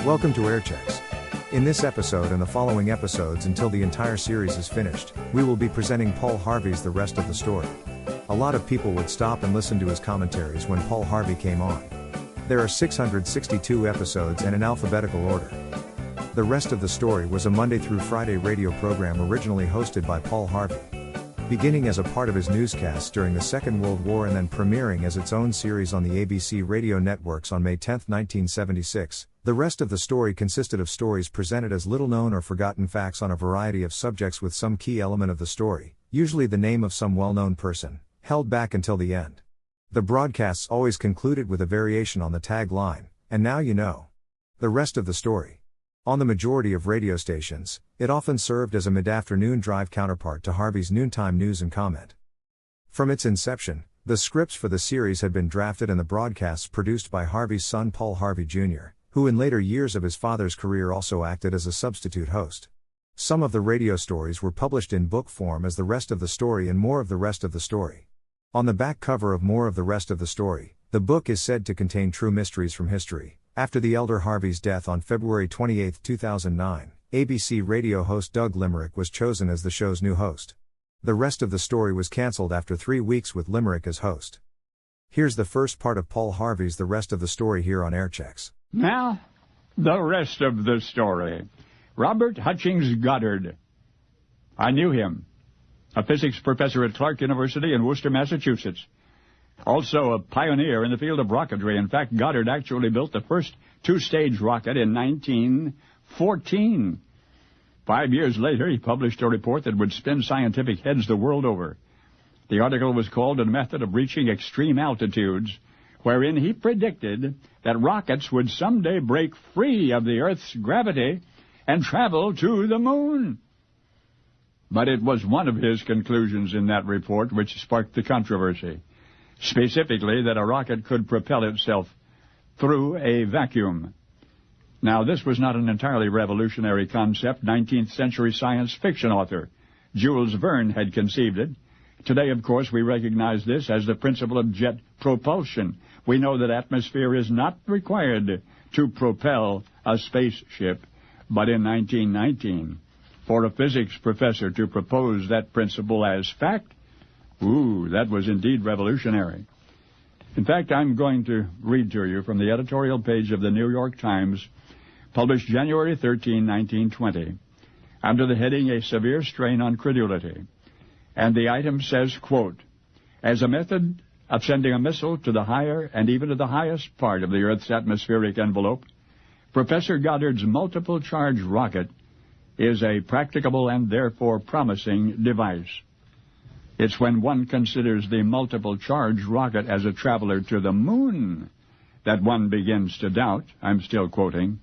Welcome to Airchecks. In this episode and the following episodes until the entire series is finished, we will be presenting Paul Harvey's The Rest of the Story. A lot of people would stop and listen to his commentaries when Paul Harvey came on. There are 662 episodes and in alphabetical order. The Rest of the Story was a Monday through Friday radio program originally hosted by Paul Harvey. Beginning as a part of his newscasts during the Second World War and then premiering as its own series on the ABC radio networks on May 10, 1976, The Rest of the Story consisted of stories presented as little-known or forgotten facts on a variety of subjects with some key element of the story, usually the name of some well-known person, held back until the end. The broadcasts always concluded with a variation on the tagline, "And now you know." The rest of the story. On the majority of radio stations, it often served as a mid-afternoon drive counterpart to Harvey's noontime news and comment. From its inception, the scripts for the series had been drafted and the broadcasts produced by Harvey's son Paul Harvey Jr., who in later years of his father's career also acted as a substitute host. Some of the radio stories were published in book form as The Rest of the Story and More of the Rest of the Story. On the back cover of More of the Rest of the Story, the book is said to contain true mysteries from history. After the elder Harvey's death on February 28, 2009, ABC radio host Doug Limerick was chosen as the show's new host. The Rest of the Story was cancelled after 3 weeks with Limerick as host. Here's the first part of Paul Harvey's The Rest of the Story here on Airchecks. Now, the rest of the story. Robert Hutchings Goddard. I knew him. A physics professor at Clark University in Worcester, Massachusetts. Also a pioneer in the field of rocketry. In fact, Goddard actually built the first two-stage rocket in 1914. 5 years later, he published a report that would spin scientific heads the world over. The article was called A Method of Reaching Extreme Altitudes, wherein he predicted that rockets would someday break free of the Earth's gravity and travel to the moon. But it was one of his conclusions in that report which sparked the controversy. Specifically, that a rocket could propel itself through a vacuum. Now, this was not an entirely revolutionary concept. 19th century science fiction author Jules Verne had conceived it. Today, of course, we recognize this as the principle of jet propulsion. We know that atmosphere is not required to propel a spaceship. But in 1919, for a physics professor to propose that principle as fact, that was indeed revolutionary. In fact, I'm going to read to you from the editorial page of the New York Times, published January 13, 1920, under the heading A Severe Strain on Credulity. And the item says, quote, "As a method of sending a missile to the higher and even to the highest part of the Earth's atmospheric envelope, Professor Goddard's multiple charge rocket is a practicable and therefore promising device. It's when one considers the multiple charge rocket as a traveler to the moon that one begins to doubt," I'm still quoting,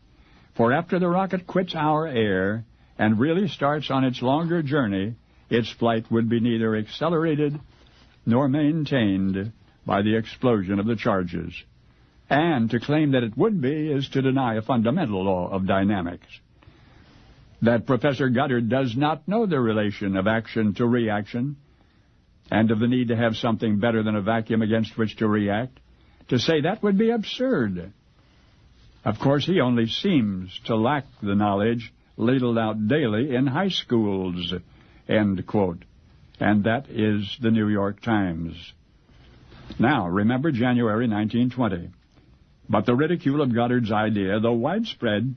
"for after the rocket quits our air and really starts on its longer journey, its flight would be neither accelerated nor maintained by the explosion of the charges. And to claim that it would be is to deny a fundamental law of dynamics. That Professor Goddard does not know the relation of action to reaction, and of the need to have something better than a vacuum against which to react, to say that would be absurd. Of course, he only seems to lack the knowledge ladled out daily in high schools," end quote. And that is the New York Times. Now, remember January 1920. But the ridicule of Goddard's idea, though widespread,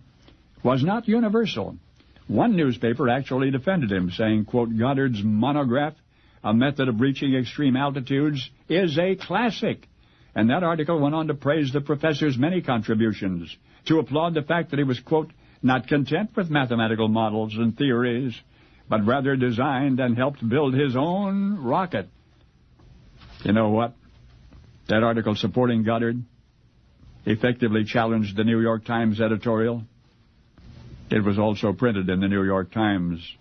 was not universal. One newspaper actually defended him, saying, quote, "Goddard's monograph, A Method of Reaching Extreme Altitudes, is a classic." And that article went on to praise the professor's many contributions, to applaud the fact that he was, quote, "not content with mathematical models and theories, but rather designed and helped build his own rocket." You know what? That article supporting Goddard effectively challenged the New York Times editorial. It was also printed in the New York Times.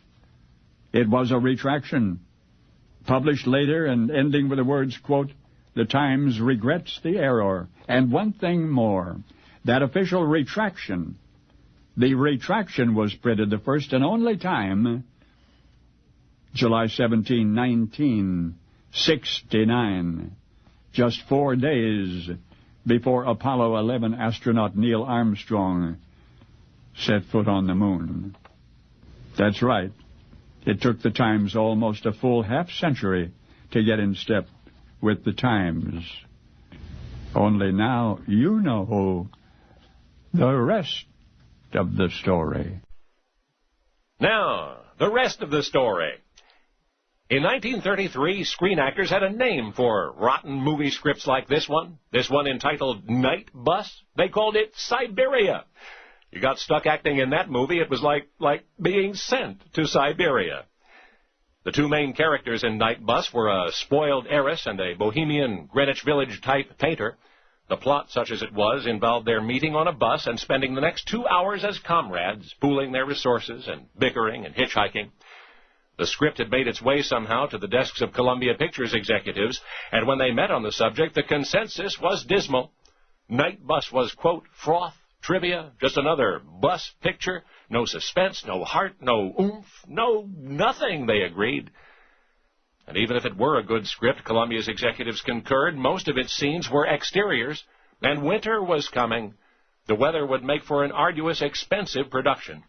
It was a retraction, published later and ending with the words, quote, "The Times regrets the error." And one thing more, that official retraction, the retraction was printed the first and only time, July 17, 1969, just 4 days before Apollo 11 astronaut Neil Armstrong set foot on the moon. That's right. It took the Times almost a full half-century to get in step with the times. Only now you know the rest of the story. Now, the rest of the story. In 1933, screen actors had a name for rotten movie scripts like this one entitled Night Bus. They called it Siberia. You got stuck acting in that movie, it was like being sent to Siberia. The two main characters in Night Bus were a spoiled heiress and a bohemian Greenwich Village-type painter. The plot, such as it was, involved their meeting on a bus and spending the next 2 hours as comrades, pooling their resources and bickering and hitchhiking. The script had made its way somehow to the desks of Columbia Pictures executives, and when they met on the subject, the consensus was dismal. Night Bus was, quote, froth, trivia, just another bus picture, no suspense, no heart, no oomph, no nothing, they agreed. And even if it were a good script, Columbia's executives concurred, most of its scenes were exteriors, and winter was coming. The weather would make for an arduous, expensive production.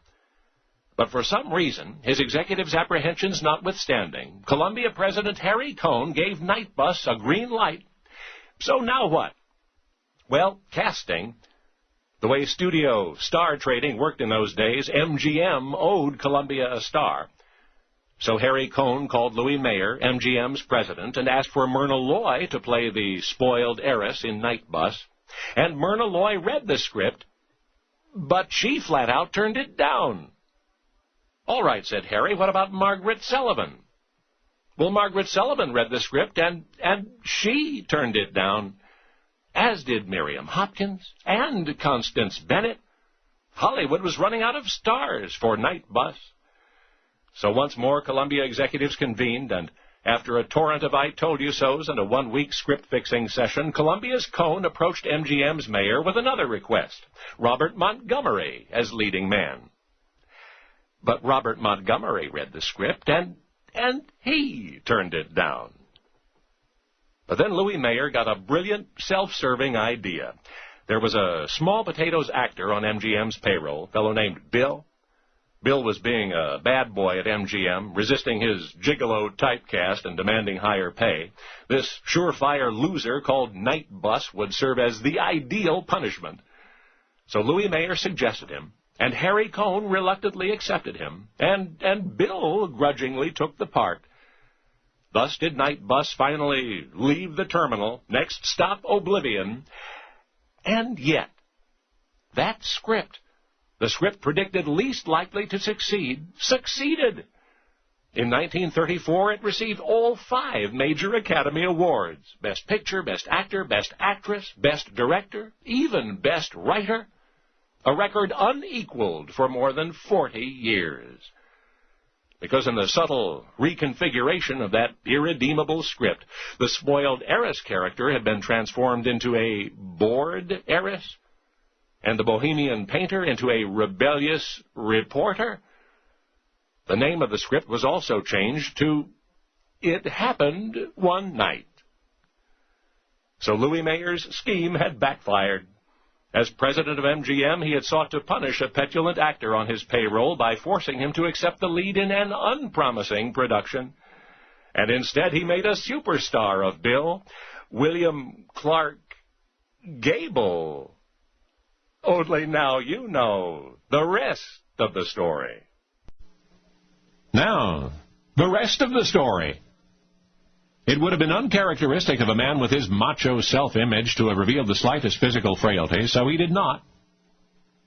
But for some reason, his executives' apprehensions notwithstanding, Columbia President Harry Cohn gave Night Bus a green light. So now what? Well, casting. The way studio star trading worked in those days, MGM owed Columbia a star. So Harry Cohn called Louis Mayer, MGM's president, and asked for Myrna Loy to play the spoiled heiress in Night Bus. And Myrna Loy read the script, but she flat out turned it down. All right, said Harry, what about Margaret Sullivan? Well, Margaret Sullivan read the script, and she turned it down, as did Miriam Hopkins and Constance Bennett. Hollywood was running out of stars for Night Bus. So once more, Columbia executives convened, and after a torrent of I-told-you-sos and a one-week script-fixing session, Columbia's Cohn approached MGM's mayor with another request, Robert Montgomery as leading man. But Robert Montgomery read the script, and he turned it down. But then Louis Mayer got a brilliant, self-serving idea. There was a small potatoes actor on MGM's payroll, a fellow named Bill. Bill was being a bad boy at MGM, resisting his gigolo typecast and demanding higher pay. This surefire loser called Night Bus would serve as the ideal punishment. So Louis Mayer suggested him, and Harry Cohn reluctantly accepted him, and Bill grudgingly took the part. Thus did Night Bus finally leave the terminal, next stop Oblivion, and yet that script, the script predicted least likely to succeed, succeeded. In 1934, it received all 5 major Academy Awards: Best Picture, Best Actor, Best Actress, Best Director, even Best Writer, a record unequaled for more than 40 years. Because in the subtle reconfiguration of that irredeemable script, the spoiled heiress character had been transformed into a bored heiress, and the bohemian painter into a rebellious reporter. The name of the script was also changed to It Happened One Night. So Louis Mayer's scheme had backfired. As president of MGM, he had sought to punish a petulant actor on his payroll by forcing him to accept the lead in an unpromising production. And instead, he made a superstar of Bill, William Clark Gable. Only now you know the rest of the story. Now, the rest of the story. It would have been uncharacteristic of a man with his macho self-image to have revealed the slightest physical frailty, so he did not.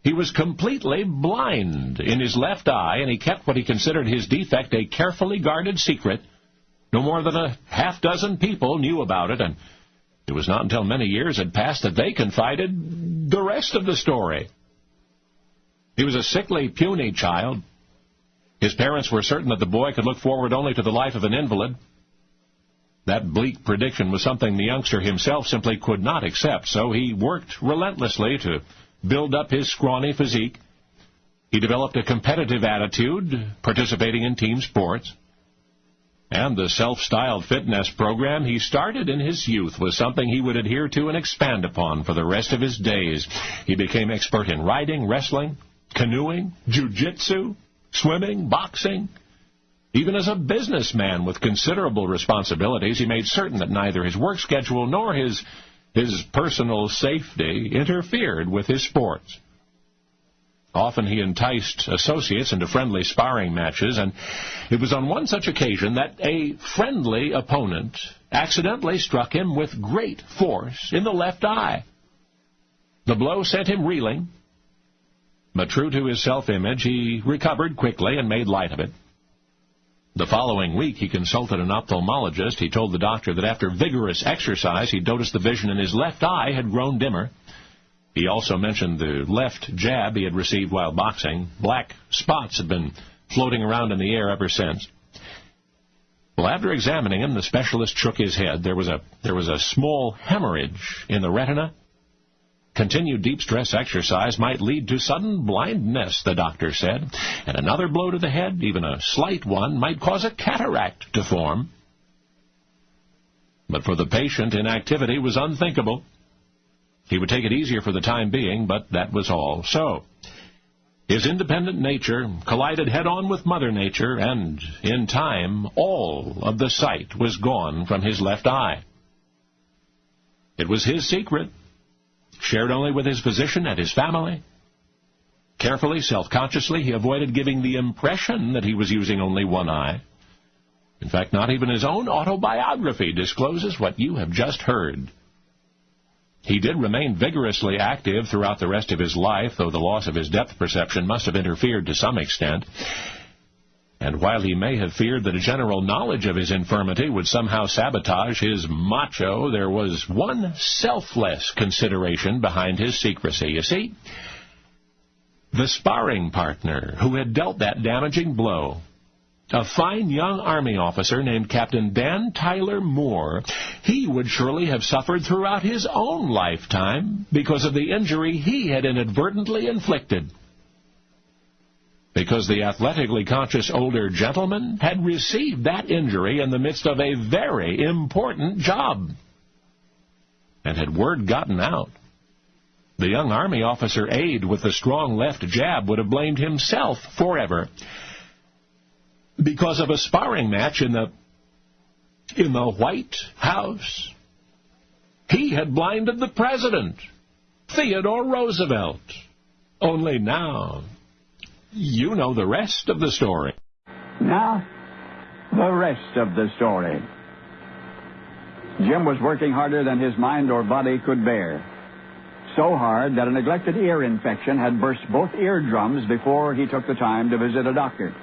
He was completely blind in his left eye, and he kept what he considered his defect a carefully guarded secret. No more than a half-dozen people knew about it, and it was not until many years had passed that they confided the rest of the story. He was a sickly, puny child. His parents were certain that the boy could look forward only to the life of an invalid. That bleak prediction was something the youngster himself simply could not accept, so he worked relentlessly to build up his scrawny physique. He developed a competitive attitude, participating in team sports. And the self-styled fitness program he started in his youth was something he would adhere to and expand upon for the rest of his days. He became expert in riding, wrestling, canoeing, jiu-jitsu, swimming, boxing. Even as a businessman with considerable responsibilities, he made certain that neither his work schedule nor his personal safety interfered with his sports. Often he enticed associates into friendly sparring matches, and it was on one such occasion that a friendly opponent accidentally struck him with great force in the left eye. The blow sent him reeling, but true to his self-image, he recovered quickly and made light of it. The following week, he consulted an ophthalmologist. He told the doctor that after vigorous exercise, he'd noticed the vision in his left eye had grown dimmer. He also mentioned the left jab he had received while boxing. Black spots had been floating around in the air ever since. Well, after examining him, the specialist shook his head. There was a small hemorrhage in the retina. Continued deep stress exercise might lead to sudden blindness, the doctor said, and another blow to the head, even a slight one, might cause a cataract to form. But for the patient, inactivity was unthinkable. He would take it easier for the time being, but that was all. So, his independent nature collided head-on with Mother Nature, and, in time, all of the sight was gone from his left eye. It was his secret, shared only with his physician and his family. Carefully, self-consciously, he avoided giving the impression that he was using only one eye. In fact, not even his own autobiography discloses what you have just heard. He did remain vigorously active throughout the rest of his life, though the loss of his depth perception must have interfered to some extent. And while he may have feared that a general knowledge of his infirmity would somehow sabotage his macho, there was one selfless consideration behind his secrecy. You see, the sparring partner who had dealt that damaging blow, a fine young Army officer named Captain Dan Tyler Moore, he would surely have suffered throughout his own lifetime because of the injury he had inadvertently inflicted. Because the athletically conscious older gentleman had received that injury in the midst of a very important job. And had word gotten out, the young Army officer aide with the strong left jab would have blamed himself forever because of a sparring match in the White House. He had blinded the president, Theodore Roosevelt. Only now, you know the rest of the story. Now, the rest of the story. Jim was working harder than his mind or body could bear. So hard that a neglected ear infection had burst both eardrums before he took the time to visit a doctor.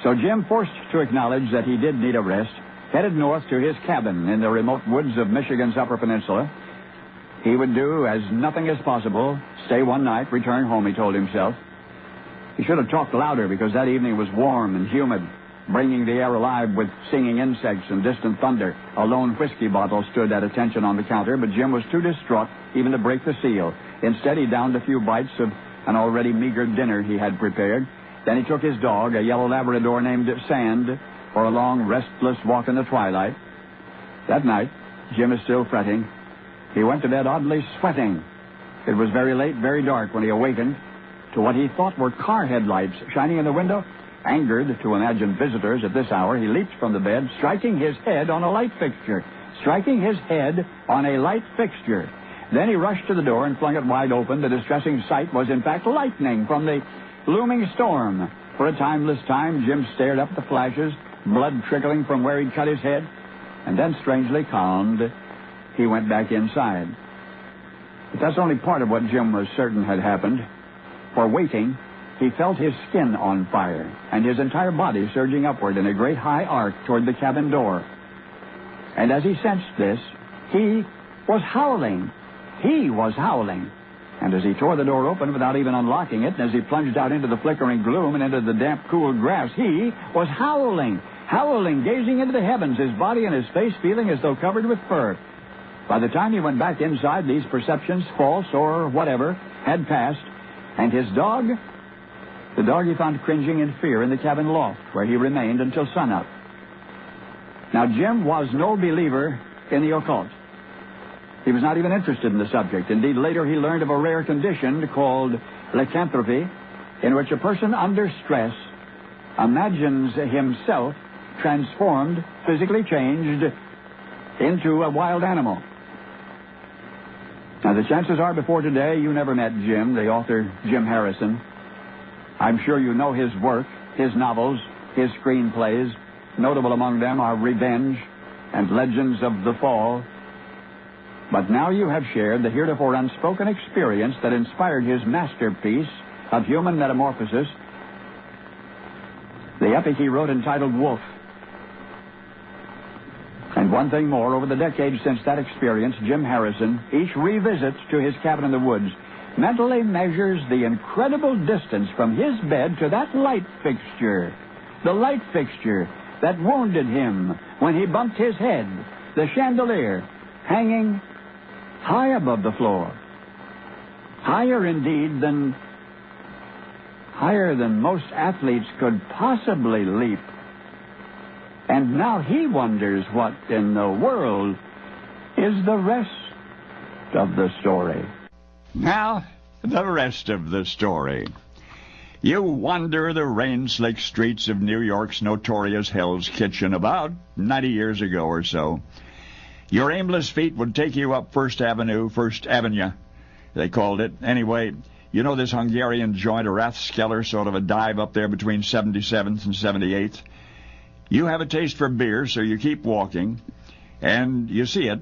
So Jim, forced to acknowledge that he did need a rest, headed north to his cabin in the remote woods of Michigan's Upper Peninsula. He would do as nothing as possible, stay one night, return home, he told himself. He should have talked louder because that evening was warm and humid, bringing the air alive with singing insects and distant thunder. A lone whiskey bottle stood at attention on the counter, but Jim was too distraught even to break the seal. Instead, he downed a few bites of an already meager dinner he had prepared. Then he took his dog, a yellow Labrador named Sand, for a long, restless walk in the twilight. That night, Jim is still fretting. He went to bed oddly sweating. It was very late, very dark when he awakened to what he thought were car headlights shining in the window. Angered to imagined visitors at this hour, he leaped from the bed, striking his head on a light fixture. Then he rushed to the door and flung it wide open. The distressing sight was, in fact, lightning from the looming storm. For a timeless time, Jim stared up at the flashes, blood trickling from where he'd cut his head. And then, strangely calmed, he went back inside. But that's only part of what Jim was certain had happened. For waiting, he felt his skin on fire and his entire body surging upward in a great high arc toward the cabin door. And as he sensed this, he was howling. He was howling. And as he tore the door open without even unlocking it, and as he plunged out into the flickering gloom and into the damp, cool grass, he was howling, gazing into the heavens, his body and his face feeling as though covered with fur. By the time he went back inside, these perceptions, false or whatever, had passed, and his dog, the dog he found cringing in fear in the cabin loft, where he remained until sunup. Now, Jim was no believer in the occult. He was not even interested in the subject. Indeed, later he learned of a rare condition called lycanthropy, in which a person under stress imagines himself transformed, physically changed into a wild animal. Now, the chances are before today you never met Jim, the author Jim Harrison. I'm sure you know his work, his novels, his screenplays. Notable among them are Revenge and Legends of the Fall. But now you have shared the heretofore unspoken experience that inspired his masterpiece of human metamorphosis, the epic he wrote entitled Wolf. And one thing more, over the decades since that experience, Jim Harrison, each revisits to his cabin in the woods, mentally measures the incredible distance from his bed to that light fixture. The light fixture that wounded him when he bumped his head, the chandelier, hanging high above the floor. Higher indeed than most athletes could possibly leap. And now he wonders what in the world is the rest of the story. Now, the rest of the story. You wander the rain-slicked streets of New York's notorious Hell's Kitchen about 90 years ago or so. Your aimless feet would take you up First Avenue, they called it. Anyway, you know this Hungarian joint, a Rathskeller, sort of a dive up there between 77th and 78th? You have a taste for beer, so you keep walking, and you see it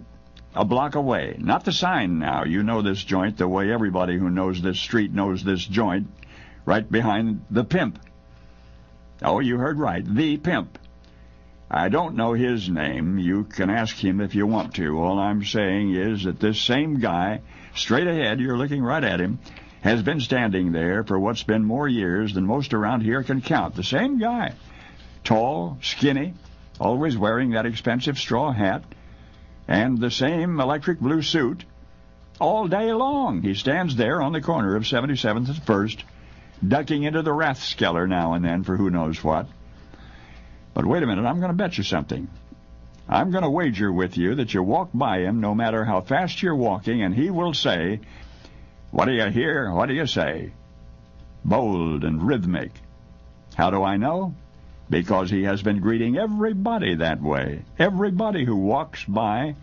a block away. Not the sign now. You know this joint the way everybody who knows this street knows this joint, right behind the Pimp. Oh, you heard right, the Pimp. I don't know his name. You can ask him if you want to. All I'm saying is that this same guy, straight ahead, you're looking right at him, has been standing there for what's been more years than most around here can count. The same guy. Tall, skinny, always wearing that expensive straw hat, and the same electric blue suit all day long. He stands there on the corner of 77th and 1st, ducking into the Rathskeller now and then for who knows what. But wait a minute, I'm going to bet you something. I'm going to wager with you that you walk by him no matter how fast you're walking, and he will say, "What do you hear? What do you say?" Bold and rhythmic. How do I know? Because he has been greeting everybody that way. Everybody who walks by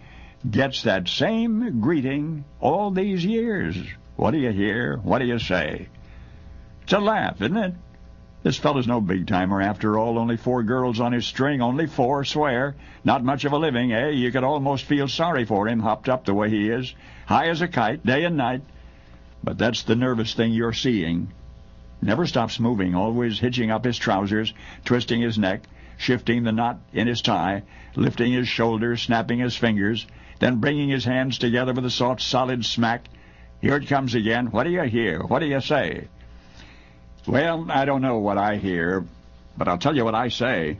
gets that same greeting all these years. What do you hear? What do you say? It's a laugh, isn't it? This fellow's no big-timer after all. Only 4 girls on his string. Only 4, swear. Not much of a living, eh? You could almost feel sorry for him, hopped up the way he is. High as a kite, day and night. But that's the nervous thing you're seeing. Never stops moving, always hitching up his trousers, twisting his neck, shifting the knot in his tie, lifting his shoulders, snapping his fingers, then bringing his hands together with a soft, solid smack. Here it comes again. What do you hear? What do you say? Well, I don't know what I hear, but I'll tell you what I say.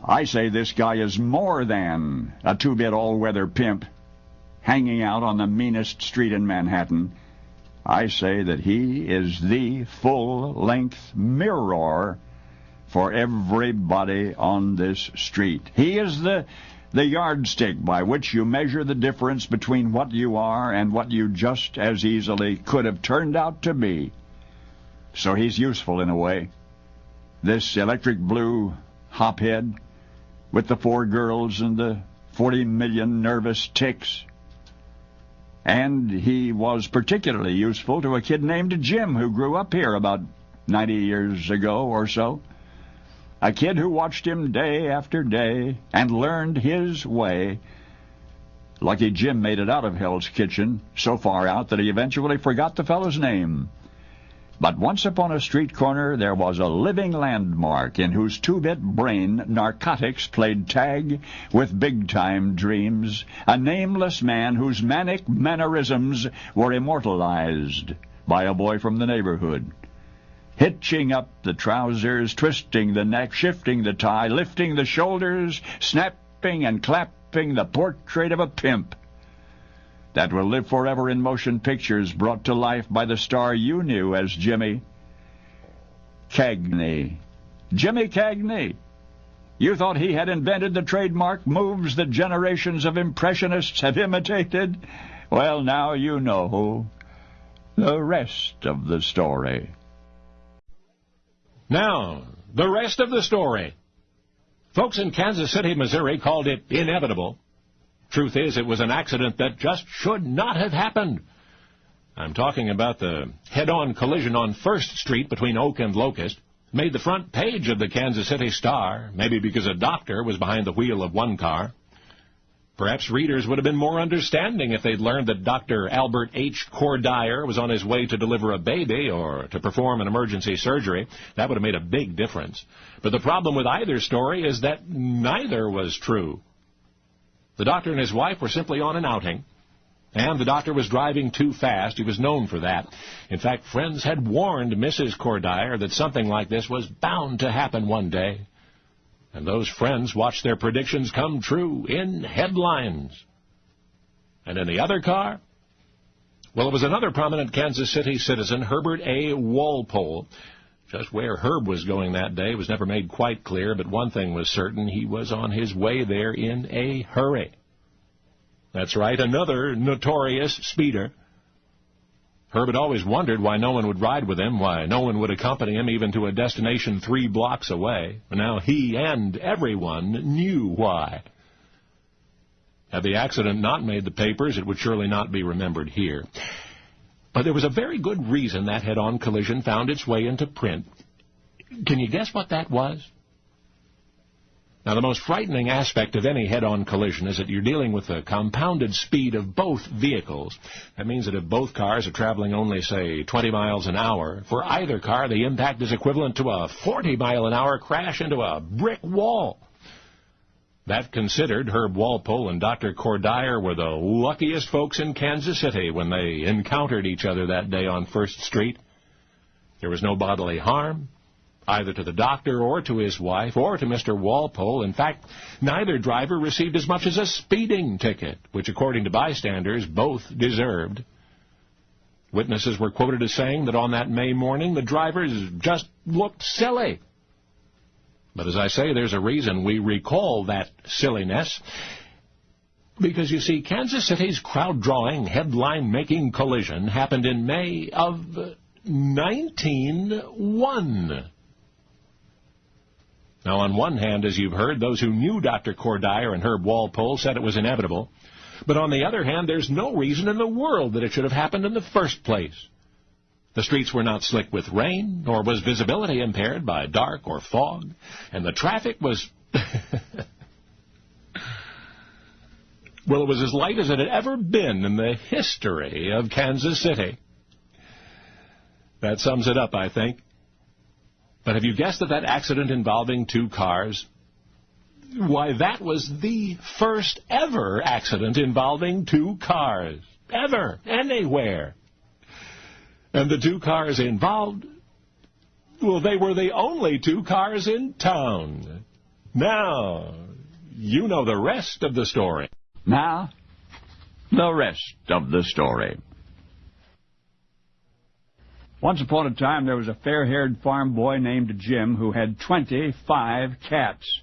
I say this guy is more than a 2-bit all-weather pimp hanging out on the meanest street in Manhattan. I say that he is the full-length mirror for everybody on this street. He is the yardstick by which you measure the difference between what you are and what you just as easily could have turned out to be. So he's useful in a way. This electric blue hophead with the 4 girls and the 40 million nervous ticks. And he was particularly useful to a kid named Jim who grew up here about 90 years ago or so. A kid who watched him day after day and learned his way. Lucky Jim made it out of Hell's Kitchen, so far out that he eventually forgot the fellow's name. But once upon a street corner there was a living landmark in whose 2-bit brain narcotics played tag with big-time dreams, a nameless man whose manic mannerisms were immortalized by a boy from the neighborhood. Hitching up the trousers, twisting the neck, shifting the tie, lifting the shoulders, snapping and clapping the portrait of a pimp that will live forever in motion pictures brought to life by the star you knew as Jimmy Cagney. Jimmy Cagney. You thought he had invented the trademark moves that generations of impressionists have imitated? Well, now you know. the rest of the story. Now, the rest of the story. Folks in Kansas City, Missouri called it inevitable. Truth is, it was an accident that just should not have happened. I'm talking about the head-on collision on 1st Street between Oak and Locust. Made the front page of the Kansas City Star, maybe because a doctor was behind the wheel of one car. Perhaps readers would have been more understanding if they'd learned that Dr. Albert H. Cordier was on his way to deliver a baby or to perform an emergency surgery. That would have made a big difference. But the problem with either story is that neither was true. The doctor and his wife were simply on an outing, and the doctor was driving too fast. He was known for that. In fact, friends had warned Mrs. Cordier that something like this was bound to happen one day. And those friends watched their predictions come true in headlines. And in the other car? Well, it was another prominent Kansas City citizen, Herbert A. Walpole. Just where Herb was going that day was never made quite clear, but one thing was certain: he was on his way there in a hurry. That's right, another notorious speeder. Herb had always wondered why no one would ride with him, why no one would accompany him even to a destination 3 blocks away. And now he and everyone knew why. Had the accident not made the papers, it would surely not be remembered here. But there was a very good reason that head-on collision found its way into print. Can you guess what that was? Now, the most frightening aspect of any head-on collision is that you're dealing with the compounded speed of both vehicles. That means that if both cars are traveling only, say, 20 miles an hour, for either car, the impact is equivalent to a 40-mile-an-hour crash into a brick wall. That considered, Herb Walpole and Dr. Cordier were the luckiest folks in Kansas City when they encountered each other that day on 1st Street. There was no bodily harm, either to the doctor or to his wife or to Mr. Walpole. In fact, neither driver received as much as a speeding ticket, which, according to bystanders, both deserved. Witnesses were quoted as saying that on that May morning, the drivers just looked silly. But as I say, there's a reason we recall that silliness. Because, you see, Kansas City's crowd-drawing, headline-making collision happened in May of 1901. Now, on one hand, as you've heard, those who knew Dr. Cordier and Herb Walpole said it was inevitable. But on the other hand, there's no reason in the world that it should have happened in the first place. The streets were not slick with rain, nor was visibility impaired by dark or fog, and the traffic was... well, it was as light as it had ever been in the history of Kansas City. That sums it up, I think. But have you guessed that accident involving 2 cars? Why, that was the first ever accident involving 2 cars. Ever. Anywhere. And the 2 cars involved, well, they were the only 2 cars in town. Now, you know the rest of the story. Now, the rest of the story. Once upon a time, there was a fair-haired farm boy named Jim who had 25 cats.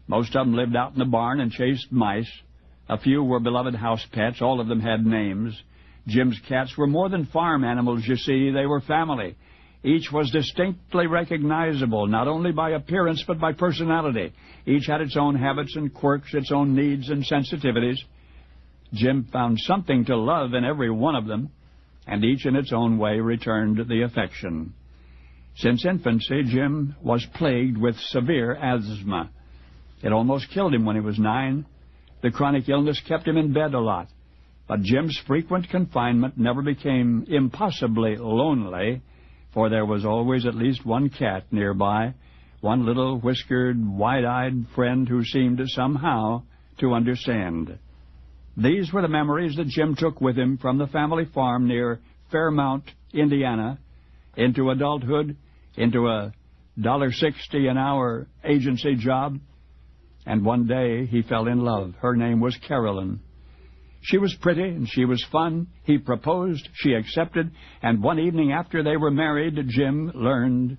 Most of them lived out in the barn and chased mice. A few were beloved house pets. All of them had names. Jim's cats were more than farm animals, you see. They were family. Each was distinctly recognizable, not only by appearance but by personality. Each had its own habits and quirks, its own needs and sensitivities. Jim found something to love in every one of them, and each in its own way returned the affection. Since infancy, Jim was plagued with severe asthma. It almost killed him when he was 9. The chronic illness kept him in bed a lot. But Jim's frequent confinement never became impossibly lonely, for there was always at least one cat nearby, one little whiskered, wide-eyed friend who seemed somehow to understand. These were the memories that Jim took with him from the family farm near Fairmount, Indiana, into adulthood, into a $1.60 an hour agency job. And one day he fell in love. Her name was Carolyn. She was pretty and she was fun. He proposed, she accepted, and one evening after they were married, Jim learned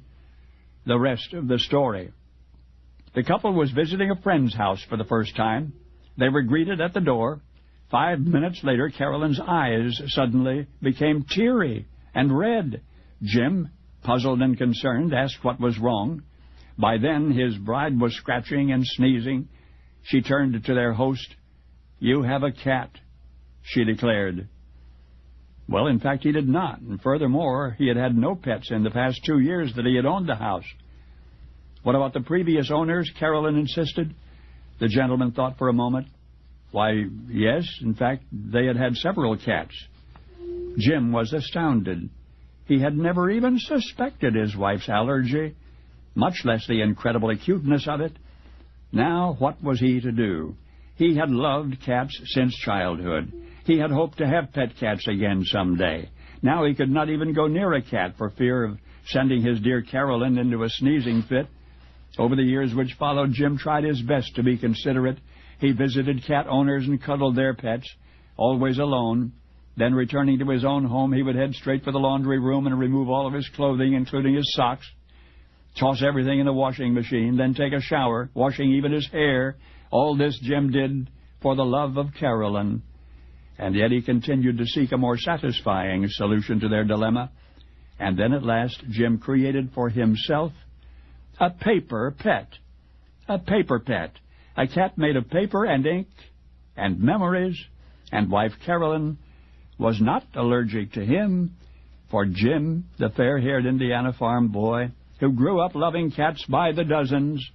the rest of the story. The couple was visiting a friend's house for the first time. They were greeted at the door. 5 minutes later, Carolyn's eyes suddenly became teary and red. Jim, puzzled and concerned, asked what was wrong. By then, his bride was scratching and sneezing. She turned to their host. "You have a cat," she declared. Well, in fact, he did not, and furthermore, he had had no pets in the past 2 years that he had owned the house. What about the previous owners? Carolyn insisted. The gentleman thought for a moment. Why, yes, in fact, they had had several cats. Jim was astounded. He had never even suspected his wife's allergy, much less the incredible acuteness of it. Now, what was he to do? He had loved cats since childhood. He had hoped to have pet cats again someday. Now he could not even go near a cat for fear of sending his dear Carolyn into a sneezing fit. Over the years which followed, Jim tried his best to be considerate. He visited cat owners and cuddled their pets, always alone. Then, returning to his own home, he would head straight for the laundry room and remove all of his clothing, including his socks, toss everything in the washing machine, then take a shower, washing even his hair. All this Jim did for the love of Carolyn. And yet he continued to seek a more satisfying solution to their dilemma. And then at last Jim created for himself a paper pet. A paper pet. A cat made of paper and ink and memories. And wife Carolyn was not allergic to him, for Jim, the fair-haired Indiana farm boy, who grew up loving cats by the dozens,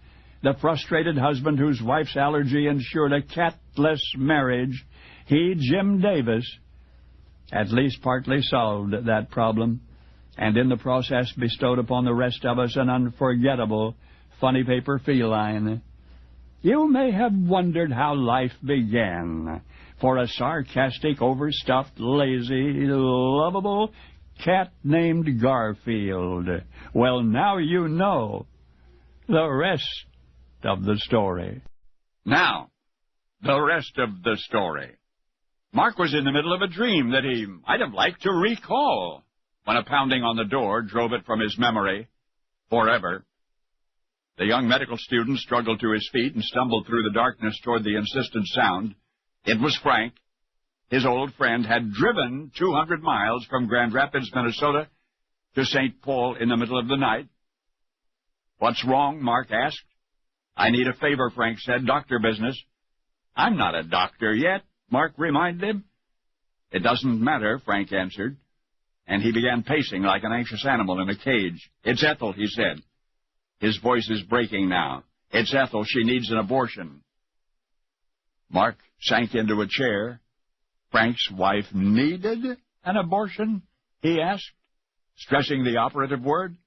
the frustrated husband whose wife's allergy ensured a catless marriage, he, Jim Davis, at least partly solved that problem, and in the process bestowed upon the rest of us an unforgettable funny paper feline. You may have wondered how life began for a sarcastic, overstuffed, lazy, lovable cat named Garfield. Well, now you know the rest of the story. Now, the rest of the story. Mark was in the middle of a dream that he might have liked to recall when a pounding on the door drove it from his memory forever. The young medical student struggled to his feet and stumbled through the darkness toward the insistent sound. It was Frank. His old friend had driven 200 miles from Grand Rapids, Minnesota, to St. Paul in the middle of the night. "What's wrong?" Mark asked. "I need a favor," Frank said. "Doctor business." "I'm not a doctor yet," Mark reminded him. "It doesn't matter," Frank answered, and he began pacing like an anxious animal in a cage. "It's Ethel," he said. His voice is breaking now. "It's Ethel. She needs an abortion." Mark sank into a chair. Frank's wife needed an abortion? He asked, stressing the operative word.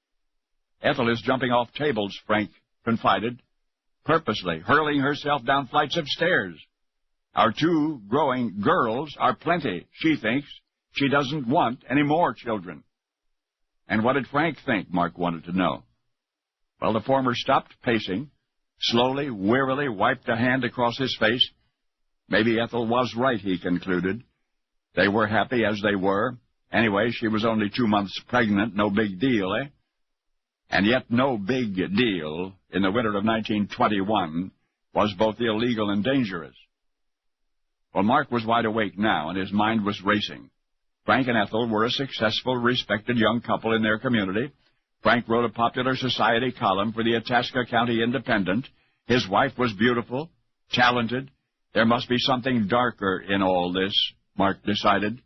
"Ethel is jumping off tables," Frank confided, purposely hurling herself down flights of stairs. "Our 2 growing girls are plenty. She thinks she doesn't want any more children." And what did Frank think? Mark wanted to know. Well, the former stopped pacing, slowly, wearily wiped a hand across his face. Maybe Ethel was right, he concluded. They were happy as they were. Anyway, she was only 2 months pregnant. No big deal, eh? And yet no big deal in the winter of 1921 was both illegal and dangerous. Well, Mark was wide awake now, and his mind was racing. Frank and Ethel were a successful, respected young couple in their community. Frank wrote a popular society column for the Itasca County Independent. His wife was beautiful, talented. There must be something darker in all this, Mark decided.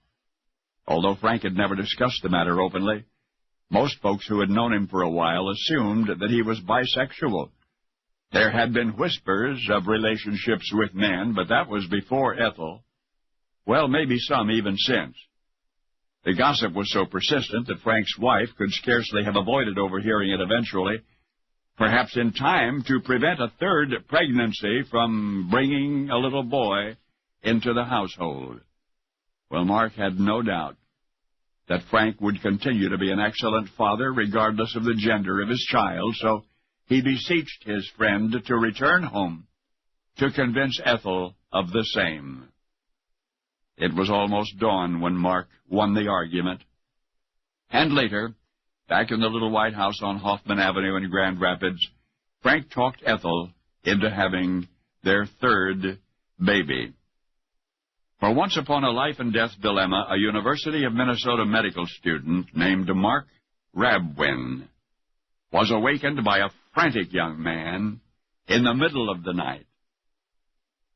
Although Frank had never discussed the matter openly, most folks who had known him for a while assumed that he was bisexual. There had been whispers of relationships with men, but that was before Ethel. Well, maybe some even since. The gossip was so persistent that Frank's wife could scarcely have avoided overhearing it eventually, perhaps in time to prevent a 3rd pregnancy from bringing a little boy into the household. Well, Mark had no doubt that Frank would continue to be an excellent father regardless of the gender of his child, so he beseeched his friend to return home to convince Ethel of the same. It was almost dawn when Mark won the argument. And later, back in the little white house on Hoffman Avenue in Grand Rapids, Frank talked Ethel into having their 3rd baby. For once upon a life-and-death dilemma, a University of Minnesota medical student named Mark Rabwin was awakened by a frantic young man in the middle of the night.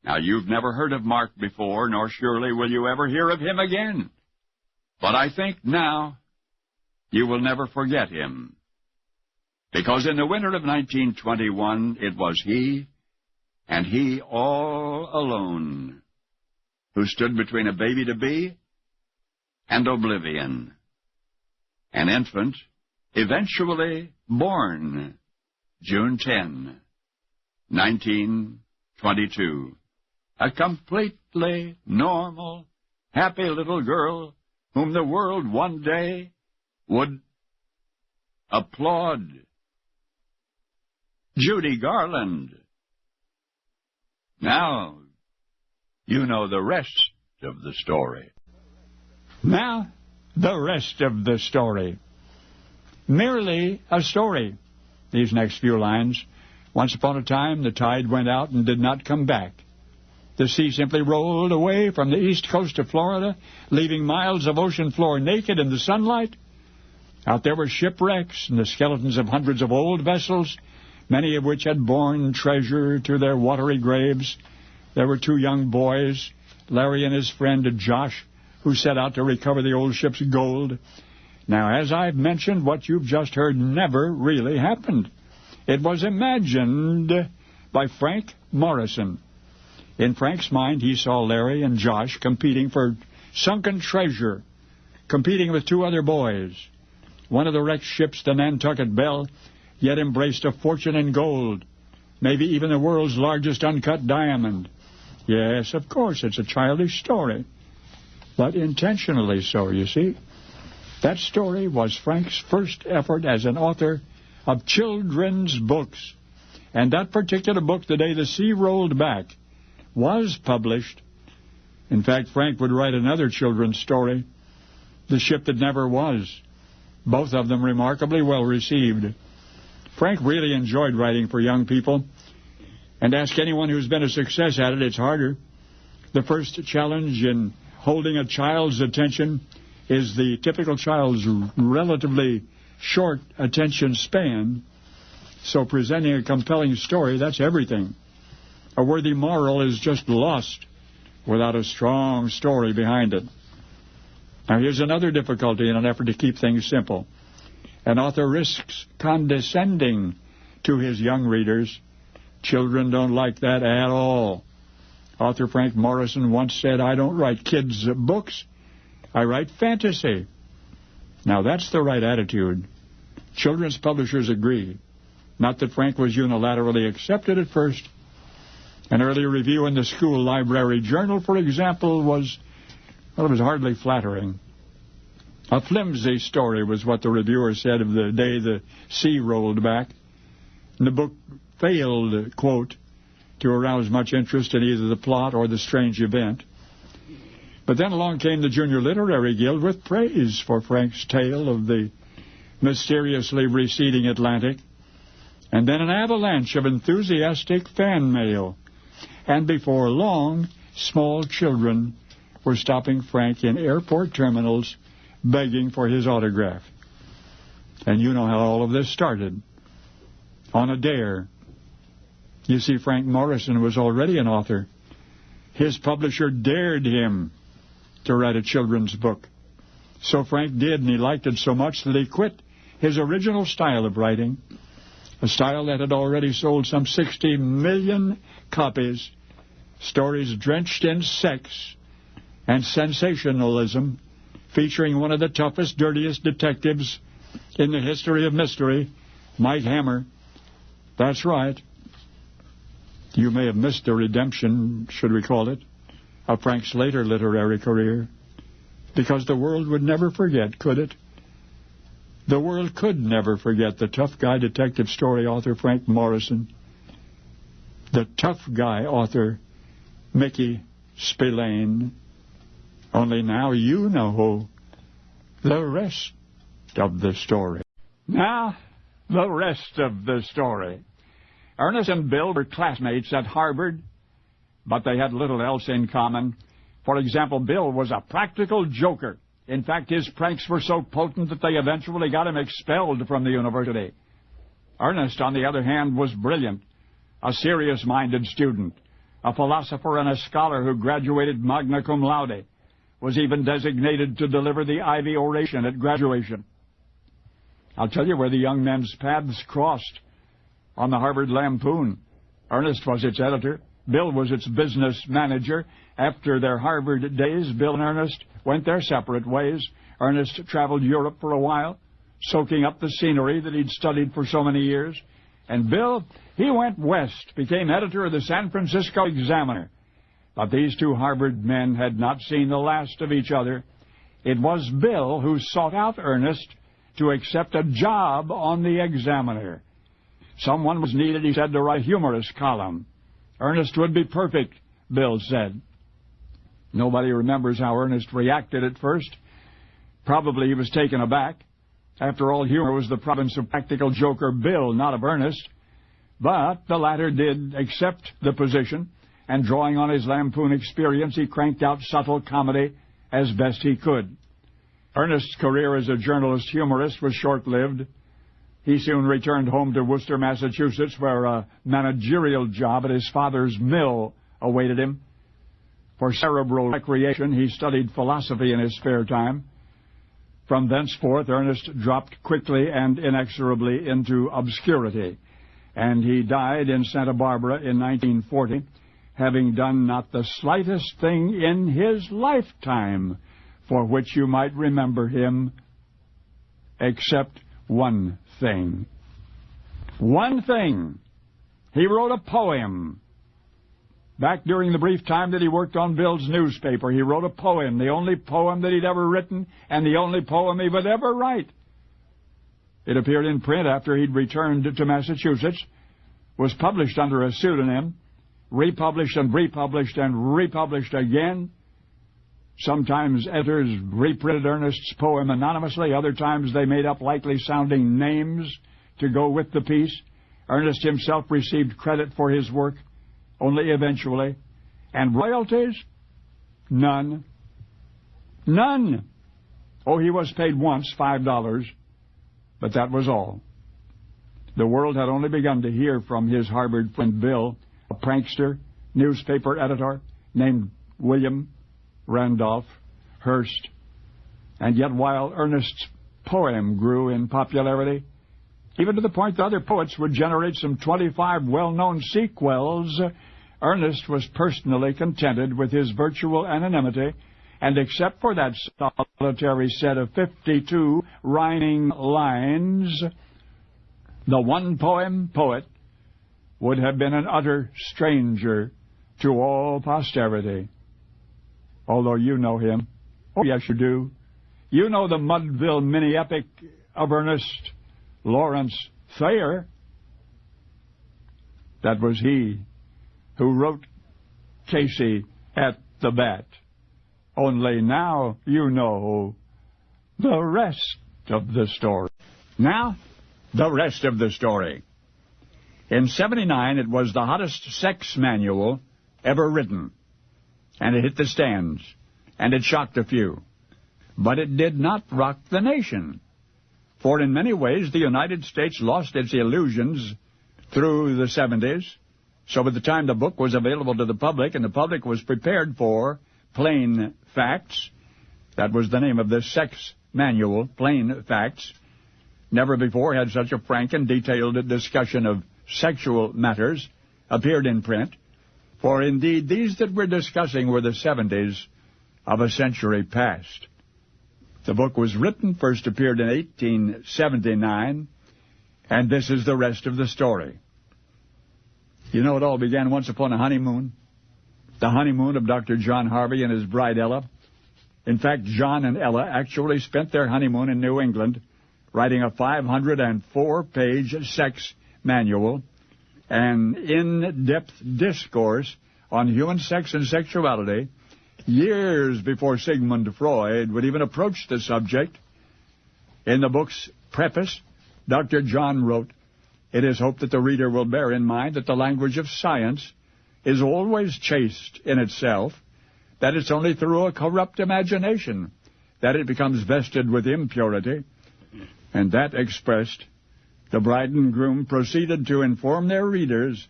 Now, you've never heard of Mark before, nor surely will you ever hear of him again. But I think now you will never forget him. Because in the winter of 1921, it was he, and he all alone, who stood between a baby to be and oblivion. An infant eventually born June 10, 1922. A completely normal, happy little girl whom the world one day would applaud. Judy Garland. Now, you know the rest of the story. Now, the rest of the story. Merely a story. These next few lines. Once upon a time, the tide went out and did not come back. The sea simply rolled away from the east coast of Florida, leaving miles of ocean floor naked in the sunlight. Out there were shipwrecks and the skeletons of hundreds of old vessels, many of which had borne treasure to their watery graves. There were 2 young boys, Larry and his friend Josh, who set out to recover the old ship's gold. Now, as I've mentioned, what you've just heard never really happened. It was imagined by Frank Morrison. In Frank's mind, he saw Larry and Josh competing for sunken treasure, competing with 2 other boys. One of the wrecked ships, the Nantucket Belle, yet embraced a fortune in gold, maybe even the world's largest uncut diamond. Yes, of course, it's a childish story, but intentionally so, you see. That story was Frank's first effort as an author of children's books. And that particular book, The Day the Sea Rolled Back, was published. In fact, Frank would write another children's story, The Ship That Never Was, both of them remarkably well received. Frank really enjoyed writing for young people, and ask anyone who's been a success at it, it's harder. The first challenge in holding a child's attention is the typical child's relatively short attention span. So presenting a compelling story, that's everything. A worthy moral is just lost without a strong story behind it. Now, here's another difficulty in an effort to keep things simple. An author risks condescending to his young readers. Children don't like that at all. Author Frank Morrison once said, "I don't write kids' books, I write fantasy." Now, that's the right attitude. Children's publishers agree. Not that Frank was unilaterally accepted at first. An early review in the school library journal, for example, was hardly flattering. A flimsy story was what the reviewer said of The Day the Sea Rolled Back. And the book failed, quote, to arouse much interest in either the plot or the strange event. But then along came the Junior Literary Guild with praise for Frank's tale of the mysteriously receding Atlantic, and then an avalanche of enthusiastic fan mail. And before long, small children were stopping Frank in airport terminals begging for his autograph. And you know how all of this started. On a dare. You see, Frank Morrison was already an author. His publisher dared him to write a children's book. So Frank did, and he liked it so much that he quit his original style of writing, a style that had already sold some 60 million copies, stories drenched in sex and sensationalism, featuring one of the toughest, dirtiest detectives in the history of mystery, Mike Hammer. That's right. You may have missed the redemption, should we call it, of Frank's later literary career, because the world would never forget, could it? The world could never forget the tough guy detective story author Frank Morrison, the tough guy author Mickey Spillane. Only now you know the rest of the story. Now, the rest of the story. Ernest and Bill were classmates at Harvard, but they had little else in common. For example, Bill was a practical joker. In fact, his pranks were so potent that they eventually got him expelled from the university. Ernest, on the other hand, was brilliant, a serious-minded student, a philosopher and a scholar who graduated magna cum laude, was even designated to deliver the Ivy oration at graduation. I'll tell you where the young men's paths crossed. On the Harvard Lampoon. Ernest was its editor. Bill was its business manager. After their Harvard days, Bill and Ernest went their separate ways. Ernest traveled Europe for a while, soaking up the scenery that he'd studied for so many years. And Bill, he went west, became editor of the San Francisco Examiner. But these two Harvard men had not seen the last of each other. It was Bill who sought out Ernest to accept a job on the Examiner. Someone was needed, he said, to write a humorous column. Ernest would be perfect, Bill said. Nobody remembers how Ernest reacted at first. Probably he was taken aback. After all, humor was the province of practical joker Bill, not of Ernest. But the latter did accept the position, and drawing on his Lampoon experience, he cranked out subtle comedy as best he could. Ernest's career as a journalist humorist was short-lived. He soon returned home to Worcester, Massachusetts, where a managerial job at his father's mill awaited him. For cerebral recreation, he studied philosophy in his spare time. From thenceforth, Ernest dropped quickly and inexorably into obscurity, and he died in Santa Barbara in 1940, having done not the slightest thing in his lifetime for which you might remember him, except one thing. One thing. He wrote a poem. Back during the brief time that he worked on Bill's newspaper, he wrote a poem, the only poem that he'd ever written and the only poem he would ever write. It appeared in print after he'd returned to Massachusetts, was published under a pseudonym, republished and republished and republished again. Sometimes editors reprinted Ernest's poem anonymously. Other times they made up likely-sounding names to go with the piece. Ernest himself received credit for his work only eventually. And royalties? None. None. Oh, he was paid once, $5, but that was all. The world had only begun to hear from his Harvard friend Bill, a prankster, newspaper editor named William Randolph Hearst. And yet while Ernest's poem grew in popularity, even to the point that other poets would generate some 25 well-known sequels, Ernest was personally contented with his virtual anonymity, and except for that solitary set of 52 rhyming lines, the one-poem poet would have been an utter stranger to all posterity. Although you know him. Oh, yes, you do. You know the Mudville mini-epic of Ernest Lawrence Thayer. That was he who wrote Casey at the Bat. Only now you know the rest of the story. Now, the rest of the story. In '79, it was the hottest sex manual ever written. And it hit the stands, and it shocked a few. But it did not rock the nation. For in many ways, the United States lost its illusions through the '70s. So by the time the book was available to the public, and the public was prepared for Plain Facts, that was the name of this sex manual, Plain Facts. Never before had such a frank and detailed discussion of sexual matters appeared in print. For indeed, these that we're discussing were the '70s of a century past. The book was written, first appeared in 1879, and this is the rest of the story. You know, it all began once upon a honeymoon, the honeymoon of Dr. John Harvey and his bride Ella. In fact, John and Ella actually spent their honeymoon in New England, writing a 504-page sex manual, an in-depth discourse on human sex and sexuality, years before Sigmund Freud would even approach the subject. In the book's preface, Dr. John wrote, "It is hoped that the reader will bear in mind that the language of science is always chaste in itself, that it's only through a corrupt imagination that it becomes vested with impurity, and that expressed, the bride and groom proceeded to inform their readers,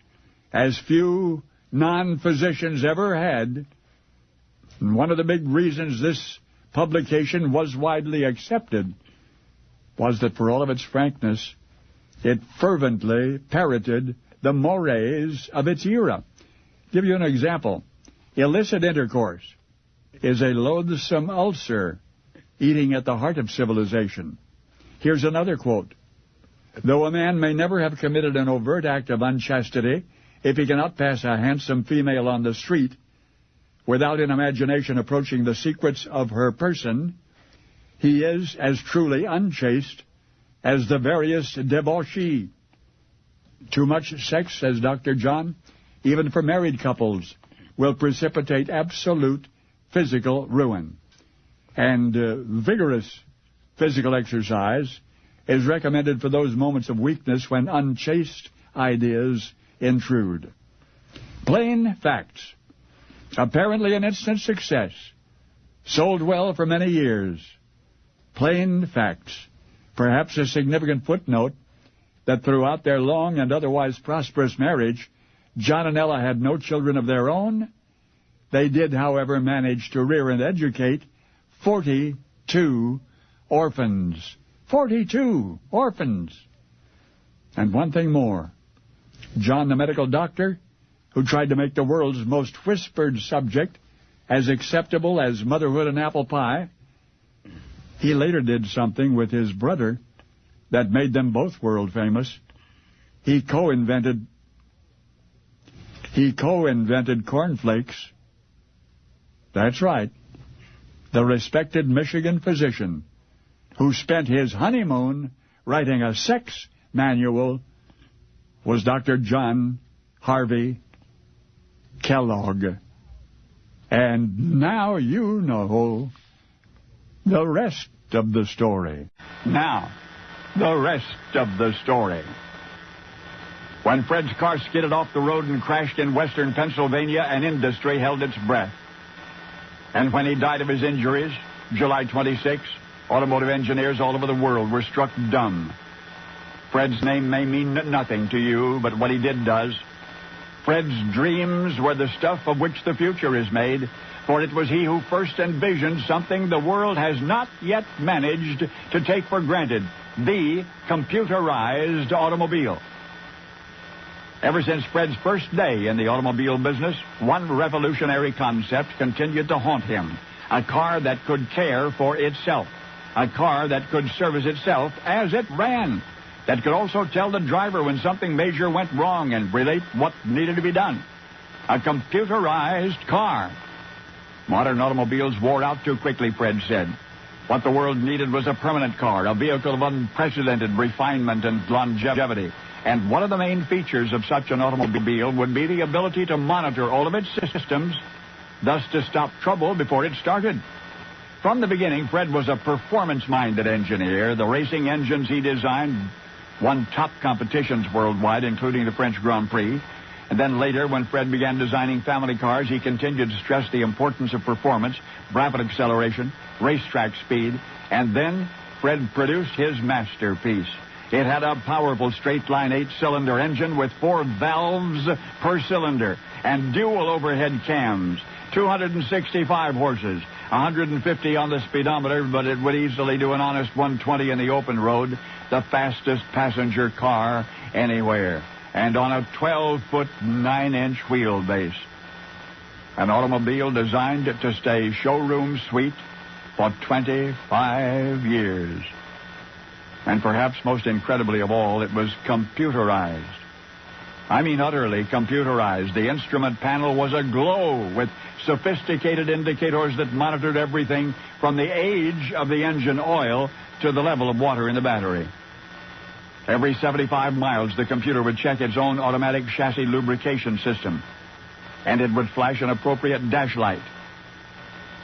as few non-physicians ever had. And one of the big reasons this publication was widely accepted was that, for all of its frankness, it fervently parroted the mores of its era. Give you an example. Illicit intercourse is a loathsome ulcer eating at the heart of civilization. Here's another quote. Though a man may never have committed an overt act of unchastity, if he cannot pass a handsome female on the street without in imagination approaching the secrets of her person, he is as truly unchaste as the veriest debauchee. Too much sex, says Dr. John, even for married couples, will precipitate absolute physical ruin. And vigorous physical exercise is recommended for those moments of weakness when unchaste ideas intrude. Plain facts. Apparently an instant success. Sold well for many years. Plain facts. Perhaps a significant footnote that throughout their long and otherwise prosperous marriage, John and Ella had no children of their own. They did, however, manage to rear and educate 42 orphans. 42 orphans. And one thing more. John, the medical doctor, who tried to make the world's most whispered subject as acceptable as motherhood and apple pie, he later did something with his brother that made them both world famous. He co-invented cornflakes. That's right. The respected Michigan physician who spent his honeymoon writing a sex manual was Dr. John Harvey Kellogg. And now you know the rest of the story. Now, the rest of the story. When Fred's car skidded off the road and crashed in western Pennsylvania, an industry held its breath. And when he died of his injuries, July 26, automotive engineers all over the world were struck dumb. Fred's name may mean nothing to you, but what he did does. Fred's dreams were the stuff of which the future is made, for it was he who first envisioned something the world has not yet managed to take for granted, the computerized automobile. Ever since Fred's first day in the automobile business, one revolutionary concept continued to haunt him. A car that could care for itself. A car that could service itself as it ran. That could also tell the driver when something major went wrong and relate what needed to be done. A computerized car. Modern automobiles wore out too quickly, Fred said. What the world needed was a permanent car, a vehicle of unprecedented refinement and longevity. And one of the main features of such an automobile would be the ability to monitor all of its systems, thus to stop trouble before it started. From the beginning, Fred was a performance-minded engineer. The racing engines he designed won top competitions worldwide, including the French Grand Prix. And then later, when Fred began designing family cars, he continued to stress the importance of performance, rapid acceleration, racetrack speed. And then Fred produced his masterpiece. It had a powerful straight-line 8-cylinder engine with 4 valves per cylinder and dual overhead cams, 265 horses, 150 on the speedometer, but it would easily do an honest 120 in the open road, the fastest passenger car anywhere, and on a 12-foot, 9-inch wheelbase. An automobile designed to stay showroom sweet for 25 years. And perhaps most incredibly of all, it was computerized. I mean utterly computerized. The instrument panel was aglow with sophisticated indicators that monitored everything from the age of the engine oil to the level of water in the battery. Every 75 miles, the computer would check its own automatic chassis lubrication system, and it would flash an appropriate dash light.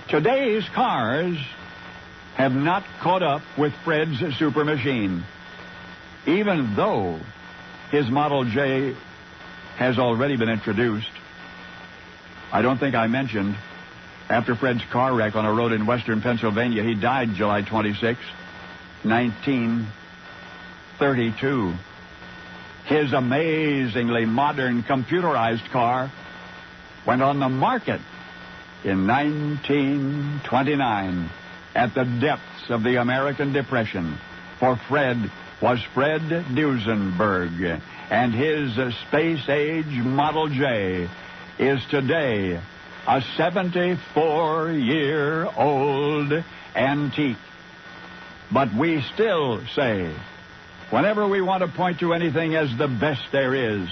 Today's cars have not caught up with Fred's super machine, even though his Model J has already been introduced. I don't think I mentioned After Fred's car wreck on a road in western Pennsylvania, he died July 26, 1932. His amazingly modern computerized car went on the market in 1929 at the depths of the American Depression. For Fred was Fred Duesenberg, and his space-age Model J is today a 74-year-old antique. But we still say, whenever we want to point to anything as the best there is,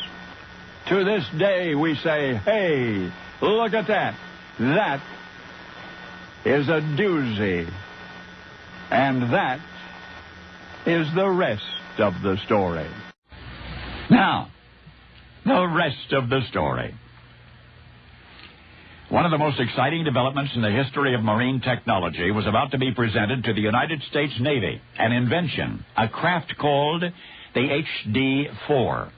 to this day we say, hey, look at that. That is a doozy. And that is the rest of the story. Now, the rest of the story. One of the most exciting developments in the history of marine technology was about to be presented to the United States Navy, an invention, a craft called the HD-4.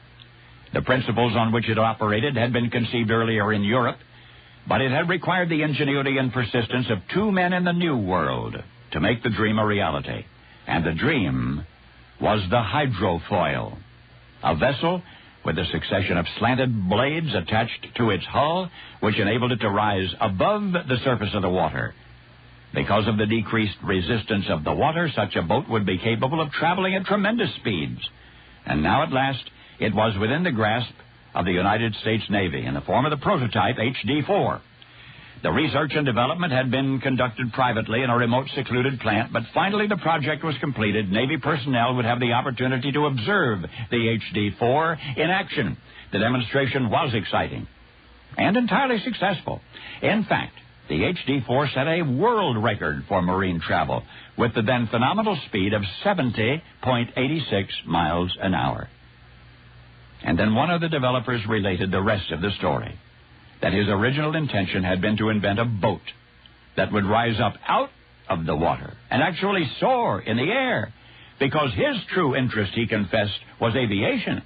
The principles on which it operated had been conceived earlier in Europe, but it had required the ingenuity and persistence of two men in the New World to make the dream a reality. And the dream was the hydrofoil, a vessel with a succession of slanted blades attached to its hull, which enabled it to rise above the surface of the water. Because of the decreased resistance of the water, such a boat would be capable of traveling at tremendous speeds. And now at last, it was within the grasp of the United States Navy in the form of the prototype HD-4. The research and development had been conducted privately in a remote, secluded plant, but finally the project was completed. Navy personnel would have the opportunity to observe the HD-4 in action. The demonstration was exciting and entirely successful. In fact, the HD-4 set a world record for marine travel with the then phenomenal speed of 70.86 miles an hour. And then one of the developers related the rest of the story, that his original intention had been to invent a boat that would rise up out of the water and actually soar in the air, because his true interest, he confessed, was aviation.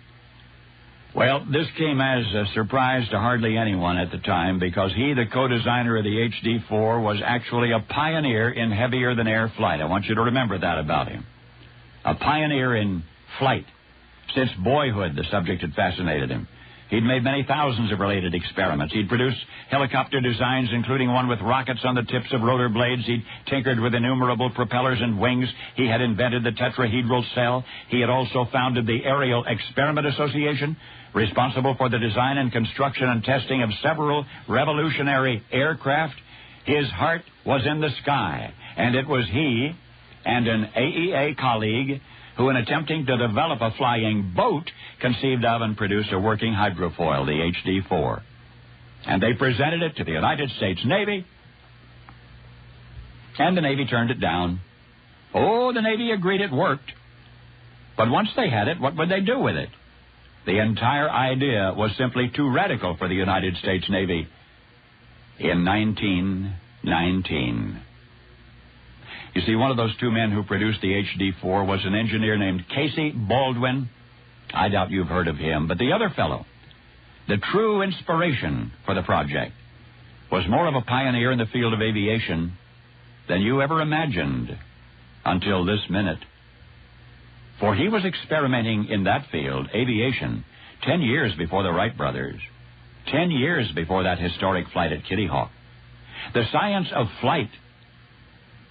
Well, this came as a surprise to hardly anyone at the time, because he, the co-designer of the HD-4, was actually a pioneer in heavier-than-air flight. I want you to remember that about him. A pioneer in flight. Since boyhood, the subject had fascinated him. He'd made many thousands of related experiments. He'd produced helicopter designs, including one with rockets on the tips of rotor blades. He'd tinkered with innumerable propellers and wings. He had invented the tetrahedral cell. He had also founded the Aerial Experiment Association, responsible for the design and construction and testing of several revolutionary aircraft. His heart was in the sky, and it was he and an AEA colleague who, in attempting to develop a flying boat, conceived of and produced a working hydrofoil, the HD-4. And they presented it to the United States Navy, and the Navy turned it down. Oh, the Navy agreed it worked. But once they had it, what would they do with it? The entire idea was simply too radical for the United States Navy. In 1919... You see, one of those two men who produced the HD-4 was an engineer named Casey Baldwin. I doubt you've heard of him, but the other fellow, the true inspiration for the project, was more of a pioneer in the field of aviation than you ever imagined until this minute. For he was experimenting in that field, aviation, 10 years before the Wright brothers, 10 years before that historic flight at Kitty Hawk. The science of flight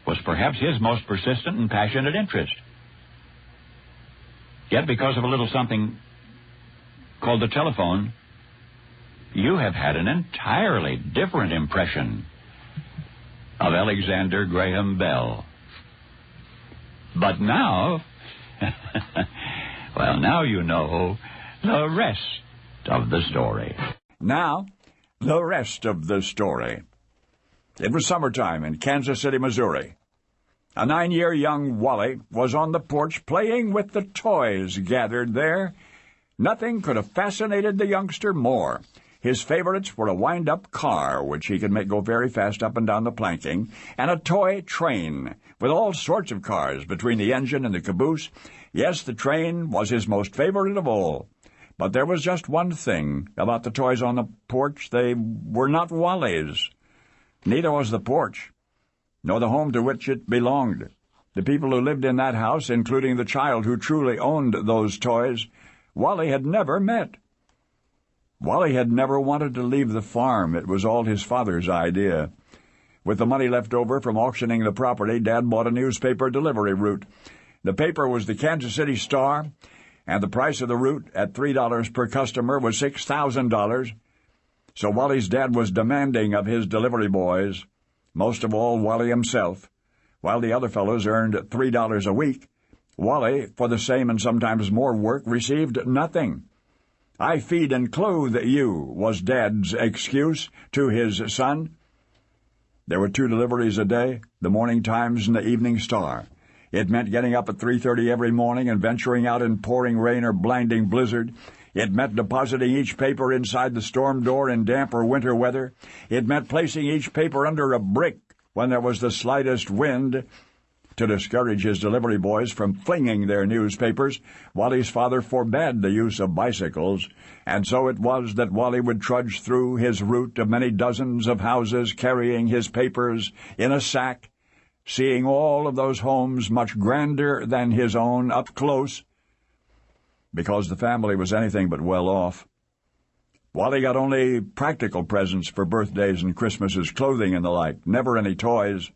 was perhaps his most persistent and passionate interest. Yet because of a little something called the telephone, you have had an entirely different impression of Alexander Graham Bell. But now, well, now you know the rest of the story. Now, the rest of the story. It was summertime in Kansas City, Missouri. A 9-year young Wally was on the porch playing with the toys gathered there. Nothing could have fascinated the youngster more. His favorites were a wind-up car, which he could make go very fast up and down the planking, and a toy train with all sorts of cars between the engine and the caboose. Yes, the train was his most favorite of all. But there was just one thing about the toys on the porch. They were not Wally's. Neither was the porch, nor the home to which it belonged. The people who lived in that house, including the child who truly owned those toys, Wally had never met. Wally had never wanted to leave the farm. It was all his father's idea. With the money left over from auctioning the property, Dad bought a newspaper delivery route. The paper was the Kansas City Star, and the price of the route at $3 per customer was $6,000. So Wally's dad was demanding of his delivery boys, most of all Wally himself. While the other fellows earned $3 a week, Wally, for the same and sometimes more work, received nothing. "I feed and clothe you," was Dad's excuse to his son. There were 2 deliveries a day, the Morning Times and the Evening Star. It meant getting up at 3:30 every morning and venturing out in pouring rain or blinding blizzard. It meant depositing each paper inside the storm door in damp or winter weather. It meant placing each paper under a brick when there was the slightest wind. To discourage his delivery boys from flinging their newspapers, Wally's father forbade the use of bicycles, and so it was that Wally would trudge through his route of many dozens of houses carrying his papers in a sack, seeing all of those homes much grander than his own up close, because the family was anything but well off. Wally got only practical presents for birthdays and Christmases, clothing and the like, never any toys.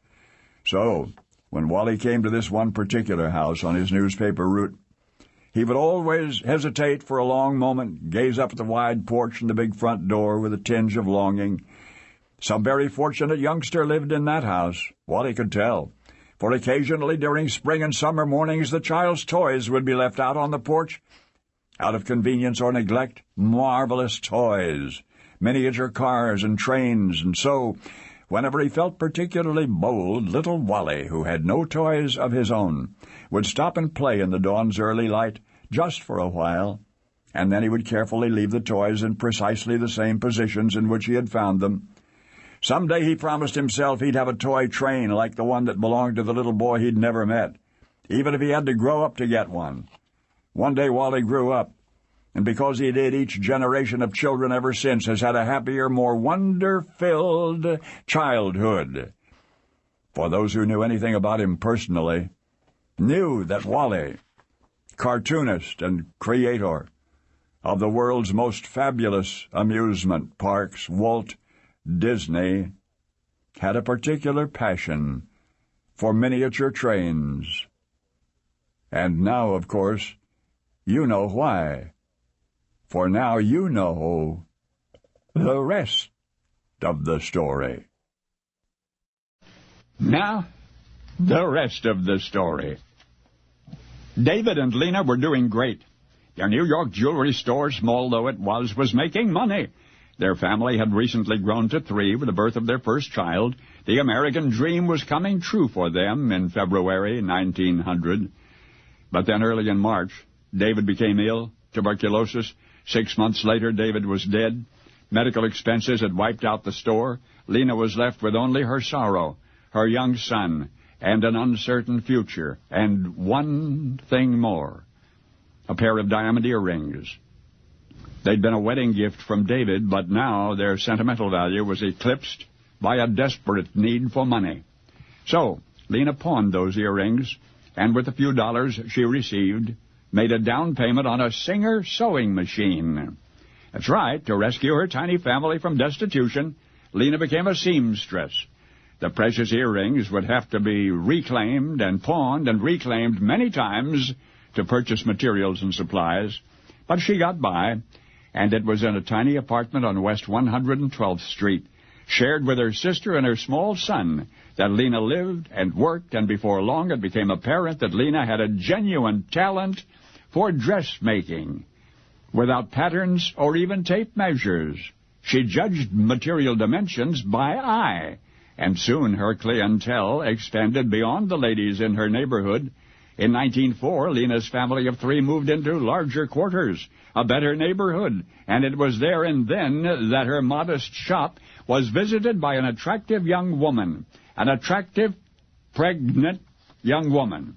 So, when Wally came to this one particular house on his newspaper route, he would always hesitate for a long moment, gaze up at the wide porch and the big front door with a tinge of longing. Some very fortunate youngster lived in that house, Wally could tell, for occasionally during spring and summer mornings the child's toys would be left out on the porch, out of convenience or neglect, marvelous toys, miniature cars and trains, and so, whenever he felt particularly bold, little Wally, who had no toys of his own, would stop and play in the dawn's early light, just for a while, and then he would carefully leave the toys in precisely the same positions in which he had found them. Some day he promised himself he'd have a toy train like the one that belonged to the little boy he'd never met, even if he had to grow up to get one. One day Wally grew up, and because he did, each generation of children ever since has had a happier, more wonder-filled childhood. For those who knew anything about him personally, knew that Wally, cartoonist and creator of the world's most fabulous amusement parks, Walt Disney, had a particular passion for miniature trains. And now, of course, you know why. For now you know the rest of the story. Now, the rest of the story. David and Lena were doing great. Their New York jewelry store, small though it was making money. Their family had recently grown to 3 with the birth of their first child. The American dream was coming true for them in February 1900. But then early in March, David became ill, tuberculosis. 6 months later, David was dead. Medical expenses had wiped out the store. Lena was left with only her sorrow, her young son, and an uncertain future, and one thing more, a pair of diamond earrings. They'd been a wedding gift from David, but now their sentimental value was eclipsed by a desperate need for money. So, Lena pawned those earrings, and with a few dollars she received, made a down payment on a Singer sewing machine. That's right, to rescue her tiny family from destitution, Lena became a seamstress. The precious earrings would have to be reclaimed and pawned and reclaimed many times to purchase materials and supplies, but she got by, and it was in a tiny apartment on West 112th Street, shared with her sister and her small son, that Lena lived and worked, and before long it became apparent that Lena had a genuine talent for dressmaking. Without patterns or even tape measures, she judged material dimensions by eye, and soon her clientele expanded beyond the ladies in her neighborhood. In 1904, Lena's family of 3 moved into larger quarters, a better neighborhood, and it was there and then that her modest shop was visited by an attractive young woman, an attractive, pregnant young woman.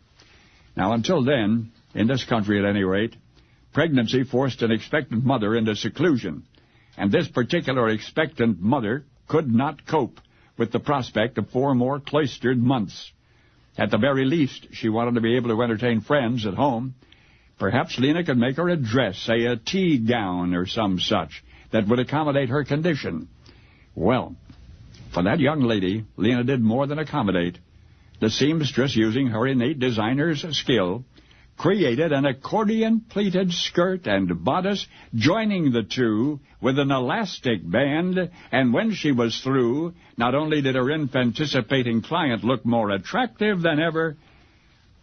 Now, until then, in this country at any rate, pregnancy forced an expectant mother into seclusion, and this particular expectant mother could not cope with the prospect of 4 more cloistered months. At the very least, she wanted to be able to entertain friends at home. Perhaps Lena could make her a dress, say a tea gown or some such, that would accommodate her condition. Well, for that young lady, Lena did more than accommodate. The seamstress, using her innate designer's skill, created an accordion-pleated skirt and bodice, joining the two with an elastic band, and when she was through, not only did her infant-anticipating client look more attractive than ever,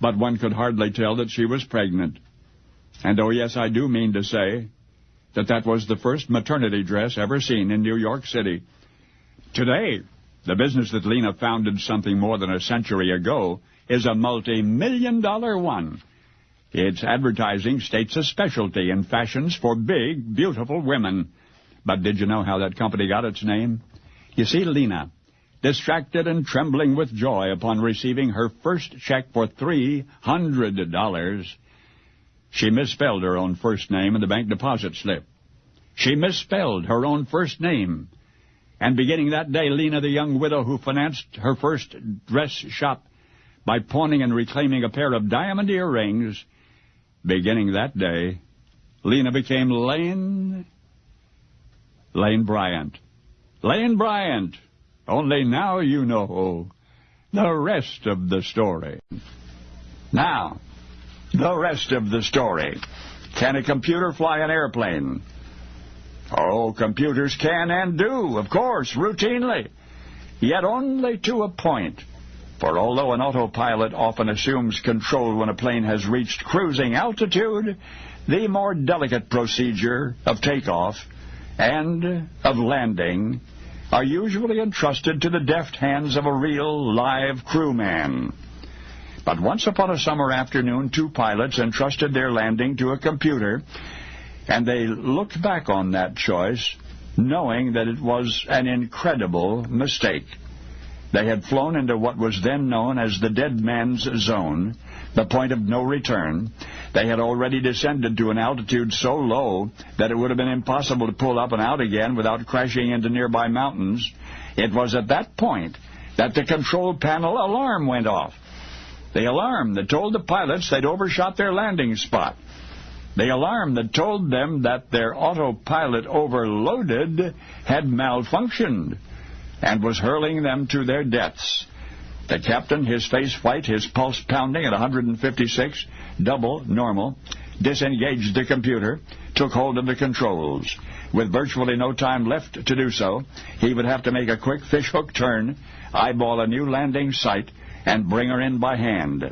but one could hardly tell that she was pregnant. And oh yes, I do mean to say that that was the first maternity dress ever seen in New York City. Today, the business that Lena founded something more than a century ago is a multi-million-dollar one. Its advertising states a specialty in fashions for big, beautiful women. But did you know how that company got its name? You see, Lena, distracted and trembling with joy upon receiving her first check for $300, she misspelled her own first name in the bank deposit slip. She misspelled her own first name. And beginning that day, Lena, the young widow who financed her first dress shop by pawning and reclaiming a pair of diamond earrings, beginning that day, Lena became Lane Bryant. Lane Bryant. Only now you know the rest of the story. Now, the rest of the story. Can a computer fly an airplane? Oh, computers can and do, of course, routinely. Yet only to a point. For although an autopilot often assumes control when a plane has reached cruising altitude, the more delicate procedure of takeoff and of landing are usually entrusted to the deft hands of a real, live crewman. But once upon a summer afternoon, 2 pilots entrusted their landing to a computer, and they looked back on that choice, knowing that it was an incredible mistake. They had flown into what was then known as the dead man's zone, the point of no return. They had already descended to an altitude so low that it would have been impossible to pull up and out again without crashing into nearby mountains. It was at that point that the control panel alarm went off. The alarm that told the pilots they'd overshot their landing spot. The alarm that told them that their autopilot overloaded had malfunctioned and was hurling them to their deaths. The captain, his face white, his pulse pounding at 156, double normal, disengaged the computer, took hold of the controls. With virtually no time left to do so, he would have to make a quick fishhook turn, eyeball a new landing site, and bring her in by hand.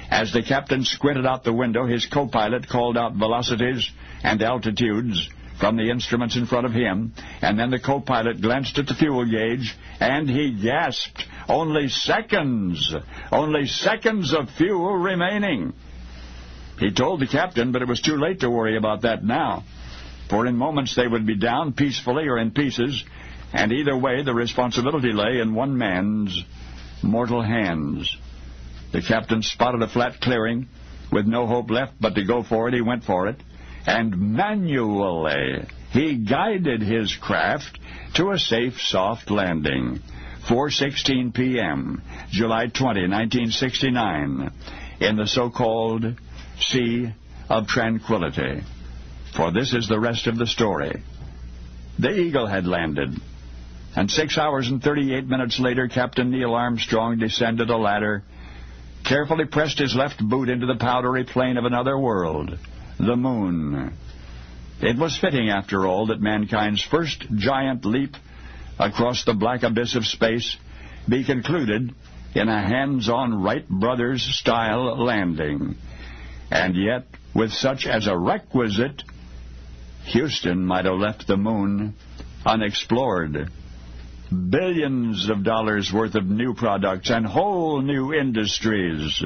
As the captain squinted out the window, his co-pilot called out velocities and altitudes from the instruments in front of him, and then the co-pilot glanced at the fuel gauge, and he gasped. Only seconds of fuel remaining. He told the captain, but it was too late to worry about that now, for in moments they would be down peacefully or in pieces, and either way the responsibility lay in one man's mortal hands. The captain spotted a flat clearing. With no hope left but to go for it, he went for it, and manually he guided his craft to a safe, soft landing. 4:16 p.m., July 20, 1969, in the so-called Sea of Tranquility. For this is the rest of the story. The Eagle had landed, and 6 hours and 38 minutes later, Captain Neil Armstrong descended a ladder, carefully pressed his left boot into the powdery plain of another world, the moon. It was fitting, after all, that mankind's first giant leap across the black abyss of space be concluded in a hands-on Wright Brothers-style landing. And yet, with such as a requisite, Houston might have left the moon unexplored. Billions of dollars worth of new products and whole new industries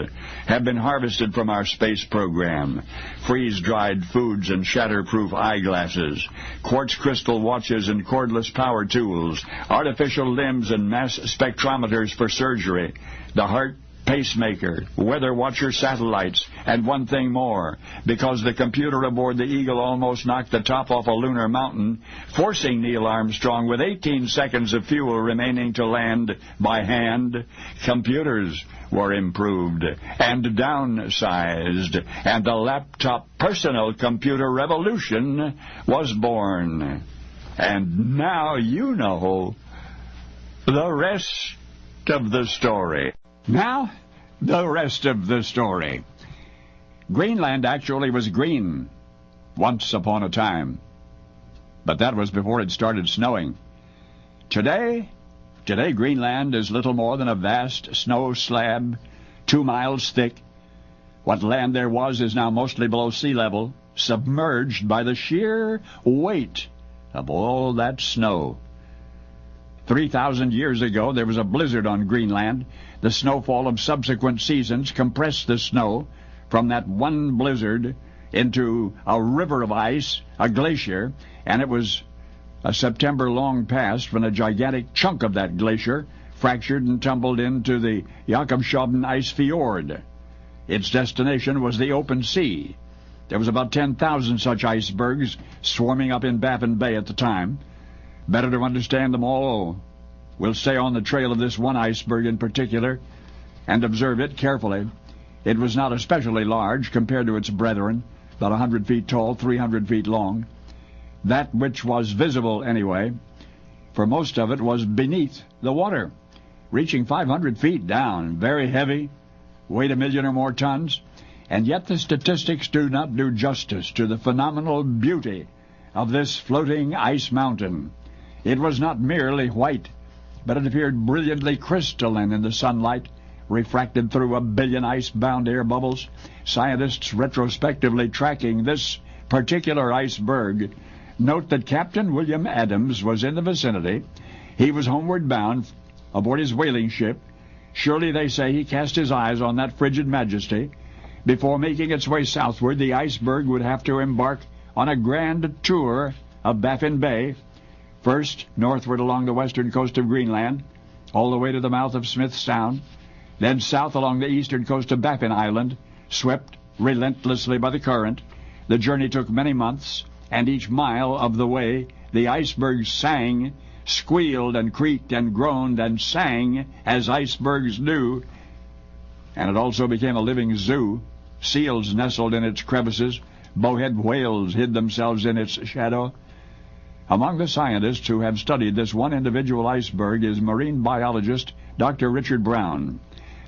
have been harvested from our space program. Freeze-dried foods and shatterproof eyeglasses, quartz crystal watches and cordless power tools, artificial limbs and mass spectrometers for surgery, the heart pacemaker, weather watcher satellites, and one thing more, because the computer aboard the Eagle almost knocked the top off a lunar mountain, forcing Neil Armstrong with 18 seconds of fuel remaining to land by hand. Computers were improved and downsized, and the laptop personal computer revolution was born. And now you know the rest of the story. Now, the rest of the story. Greenland actually was green once upon a time, but that was before it started snowing. Today Greenland is little more than a vast snow slab, 2 miles thick. What land there was is now mostly below sea level, submerged by the sheer weight of all that snow. 3,000 years ago, there was a blizzard on Greenland. The snowfall of subsequent seasons compressed the snow from that one blizzard into a river of ice, a glacier, and it was a September long past when a gigantic chunk of that glacier fractured and tumbled into the Jakobshavn ice fjord. Its destination was the open sea. There was about 10,000 such icebergs swarming up in Baffin Bay at the time. Better to understand them all, we'll stay on the trail of this one iceberg in particular and observe it carefully. It was not especially large compared to its brethren, about 100 feet tall, 300 feet long. That which was visible, anyway, for most of it was beneath the water, reaching 500 feet down, very heavy, weighed 1 million or more tons, and yet the statistics do not do justice to the phenomenal beauty of this floating ice mountain. It was not merely white, but it appeared brilliantly crystalline in the sunlight, refracted through 1 billion ice-bound air bubbles. Scientists retrospectively tracking this particular iceberg note that Captain William Adams was in the vicinity. He was homeward bound aboard his whaling ship. Surely, they say, he cast his eyes on that frigid majesty. Before making its way southward, the iceberg would have to embark on a grand tour of Baffin Bay, first northward along the western coast of Greenland, all the way to the mouth of Smith Sound, then south along the eastern coast of Baffin Island, swept relentlessly by the current. The journey took many months, and each mile of the way the iceberg sang, squealed and creaked and groaned and sang as icebergs do, and it also became a living zoo. Seals nestled in its crevices, bowhead whales hid themselves in its shadow. Among the scientists who have studied this one individual iceberg is marine biologist Dr. Richard Brown.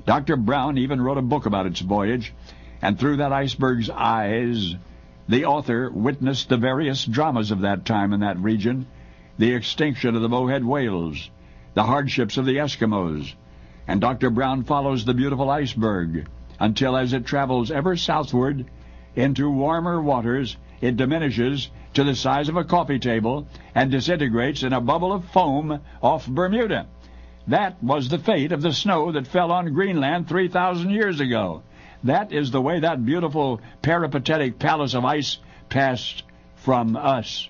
Dr. Brown even wrote a book about its voyage, and through that iceberg's eyes, the author witnessed the various dramas of that time in that region, the extinction of the bowhead whales, the hardships of the Eskimos, and Dr. Brown follows the beautiful iceberg until, as it travels ever southward into warmer waters, it diminishes to the size of a coffee table and disintegrates in a bubble of foam off Bermuda. That was the fate of the snow that fell on Greenland 3,000 years ago. That is the way that beautiful peripatetic palace of ice passed from us.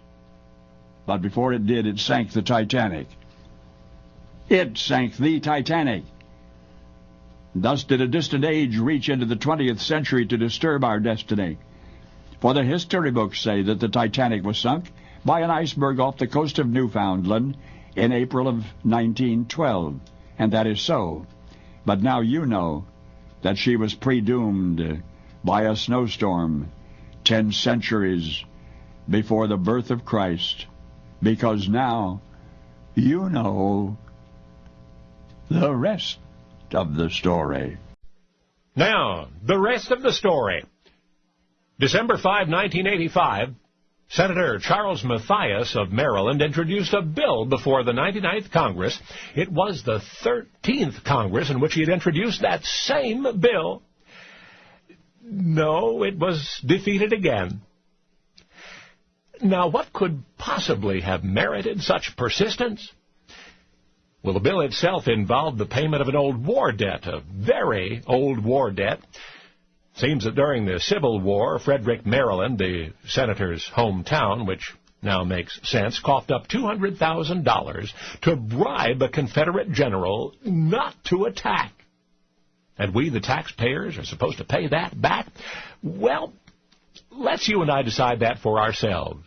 But before it did, it sank the Titanic. It sank the Titanic. Thus did a distant age reach into the 20th century to disturb our destiny. For the history books say that the Titanic was sunk by an iceberg off the coast of Newfoundland in April of 1912, and that is so. But now you know that she was predoomed by a snowstorm 10 centuries before the birth of Christ, because now you know the rest of the story. Now, the rest of the story. December 5, 1985, Senator Charles Mathias of Maryland introduced a bill before the 99th Congress. It was the 13th Congress in which he had introduced that same bill. No, it was defeated again. Now, what could possibly have merited such persistence? Well, the bill itself involved the payment of an old war debt, a very old war debt. Seems that during the Civil War, Frederick, Maryland, the senator's hometown, which now makes sense, coughed up $200,000 to bribe a Confederate general not to attack. and we, the taxpayers, are supposed to pay that back? Well, let's you and I decide that for ourselves.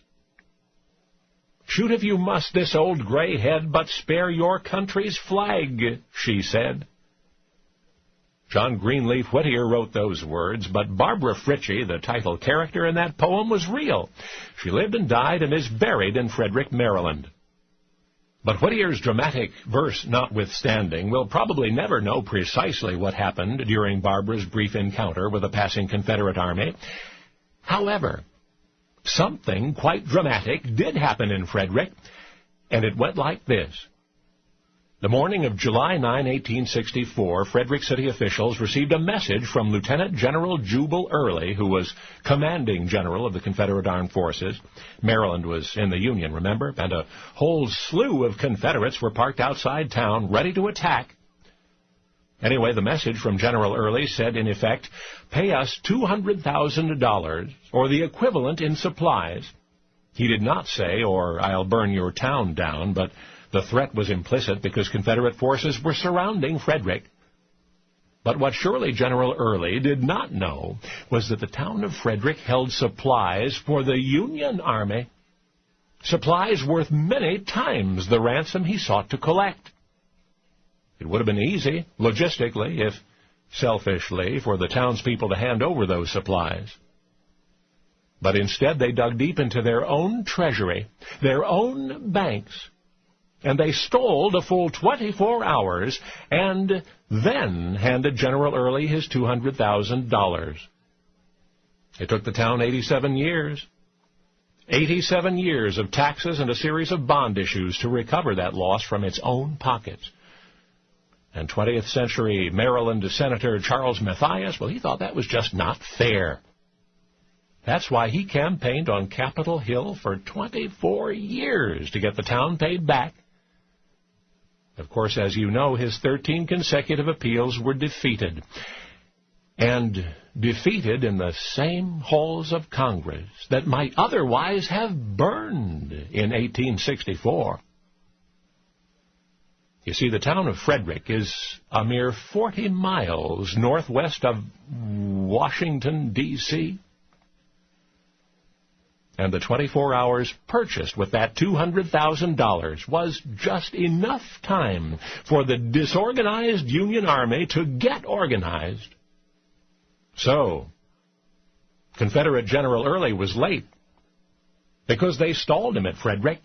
Shoot if you must this old gray head, but spare your country's flag, she said. John Greenleaf Whittier wrote those words, but Barbara Fritchie, the title character in that poem, was real. She lived and died and is buried in Frederick, Maryland. But Whittier's dramatic verse notwithstanding, we'll probably never know precisely what happened during Barbara's brief encounter with a passing Confederate army. However, something quite dramatic did happen in Frederick, and it went like this. The morning of July 9, 1864, Frederick City officials received a message from Lieutenant General Jubal Early, who was commanding general of the Confederate Armed Forces. Maryland was in the Union, remember? And a whole slew of Confederates were parked outside town, ready to attack. Anyway, the message from General Early said, in effect, pay us $200,000, or the equivalent in supplies. He did not say, or I'll burn your town down, but the threat was implicit because Confederate forces were surrounding Frederick. But what surely General Early did not know was that the town of Frederick held supplies for the Union Army, supplies worth many times the ransom he sought to collect. It would have been easy, logistically, if selfishly, for the townspeople to hand over those supplies. But instead they dug deep into their own treasury, their own banks, and they stole the full 24 hours and then handed General Early his $200,000. It took the town 87 years. 87 years of taxes and a series of bond issues to recover that loss from its own pockets. And 20th century Maryland Senator Charles Mathias, well, he thought that was just not fair. That's why he campaigned on Capitol Hill for 24 years to get the town paid back. Of course, as you know, his 13 consecutive appeals were defeated. And defeated in the same halls of Congress that might otherwise have burned in 1864. You see, the town of Frederick is a mere 40 miles northwest of Washington, D.C., and the 24 hours purchased with that $200,000 was just enough time for the disorganized Union Army to get organized. So, Confederate General Early was late because they stalled him at Frederick.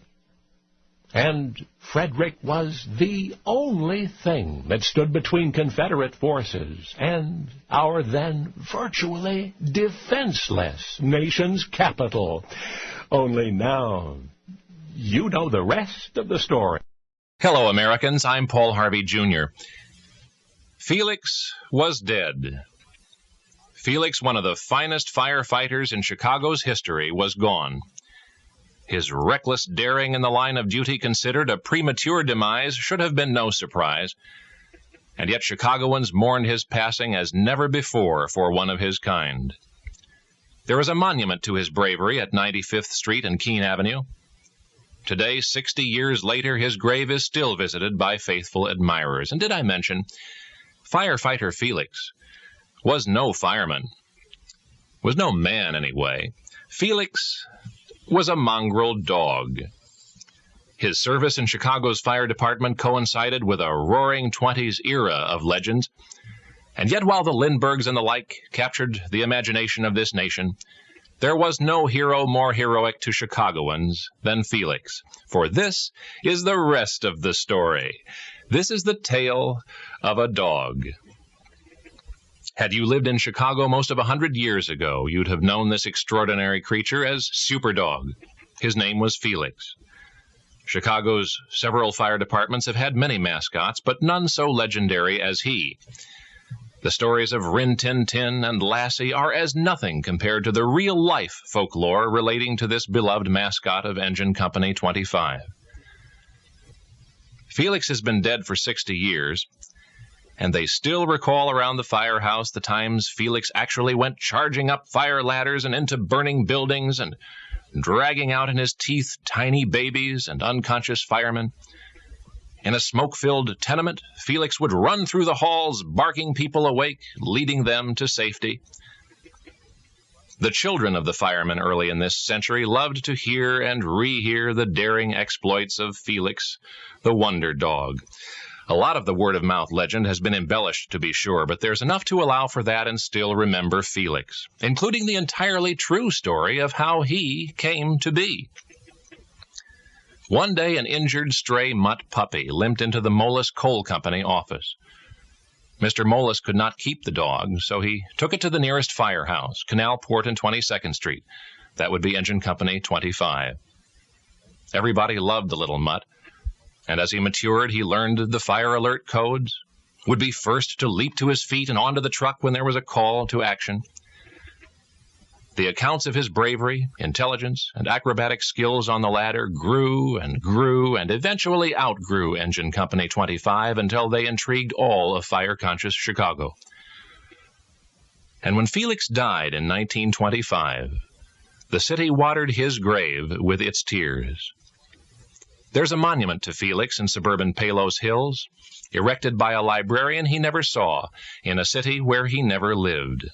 And Frederick was the only thing that stood between Confederate forces and our then virtually defenseless nation's capital. Only now, you know the rest of the story. Hello, Americans. I'm Paul Harvey, Jr. Felix was dead. Felix, one of the finest firefighters in Chicago's history, was gone. His reckless daring in the line of duty considered, a premature demise should have been no surprise. And yet Chicagoans mourned his passing as never before for one of his kind. There is a monument to his bravery at 95th Street and Keene Avenue. Today, 60 years later, his grave is still visited by faithful admirers. And did I mention, firefighter Felix was no fireman, was no man anyway. Felix was a mongrel dog. His service in Chicago's fire department coincided with a roaring 20s era of legends. And yet while the Lindberghs and the like captured the imagination of this nation, there was no hero more heroic to Chicagoans than Felix. For this is the rest of the story. This is the tale of a dog. Had you lived in Chicago most of 100 years ago, you'd have known this extraordinary creature as Superdog. His name was Felix. Chicago's several fire departments have had many mascots, but none so legendary as he. The stories of Rin Tin Tin and Lassie are as nothing compared to the real-life folklore relating to this beloved mascot of Engine Company 25. Felix has been dead for 60 years, and they still recall around the firehouse the times Felix actually went charging up fire ladders and into burning buildings and dragging out in his teeth tiny babies and unconscious firemen. In a smoke-filled tenement, Felix would run through the halls, barking people awake, leading them to safety. The children of the firemen early in this century loved to hear and rehear the daring exploits of Felix, the wonder dog. A lot of the word-of-mouth legend has been embellished, to be sure, but there's enough to allow for that and still remember Felix, including the entirely true story of how he came to be. One day, an injured stray mutt puppy limped into the Moelis Coal Company office. Mr. Moelis could not keep the dog, so he took it to the nearest firehouse, Canal Port and 22nd Street. That would be Engine Company 25. Everybody loved the little mutt, and as he matured, he learned the fire alert codes, would be first to leap to his feet and onto the truck when there was a call to action. The accounts of his bravery, intelligence, and acrobatic skills on the ladder grew and grew and eventually outgrew Engine Company 25 until they intrigued all of fire-conscious Chicago. And when Felix died in 1925, the city watered his grave with its tears. There's a monument to Felix in suburban Palos Hills, erected by a librarian he never saw in a city where he never lived.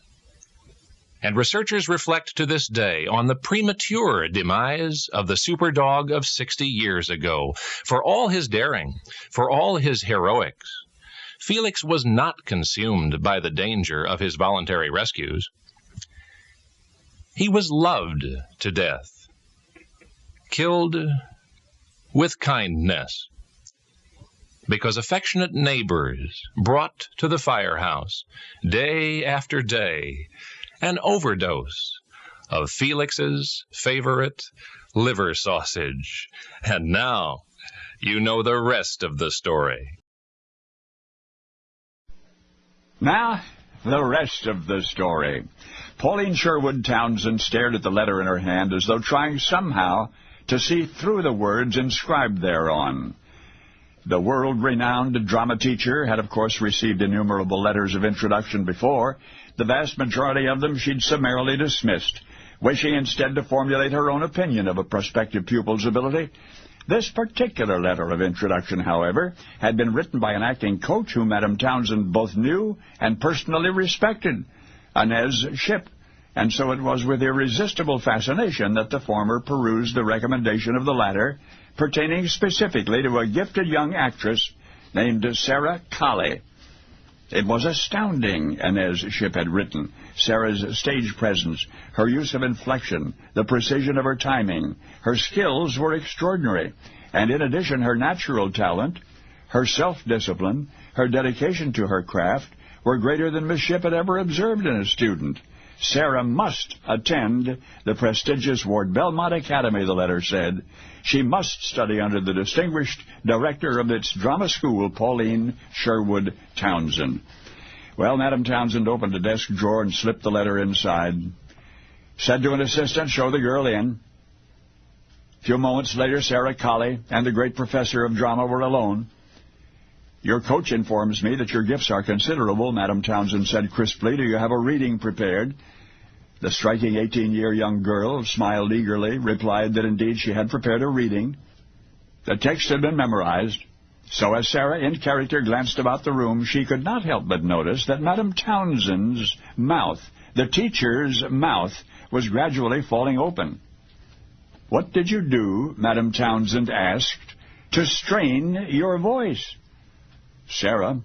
And researchers reflect to this day on the premature demise of the superdog of 60 years ago. For all his daring, for all his heroics, Felix was not consumed by the danger of his voluntary rescues. He was loved to death, killed with kindness, because affectionate neighbors brought to the firehouse, day after day, an overdose of Felix's favorite liver sausage. And now you know the rest of the story. Now, the rest of the story. Pauline Sherwood Townsend stared at the letter in her hand as though trying somehow to see through the words inscribed thereon. The world-renowned drama teacher had, of course, received innumerable letters of introduction before. The vast majority of them she'd summarily dismissed, wishing instead to formulate her own opinion of a prospective pupil's ability. This particular letter of introduction, however, had been written by an acting coach whom Madam Townsend both knew and personally respected, Inez Shipp, and so it was with irresistible fascination that the former perused the recommendation of the latter, pertaining specifically to a gifted young actress named Sarah Colley. It was astounding, Inez Shipp had written. Sarah's stage presence, her use of inflection, the precision of her timing, her skills were extraordinary, and in addition her natural talent, her self-discipline, her dedication to her craft were greater than Miss Shipp had ever observed in a student. Sarah must attend the prestigious Ward Belmont Academy, the letter said. She must study under the distinguished director of its drama school, Pauline Sherwood Townsend. Well, Madam Townsend opened a desk drawer and slipped the letter inside. Said to an assistant, "Show the girl in." A few moments later, Sarah Colley and the great professor of drama were alone. "Your coach informs me that your gifts are considerable," Madam Townsend said crisply. "Do you have a reading prepared?" The striking 18-year young girl smiled eagerly, replied that indeed she had prepared a reading. The text had been memorized. So as Sarah, in character, glanced about the room, she could not help but notice that Madam Townsend's mouth, the teacher's mouth, was gradually falling open. "What did you do," Madam Townsend asked, "to strain your voice?" Sarah,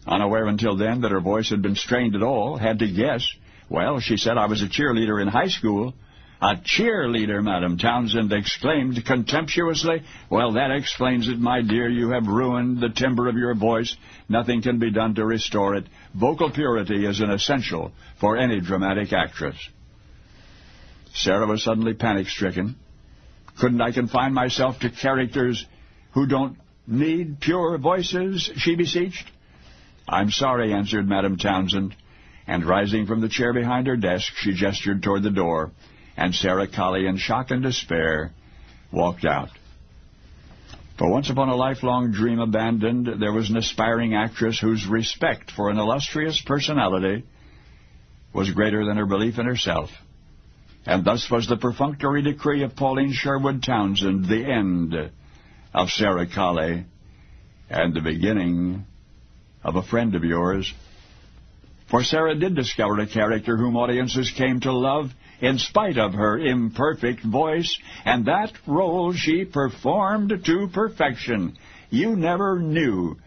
unaware until then that her voice had been strained at all, had to guess. "Well," she said, "I was a cheerleader in high school." "A cheerleader," Madam Townsend exclaimed contemptuously. "Well, that explains it, my dear. You have ruined the timbre of your voice. Nothing can be done to restore it. Vocal purity is an essential for any dramatic actress." Sarah was suddenly panic-stricken. "Couldn't I confine myself to characters who don't need pure voices?" she beseeched. "I'm sorry," answered Madam Townsend, and rising from the chair behind her desk, she gestured toward the door, and Sarah Colley, in shock and despair, walked out. For once upon a lifelong dream abandoned, there was an aspiring actress whose respect for an illustrious personality was greater than her belief in herself. And thus was the perfunctory decree of Pauline Sherwood Townsend the end of Sarah Colley and the beginning of a friend of yours. For Sarah did discover a character whom audiences came to love in spite of her imperfect voice, and that role she performed to perfection. You never knew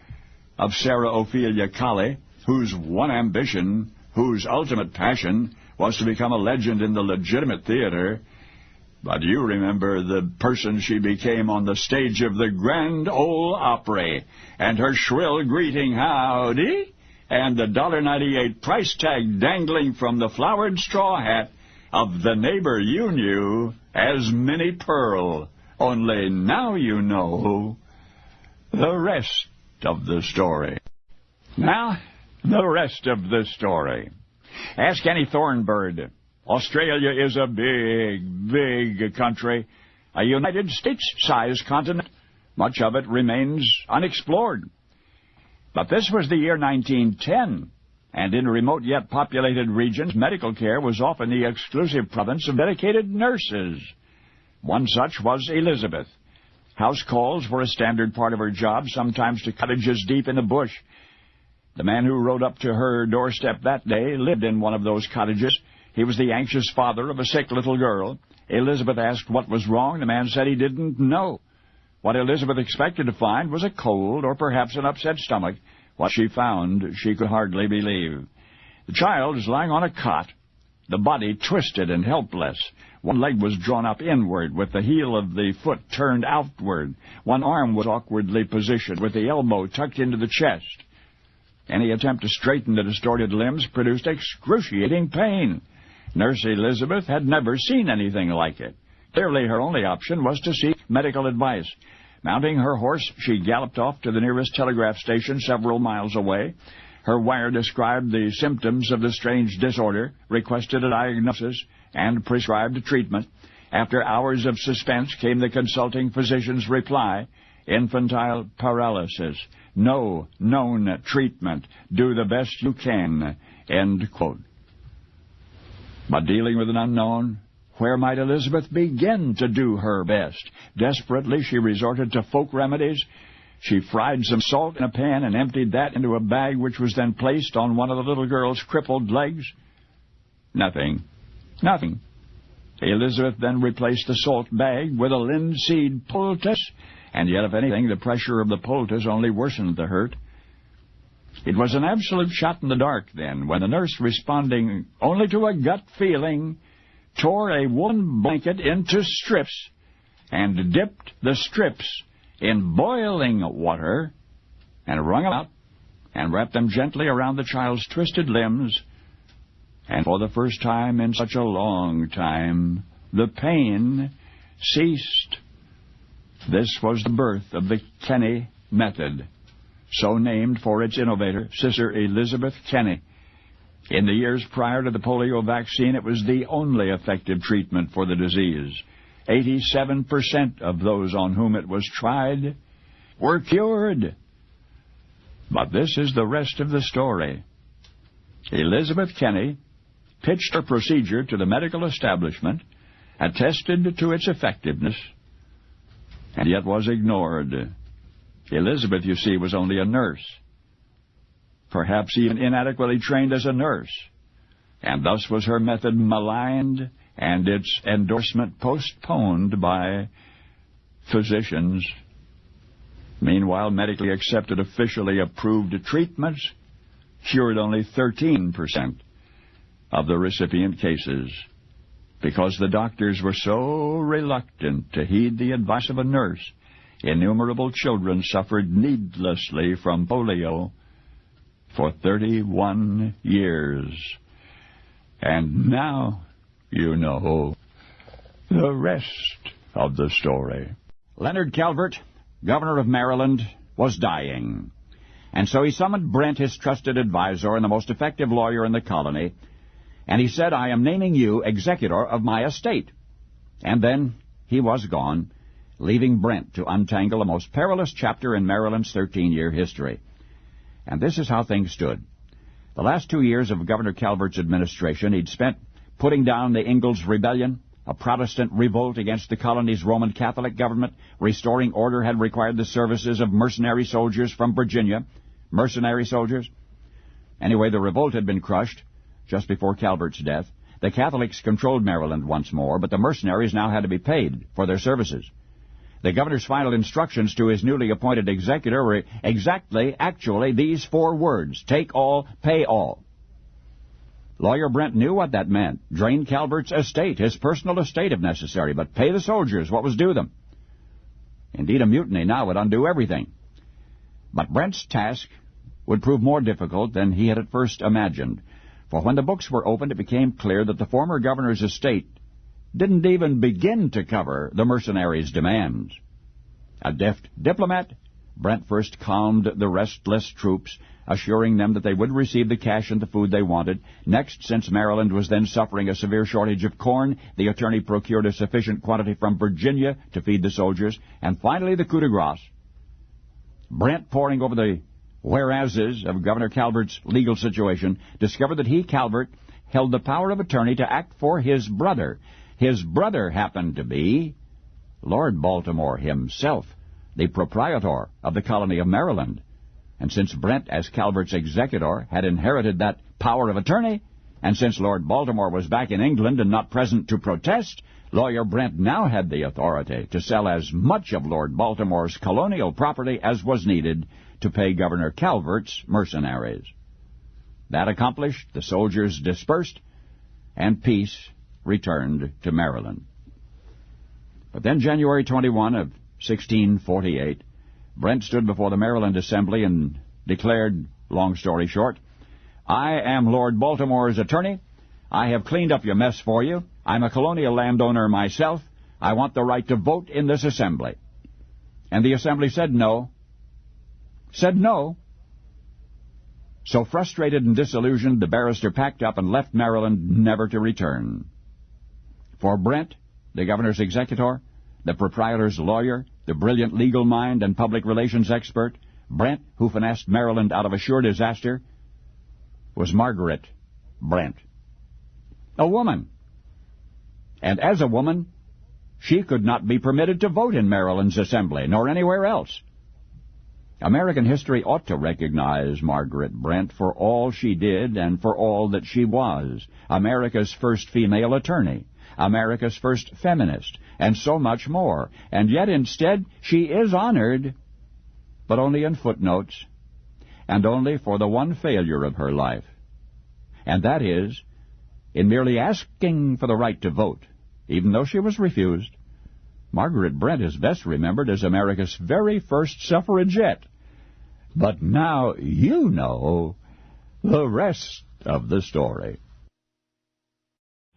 of Sarah Ophelia Colley, whose one ambition, whose ultimate passion, was to become a legend in the legitimate theater. But you remember the person she became on the stage of the Grand Ole Opry, and her shrill greeting, "Howdy," and the $1.98 price tag dangling from the flowered straw hat of the neighbor you knew as Minnie Pearl. Only now you know the rest of the story. Now, the rest of the story. Ask any thornbird. Australia is a big, big country, a United States-sized continent. Much of it remains unexplored. But this was the year 1910, and in remote yet populated regions, medical care was often the exclusive province of dedicated nurses. One such was Elizabeth. House calls were a standard part of her job, sometimes to cottages deep in the bush. The man who rode up to her doorstep that day lived in one of those cottages. He was the anxious father of a sick little girl. Elizabeth asked what was wrong. The man said he didn't know. What Elizabeth expected to find was a cold or perhaps an upset stomach. What she found, she could hardly believe. The child was lying on a cot, the body twisted and helpless. One leg was drawn up inward, with the heel of the foot turned outward. One arm was awkwardly positioned, with the elbow tucked into the chest. Any attempt to straighten the distorted limbs produced excruciating pain. Nurse Elizabeth had never seen anything like it. Clearly, her only option was to seek medical advice. Mounting her horse, she galloped off to the nearest telegraph station several miles away. Her wire described the symptoms of the strange disorder, requested a diagnosis, and prescribed treatment. After hours of suspense came the consulting physician's reply: infantile paralysis. No known treatment. Do the best you can. End quote. But dealing with an unknown, where might Elizabeth begin to do her best? Desperately, she resorted to folk remedies. She fried some salt in a pan and emptied that into a bag, which was then placed on one of the little girl's crippled legs. Nothing. Elizabeth then replaced the salt bag with a linseed poultice, and yet, if anything, the pressure of the poultice only worsened the hurt. It was an absolute shot in the dark, then, when the nurse, responding only to a gut feeling, tore a woolen blanket into strips and dipped the strips in boiling water and wrung them out and wrapped them gently around the child's twisted limbs. And for the first time in such a long time, the pain ceased. This was the birth of the Kenny method, so named for its innovator, Sister Elizabeth Kenny. In the years prior to the polio vaccine, it was the only effective treatment for the disease. 87% of those on whom it was tried were cured. But this is the rest of the story. Elizabeth Kenny pitched her procedure to the medical establishment, attested to its effectiveness, and yet was ignored. Elizabeth, you see, was only a nurse, perhaps even inadequately trained as a nurse, and thus was her method maligned and its endorsement postponed by physicians. Meanwhile, medically accepted, officially approved treatments cured only 13% of the recipient cases, because the doctors were so reluctant to heed the advice of a nurse. Innumerable children suffered needlessly from polio for 31 years. And now you know the rest of the story. Leonard Calvert, governor of Maryland, was dying. And so he summoned Brent, his trusted advisor and the most effective lawyer in the colony, and he said, "I am naming you executor of my estate." And then he was gone, leaving Brent to untangle a most perilous chapter in Maryland's 13-year history. And this is how things stood. The last 2 years of Governor Calvert's administration he'd spent putting down the Ingalls Rebellion, a Protestant revolt against the colony's Roman Catholic government. Restoring order had required the services of mercenary soldiers from Virginia. Mercenary soldiers? Anyway, the revolt had been crushed just before Calvert's death. The Catholics controlled Maryland once more, but the mercenaries now had to be paid for their services. The governor's final instructions to his newly appointed executor were actually these 4 words: take all, pay all. Lawyer Brent knew what that meant. Drain Calvert's estate, his personal estate if necessary, but pay the soldiers what was due them. Indeed, a mutiny now would undo everything. But Brent's task would prove more difficult than he had at first imagined, for when the books were opened, it became clear that the former governor's estate didn't even begin to cover the mercenaries' demands. A deft diplomat, Brent first calmed the restless troops, assuring them that they would receive the cash and the food they wanted. Next, since Maryland was then suffering a severe shortage of corn, the attorney procured a sufficient quantity from Virginia to feed the soldiers. And finally, the coup de grace. Brent, poring over the whereases of Governor Calvert's legal situation, discovered that he, Calvert, held the power of attorney to act for his brother. His brother happened to be Lord Baltimore himself, the proprietor of the colony of Maryland. And since Brent, as Calvert's executor, had inherited that power of attorney, and since Lord Baltimore was back in England and not present to protest, Lawyer Brent now had the authority to sell as much of Lord Baltimore's colonial property as was needed to pay Governor Calvert's mercenaries. That accomplished, the soldiers dispersed, and peace returned to Maryland. But then January 21 of 1648, Brent stood before the Maryland Assembly and declared, long story short, "I am Lord Baltimore's attorney. I have cleaned up your mess for you. I'm a colonial landowner myself. I want the right to vote in this assembly." And the assembly said no. Said no. So frustrated and disillusioned, the barrister packed up and left Maryland, never to return. For Brent, the governor's executor, the proprietor's lawyer, the brilliant legal mind and public relations expert, Brent, who finessed Maryland out of a sure disaster, was Margaret Brent. A woman. And as a woman, she could not be permitted to vote in Maryland's assembly, nor anywhere else. American history ought to recognize Margaret Brent for all she did and for all that she was. America's first female attorney, America's first feminist, and so much more. And yet instead she is honored, but only in footnotes, and only for the one failure of her life. And that is, in merely asking for the right to vote, even though she was refused. Margaret Brent is best remembered as America's very first suffragette. But now you know the rest of the story.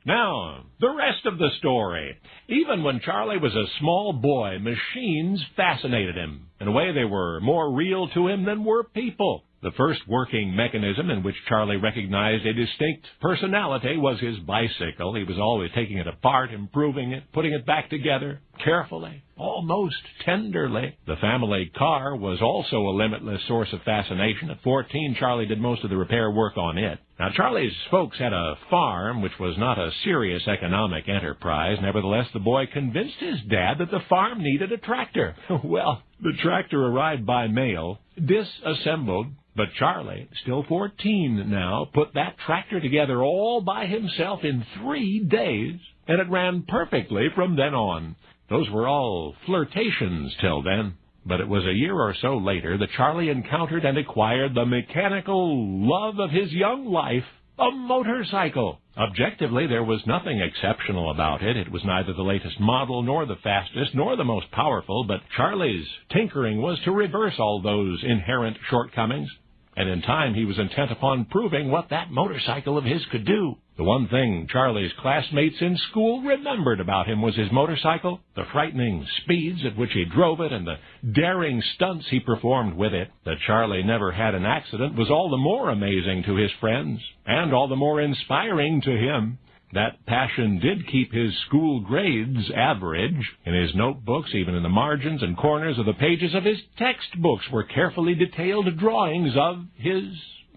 Now, the rest of the story. Even when Charlie was a small boy, machines fascinated him. In a way, they were more real to him than were people. The first working mechanism in which Charlie recognized a distinct personality was his bicycle. He was always taking it apart, improving it, putting it back together, carefully, almost tenderly. The family car was also a limitless source of fascination. At 14, Charlie did most of the repair work on it. Now, Charlie's folks had a farm, which was not a serious economic enterprise. Nevertheless, the boy convinced his dad that the farm needed a tractor. Well, the tractor arrived by mail, disassembled, but Charlie, still 14 now, put that tractor together all by himself in 3 days, and it ran perfectly from then on. Those were all flirtations till then. But it was a year or so later that Charlie encountered and acquired the mechanical love of his young life, a motorcycle. Objectively, there was nothing exceptional about it. It was neither the latest model, nor the fastest, nor the most powerful, but Charlie's tinkering was to reverse all those inherent shortcomings. And in time, he was intent upon proving what that motorcycle of his could do. The one thing Charlie's classmates in school remembered about him was his motorcycle, the frightening speeds at which he drove it, and the daring stunts he performed with it. That Charlie never had an accident was all the more amazing to his friends, and all the more inspiring to him. That passion did keep his school grades average. In his notebooks, even in the margins and corners of the pages of his textbooks, were carefully detailed drawings of his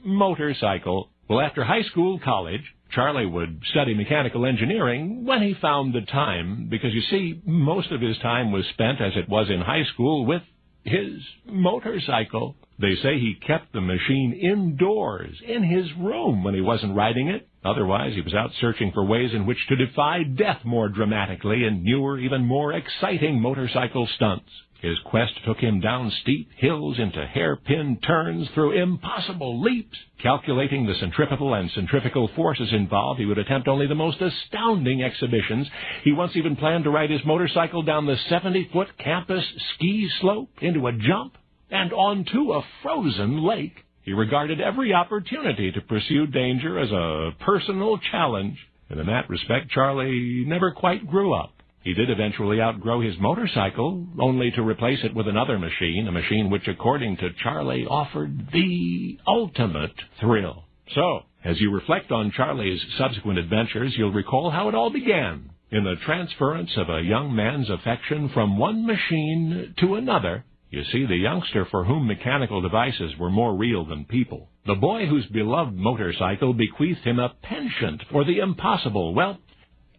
motorcycle. Well, after high school, college, Charlie would study mechanical engineering when he found the time, because, you see, most of his time was spent, as it was in high school, with his motorcycle. They say he kept the machine indoors, in his room, when he wasn't riding it. Otherwise, he was out searching for ways in which to defy death more dramatically in newer, even more exciting motorcycle stunts. His quest took him down steep hills, into hairpin turns, through impossible leaps. Calculating the centripetal and centrifugal forces involved, he would attempt only the most astounding exhibitions. He once even planned to ride his motorcycle down the 70-foot campus ski slope, into a jump, and onto a frozen lake. He regarded every opportunity to pursue danger as a personal challenge, and in that respect, Charlie never quite grew up. He did eventually outgrow his motorcycle, only to replace it with another machine, a machine which, according to Charlie, offered the ultimate thrill. So, as you reflect on Charlie's subsequent adventures, you'll recall how it all began, in the transference of a young man's affection from one machine to another. You see, the youngster for whom mechanical devices were more real than people, the boy whose beloved motorcycle bequeathed him a penchant for the impossible, well,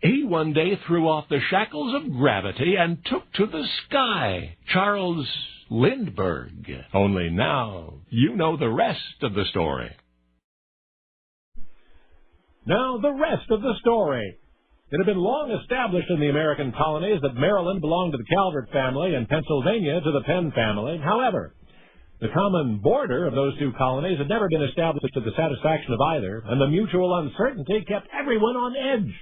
he one day threw off the shackles of gravity and took to the sky. Charles Lindbergh. Only now you know the rest of the story. Now, the rest of the story. It had been long established in the American colonies that Maryland belonged to the Calvert family and Pennsylvania to the Penn family. However, the common border of those two colonies had never been established to the satisfaction of either, and the mutual uncertainty kept everyone on edge.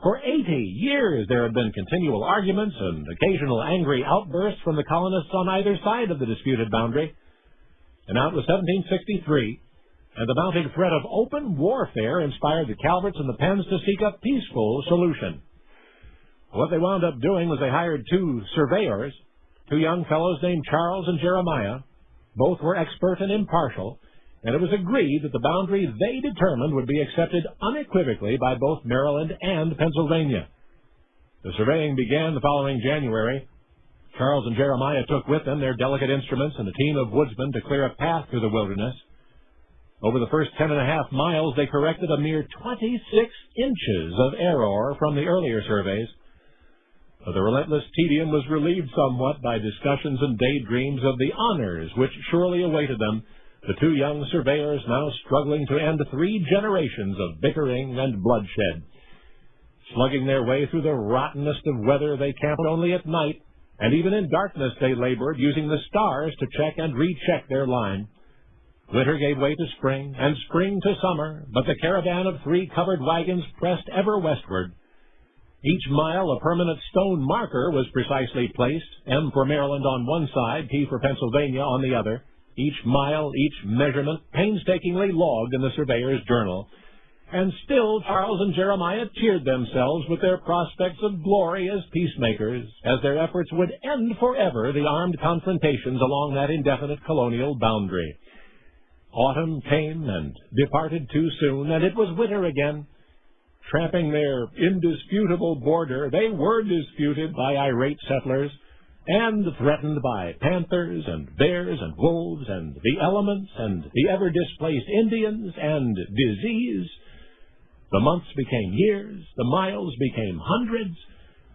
For 80 years there had been continual arguments and occasional angry outbursts from the colonists on either side of the disputed boundary. And now it was 1763, and the mounting threat of open warfare inspired the Calverts and the Penns to seek a peaceful solution. What they wound up doing was they hired two surveyors, two young fellows named Charles and Jeremiah. Both were expert and impartial, and it was agreed that the boundary they determined would be accepted unequivocally by both Maryland and Pennsylvania. The surveying began the following January. Charles and Jeremiah took with them their delicate instruments and a team of woodsmen to clear a path through the wilderness. Over the first 10.5 miles, they corrected a mere 26 inches of error from the earlier surveys. The relentless tedium was relieved somewhat by discussions and daydreams of the honors which surely awaited them, the two young surveyors now struggling to end 3 generations of bickering and bloodshed. Slugging their way through the rottenest of weather, they camped only at night, and even in darkness they labored, using the stars to check and recheck their line. Winter gave way to spring, and spring to summer, but the caravan of 3 covered wagons pressed ever westward. Each mile a permanent stone marker was precisely placed, M for Maryland on one side, P for Pennsylvania on the other. Each mile, each measurement, painstakingly logged in the surveyor's journal. And still Charles and Jeremiah cheered themselves with their prospects of glory as peacemakers, as their efforts would end forever the armed confrontations along that indefinite colonial boundary. Autumn came and departed too soon, and it was winter again. Tramping their indisputable border, they were disputed by irate settlers, and threatened by panthers and bears and wolves and the elements and the ever-displaced Indians and disease. The months became years, the miles became hundreds,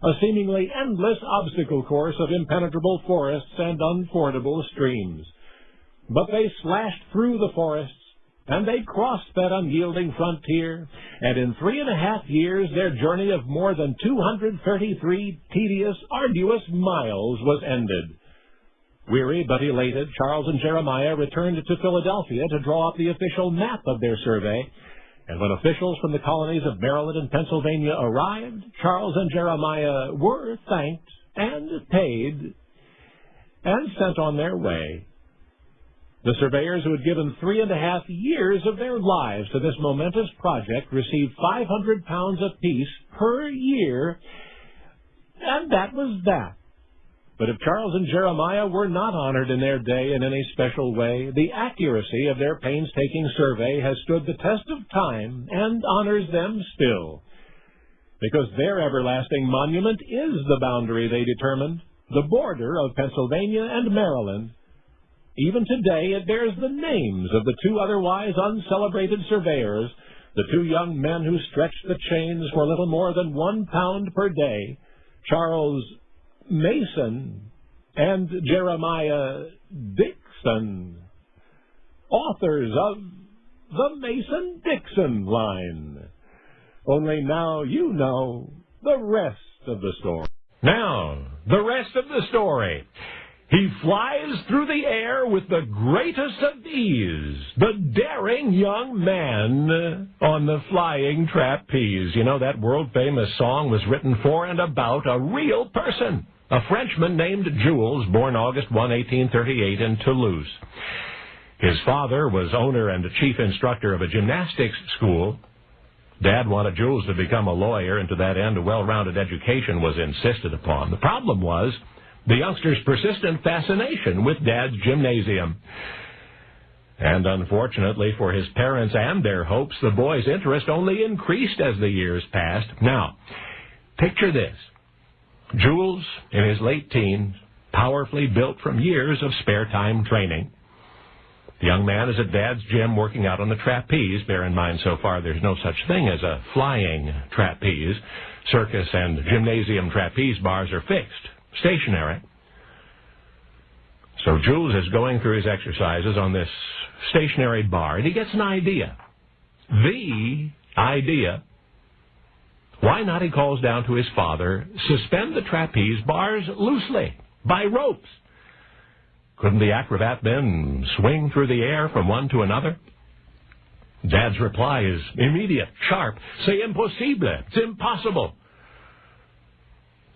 a seemingly endless obstacle course of impenetrable forests and unfordable streams. But they slashed through the forests, and they crossed that unyielding frontier, and in 3.5 years their journey of more than 233 tedious, arduous miles was ended. Weary but elated, Charles and Jeremiah returned to Philadelphia to draw up the official map of their survey, and when officials from the colonies of Maryland and Pennsylvania arrived, Charles and Jeremiah were thanked and paid and sent on their way. The surveyors who had given 3.5 years of their lives to this momentous project received £500 apiece per year, and that was that. But if Charles and Jeremiah were not honored in their day in any special way, the accuracy of their painstaking survey has stood the test of time and honors them still, because their everlasting monument is the boundary they determined, the border of Pennsylvania and Maryland. Even today it bears the names of the two otherwise uncelebrated surveyors the two young men who stretched the chains for little more than 1 pound per day, Charles Mason and Jeremiah Dixon, authors of the Mason-Dixon line. Only now you know the rest of the story. Now, the rest of the story. He flies through the air with the greatest of ease, the daring young man on the flying trapeze. You know, that world-famous song was written for and about a real person, a Frenchman named Jules, born August 1, 1838 in Toulouse. His father was owner and chief instructor of a gymnastics school. Dad wanted Jules to become a lawyer, and to that end, a well-rounded education was insisted upon. The problem was the youngster's persistent fascination with Dad's gymnasium. And unfortunately for his parents and their hopes, the boy's interest only increased as the years passed. Now, picture this. Jules, in his late teens, powerfully built from years of spare time training. The young man is at Dad's gym working out on the trapeze. Bear in mind, so far there's no such thing as a flying trapeze. Circus and gymnasium trapeze bars are fixed, stationary. So Jules is going through his exercises on this stationary bar, and he gets an idea. The idea. Why not, he calls down to his father, suspend the trapeze bars loosely, by ropes. Couldn't the acrobat then swing through the air from one to another? Dad's reply is immediate, sharp. C'est impossible. It's impossible.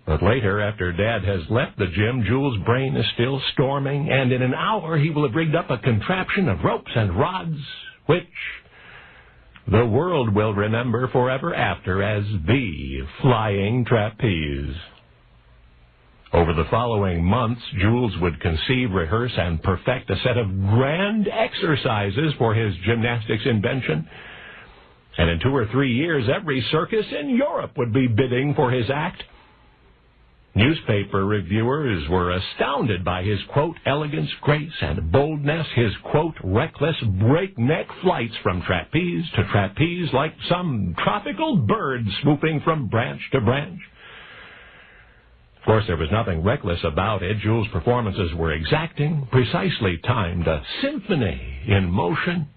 But later, after Dad has left the gym, Jules' brain is still storming, and in an hour he will have rigged up a contraption of ropes and rods, which the world will remember forever after as the flying trapeze. Over the following months, Jules would conceive, rehearse, and perfect a set of grand exercises for his gymnastics invention. And in 2 or 3 years, every circus in Europe would be bidding for his act. Newspaper reviewers were astounded by his, quote, elegance, grace, and boldness, his, quote, reckless, breakneck flights from trapeze to trapeze like some tropical bird swooping from branch to branch. Of course, there was nothing reckless about it. Jules' performances were exacting, precisely timed, a symphony in motion.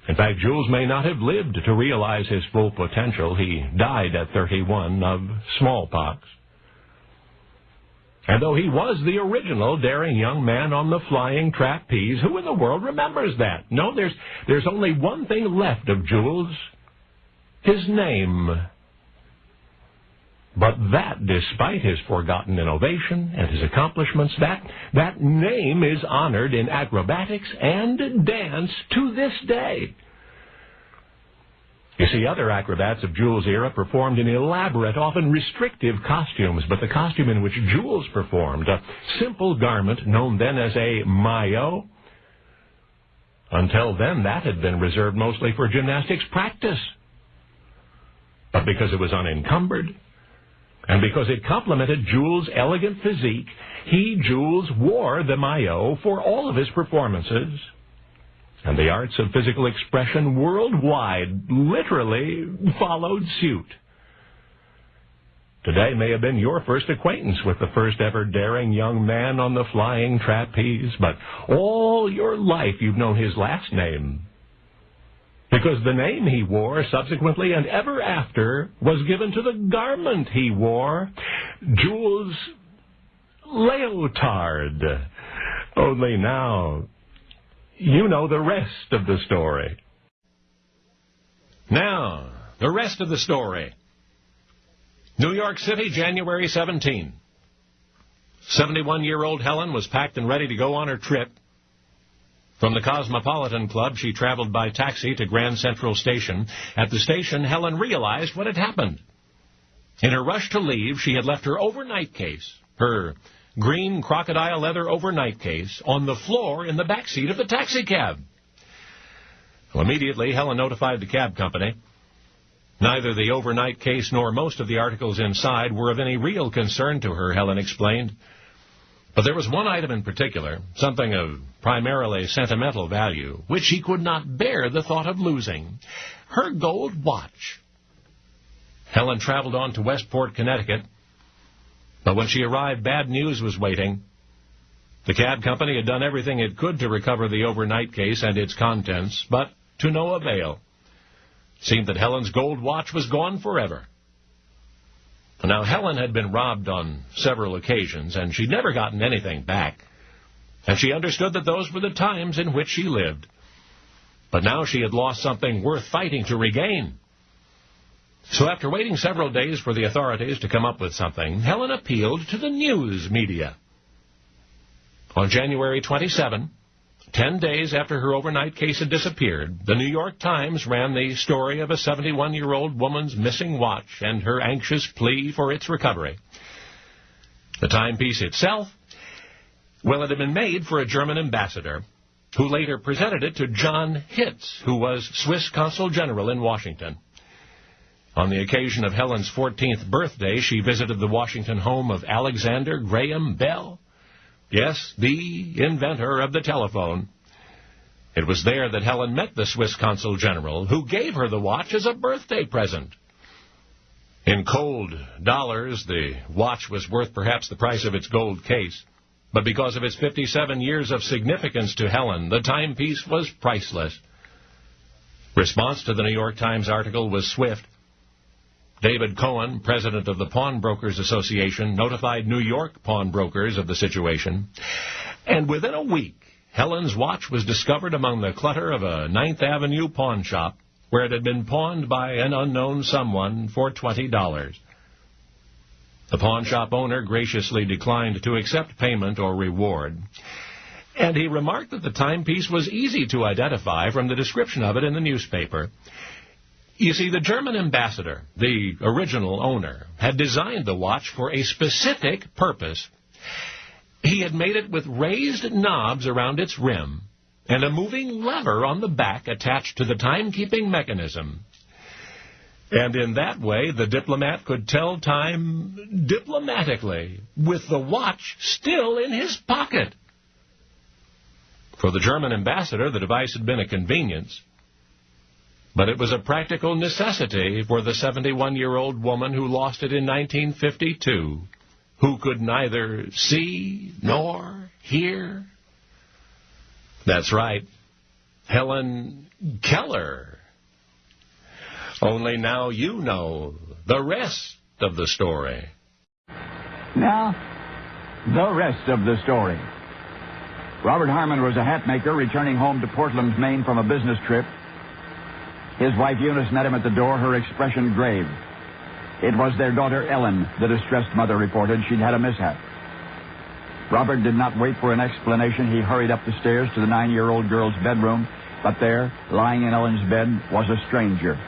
In fact, Jules may not have lived to realize his full potential. He died at 31 of smallpox. And though he was the original daring young man on the flying trapeze, who in the world remembers that? No, there's only one thing left of Jules: his name. But that, despite his forgotten innovation and his accomplishments, that name is honored in acrobatics and dance to this day. You see, other acrobats of Jules' era performed in elaborate, often restrictive costumes, but the costume in which Jules performed, a simple garment known then as a maillot, until then that had been reserved mostly for gymnastics practice. But because it was unencumbered, and because it complemented Jules' elegant physique, he, Jules, wore the maillot for all of his performances. And the arts of physical expression worldwide literally followed suit. Today may have been your first acquaintance with the first ever daring young man on the flying trapeze, but all your life you've known his last name, because the name he wore subsequently and ever after was given to the garment he wore, Jules' leotard. Only now, you know the rest of the story. Now, the rest of the story. New York City, January 17. 71-year-old Helen was packed and ready to go on her trip. From the Cosmopolitan Club, she traveled by taxi to Grand Central Station. At the station, Helen realized what had happened. In her rush to leave, she had left her overnight case, her green crocodile leather overnight case, on the floor in the back seat of the taxicab. Well, immediately, Helen notified the cab company. Neither the overnight case nor most of the articles inside were of any real concern to her, Helen explained. But there was one item in particular, something of primarily sentimental value, which she could not bear the thought of losing: her gold watch. Helen traveled on to Westport, Connecticut, but when she arrived, bad news was waiting. The cab company had done everything it could to recover the overnight case and its contents, but to no avail. It seemed that Helen's gold watch was gone forever. Now, Helen had been robbed on several occasions, and she'd never gotten anything back. And she understood that those were the times in which she lived. But now she had lost something worth fighting to regain. So after waiting several days for the authorities to come up with something, Helen appealed to the news media. On January 27, 10 days after her overnight case had disappeared, the New York Times ran the story of a 71-year-old woman's missing watch and her anxious plea for its recovery. The timepiece itself, well, it had been made for a German ambassador, who later presented it to John Hitz, who was Swiss Consul General in Washington. On the occasion of Helen's 14th birthday, she visited the Washington home of Alexander Graham Bell. Yes, the inventor of the telephone. It was there that Helen met the Swiss Consul General, who gave her the watch as a birthday present. In cold dollars, the watch was worth perhaps the price of its gold case. But because of its 57 years of significance to Helen, the timepiece was priceless. Response to the New York Times article was swift. David Cohen, president of the Pawnbrokers Association, notified New York pawnbrokers of the situation. And within a week, Helen's watch was discovered among the clutter of a 9th Avenue pawn shop, where it had been pawned by an unknown someone for $20. The pawn shop owner graciously declined to accept payment or reward, and he remarked that the timepiece was easy to identify from the description of it in the newspaper. You see, the German ambassador, the original owner, had designed the watch for a specific purpose. He had made it with raised knobs around its rim and a moving lever on the back attached to the timekeeping mechanism. And in that way, the diplomat could tell time diplomatically, with the watch still in his pocket. For the German ambassador, the device had been a convenience, but it was a practical necessity for the 71-year-old woman who lost it in 1952, who could neither see nor hear. That's right, Helen Keller. Only now you know the rest of the story. Now, the rest of the story. Robert Harmon was a hat maker returning home to Portland, Maine from a business trip. His wife Eunice met him at the door, her expression grave. It was their daughter Ellen, the distressed mother reported. She'd had a mishap. Robert did not wait for an explanation. He hurried up the stairs to the 9-year-old girl's bedroom, but there, lying in Ellen's bed, was a stranger.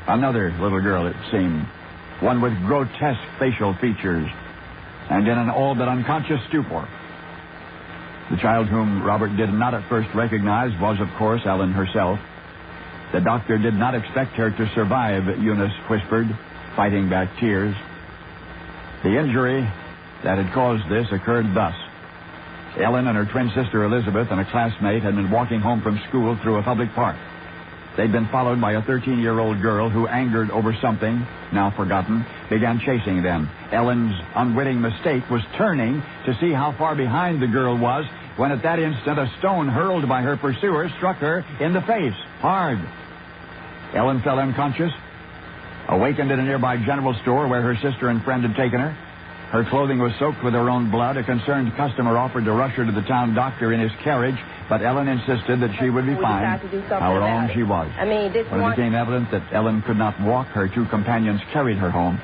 Another little girl, it seemed, one with grotesque facial features and in an all but unconscious stupor. The child whom Robert did not at first recognize was, of course, Ellen herself. The doctor did not expect her to survive, Eunice whispered, fighting back tears. The injury that had caused this occurred thus. Ellen and her twin sister Elizabeth and a classmate had been walking home from school through a public park. They'd been followed by a 13-year-old girl who, angered over something, now forgotten, began chasing them. Ellen's unwitting mistake was turning to see how far behind the girl was, when at that instant a stone hurled by her pursuer struck her in the face, hard. Ellen fell unconscious, awakened at a nearby general store where her sister and friend had taken her. Her clothing was soaked with her own blood. A concerned customer offered to rush her to the town doctor in his carriage, but Ellen insisted that she would be fine, how wrong she was. When it became evident that Ellen could not walk, her two companions carried her home.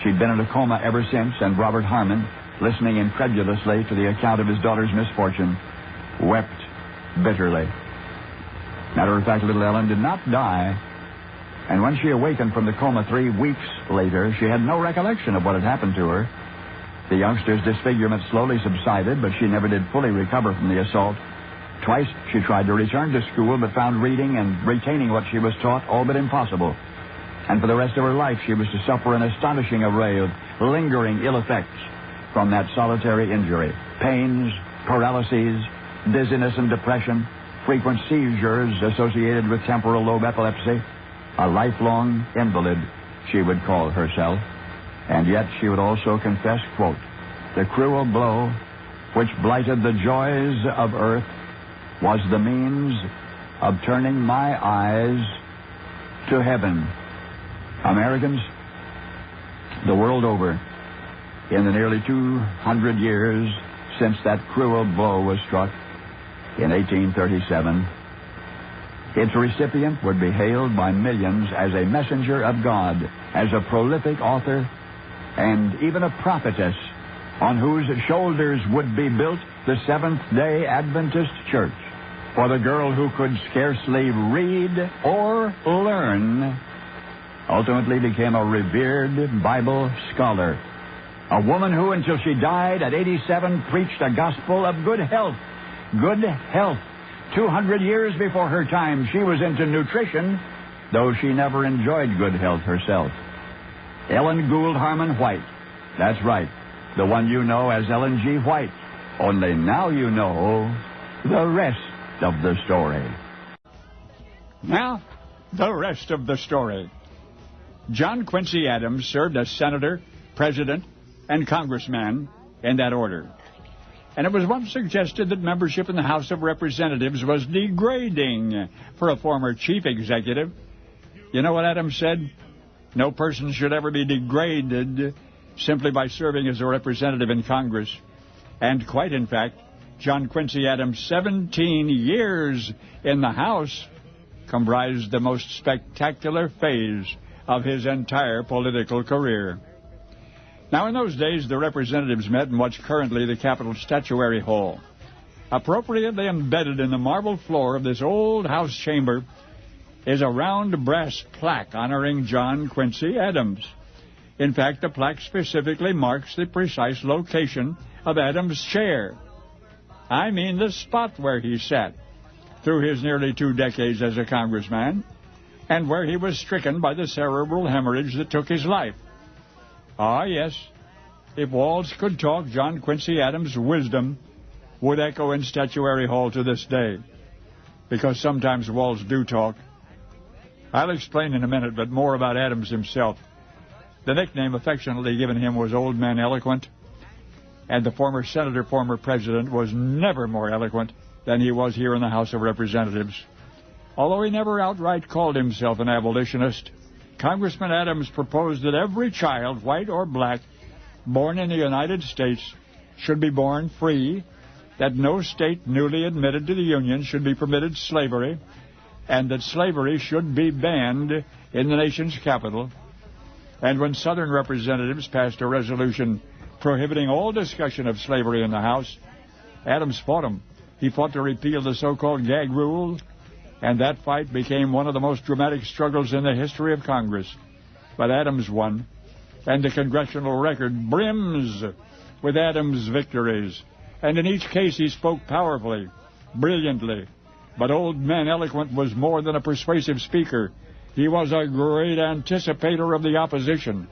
She'd been in a coma ever since, and Robert Harmon, listening incredulously to the account of his daughter's misfortune, wept bitterly. Matter of fact, little Ellen did not die, and when she awakened from the coma 3 weeks later, she had no recollection of what had happened to her. The youngster's disfigurement slowly subsided, but she never did fully recover from the assault. Twice she tried to return to school, but found reading and retaining what she was taught all but impossible. And for the rest of her life, she was to suffer an astonishing array of lingering ill effects from that solitary injury. pains, paralyses, dizziness and depression, frequent seizures associated with temporal lobe epilepsy. A lifelong invalid, she would call herself. And yet she would also confess, quote, "The cruel blow which blighted the joys of earth was the means of turning my eyes to heaven." Americans, the world over, in the nearly 200 years since that cruel blow was struck in 1837, its recipient would be hailed by millions as a messenger of God, as a prolific author, and even a prophetess on whose shoulders would be built the Seventh-day Adventist Church. For the girl who could scarcely read or learn ultimately became a revered Bible scholar. A woman who, until she died at 87, preached a gospel of good health. Good health. 200 years before her time, she was into nutrition, though she never enjoyed good health herself. Ellen Gould Harmon White. That's right. The one you know as Ellen G. White. Only now you know the rest of the story. Now, the rest of the story. John Quincy Adams served as senator, president, and congressman in that order. And it was once suggested that membership in the House of Representatives was degrading for a former chief executive. You know what Adams said? No person should ever be degraded simply by serving as a representative in Congress. And quite in fact, John Quincy Adams' 17 years in the House comprised the most spectacular phase of his entire political career. Now, in those days, the representatives met in what's currently the Capitol Statuary Hall. Appropriately embedded in the marble floor of this old House chamber is a round brass plaque honoring John Quincy Adams. In fact, the plaque specifically marks the precise location of Adams' chair. I mean the spot where he sat through his nearly 2 decades as a congressman, and where he was stricken by the cerebral hemorrhage that took his life. Ah, yes, if walls could talk, John Quincy Adams' wisdom would echo in Statuary Hall to this day, because sometimes walls do talk. I'll explain in a minute, but more about Adams himself. The nickname affectionately given him was Old Man Eloquent, and the former senator, former president, was never more eloquent than he was here in the House of Representatives. Although he never outright called himself an abolitionist, Congressman Adams proposed that every child, white or black, born in the United States should be born free, that no state newly admitted to the Union should be permitted slavery, and that slavery should be banned in the nation's capital. And when Southern representatives passed a resolution prohibiting all discussion of slavery in the House, Adams fought them. He fought to repeal the so-called gag rule, and that fight became one of the most dramatic struggles in the history of Congress. But Adams won, and the congressional record brims with Adams' victories. And in each case he spoke powerfully, brilliantly. But Old Man Eloquent was more than a persuasive speaker. He was a great anticipator of the opposition.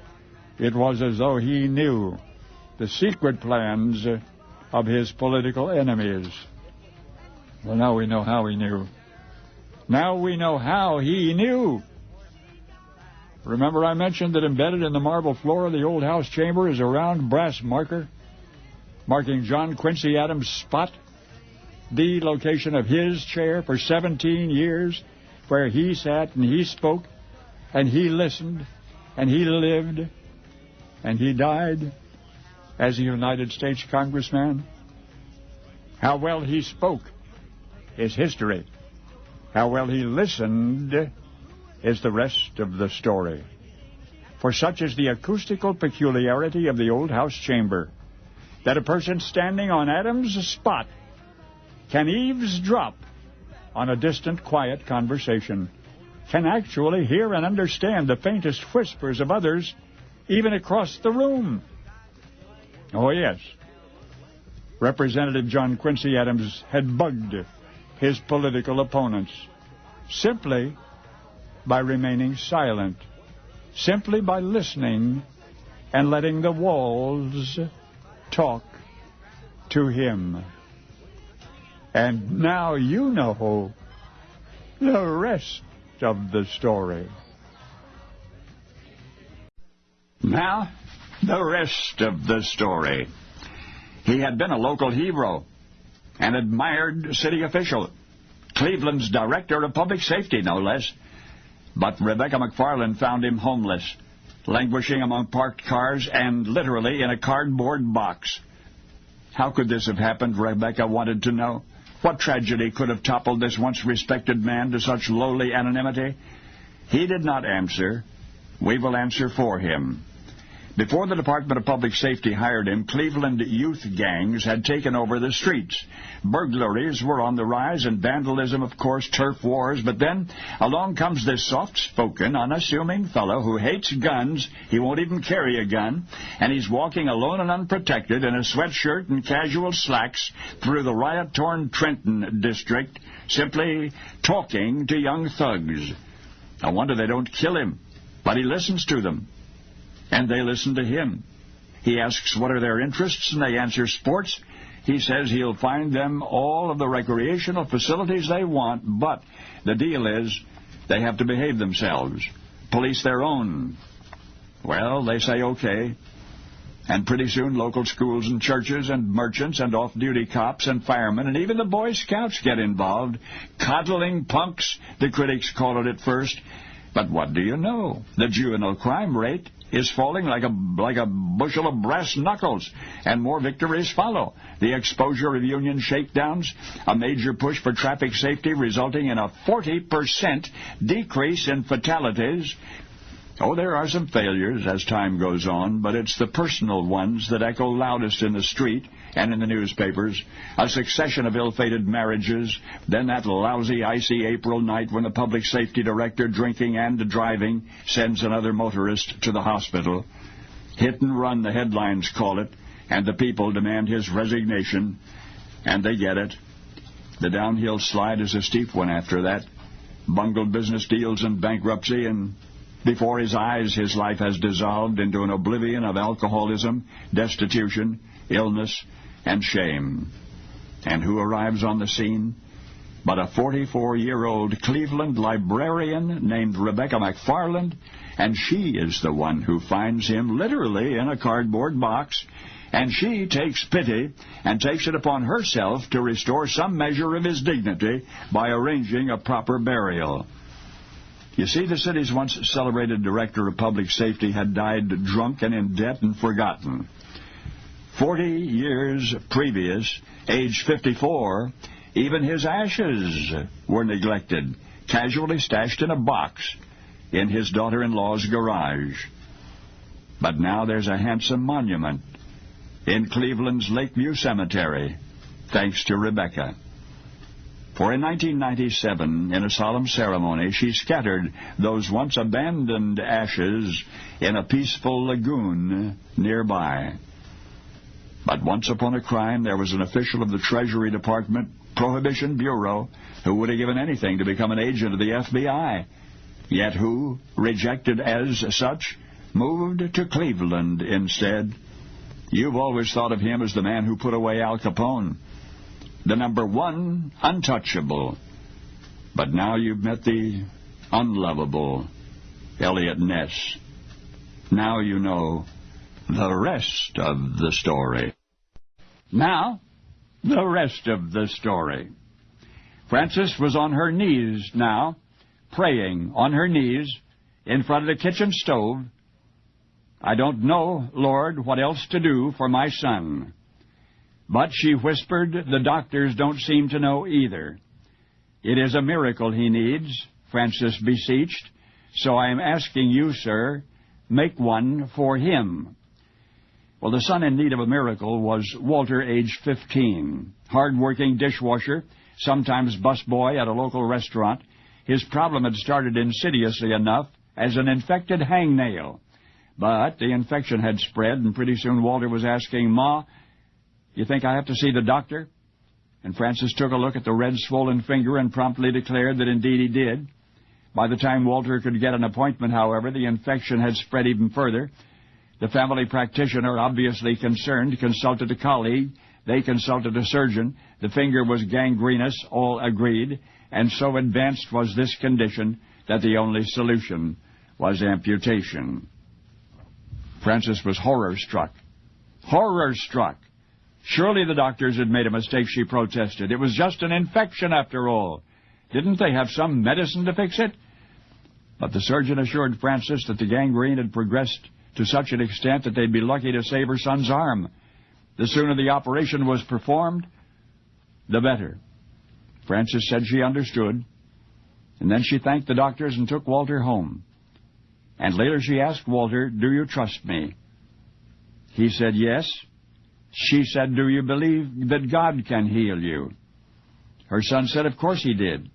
It was as though he knew the secret plans of his political enemies. Well, now we know how he knew. Now we know how he knew. Remember I mentioned that embedded in the marble floor of the old House chamber is a round brass marker marking John Quincy Adams' spot, the location of his chair for 17 years, where he sat and he spoke and he listened and he lived and he died as a United States congressman. How well he spoke is history. How well he listened is the rest of the story. For such is the acoustical peculiarity of the old House chamber, that a person standing on Adams' spot can eavesdrop on a distant, quiet conversation, can actually hear and understand the faintest whispers of others, even across the room. Oh, yes. Representative John Quincy Adams had bugged his political opponents simply by remaining silent, simply by listening and letting the walls talk to him. And now you know the rest of the story. Now, the rest of the story. He had been a local hero, an admired city official, Cleveland's director of public safety, no less. But Rebecca McFarland found him homeless, languishing among parked cars and literally in a cardboard box. How could this have happened, Rebecca wanted to know. What tragedy could have toppled this once respected man to such lowly anonymity? He did not answer. We will answer for him. Before the Department of Public Safety hired him, Cleveland youth gangs had taken over the streets. Burglaries were on the rise, and vandalism, of course, turf wars. But then along comes this soft-spoken, unassuming fellow who hates guns. He won't even carry a gun. And he's walking alone and unprotected in a sweatshirt and casual slacks through the riot-torn Trenton district, simply talking to young thugs. No wonder they don't kill him, but he listens to them. And they listen to him. He asks what are their interests, and they answer sports. He says he'll find them all of the recreational facilities they want, but the deal is they have to behave themselves, police their own. Well, they say okay. And pretty soon local schools and churches and merchants and off-duty cops and firemen and even the Boy Scouts get involved. Coddling punks, the critics call it at first. But what do you know? The juvenile crime rate is falling like a bushel of brass knuckles, and more victories follow. The exposure of union shakedowns, a major push for traffic safety resulting in a 40% decrease in fatalities. Oh, there are some failures as time goes on, but it's the personal ones that echo loudest in the street and in the newspapers. A succession of ill-fated marriages, then that lousy, icy April night when the public safety director, drinking and driving, sends another motorist to the hospital. Hit and run, the headlines call it, and the people demand his resignation, and they get it. The downhill slide is a steep one after that. Bungled business deals and bankruptcy, and before his eyes, his life has dissolved into an oblivion of alcoholism, destitution, illness, and shame. And who arrives on the scene? But a 44-year-old Cleveland librarian named Rebecca McFarland, and she is the one who finds him literally in a cardboard box, and she takes pity and takes it upon herself to restore some measure of his dignity by arranging a proper burial. You see, the city's once celebrated director of public safety had died drunk and in debt and forgotten. 40 years previous, age 54, even his ashes were neglected, casually stashed in a box in his daughter-in-law's garage. But now there's a handsome monument in Cleveland's Lakeview Cemetery, thanks to Rebecca. For in 1997, in a solemn ceremony, she scattered those once abandoned ashes in a peaceful lagoon nearby. But once upon a crime, there was an official of the Treasury Department, Prohibition Bureau, who would have given anything to become an agent of the FBI, yet who, rejected as such, moved to Cleveland instead. You've always thought of him as the man who put away Al Capone, the number one untouchable. But now you've met the unlovable Elliot Ness. Now you know the rest of the story. Now, the rest of the story. Frances was on her knees now, praying on her knees in front of the kitchen stove. I don't know, Lord, what else to do for my son. But, she whispered, the doctors don't seem to know either. It is a miracle he needs, Frances beseeched, so I am asking you, sir, make one for him. Well, the son in need of a miracle was Walter, age 15, hard-working dishwasher, sometimes busboy at a local restaurant. His problem had started insidiously enough as an infected hangnail. But the infection had spread, and pretty soon Walter was asking, Ma, you think I have to see the doctor? And Frances took a look at the red, swollen finger and promptly declared that indeed he did. By the time Walter could get an appointment, however, the infection had spread even further. The family practitioner, obviously concerned, consulted a colleague, They consulted a surgeon. The finger was gangrenous, all agreed, and so advanced was this condition that the only solution was amputation. Frances was horror-struck. Horror-struck. Surely the doctors had made a mistake, she protested. It was just an infection after all. Didn't they have some medicine to fix it? But the surgeon assured Frances that the gangrene had progressed to such an extent that they'd be lucky to save her son's arm. The sooner the operation was performed, the better. Frances said she understood, and then she thanked the doctors and took Walter home. And later she asked Walter, "Do you trust me?" He said yes. She said, "Do you believe that God can heal you?" Her son said of course he did.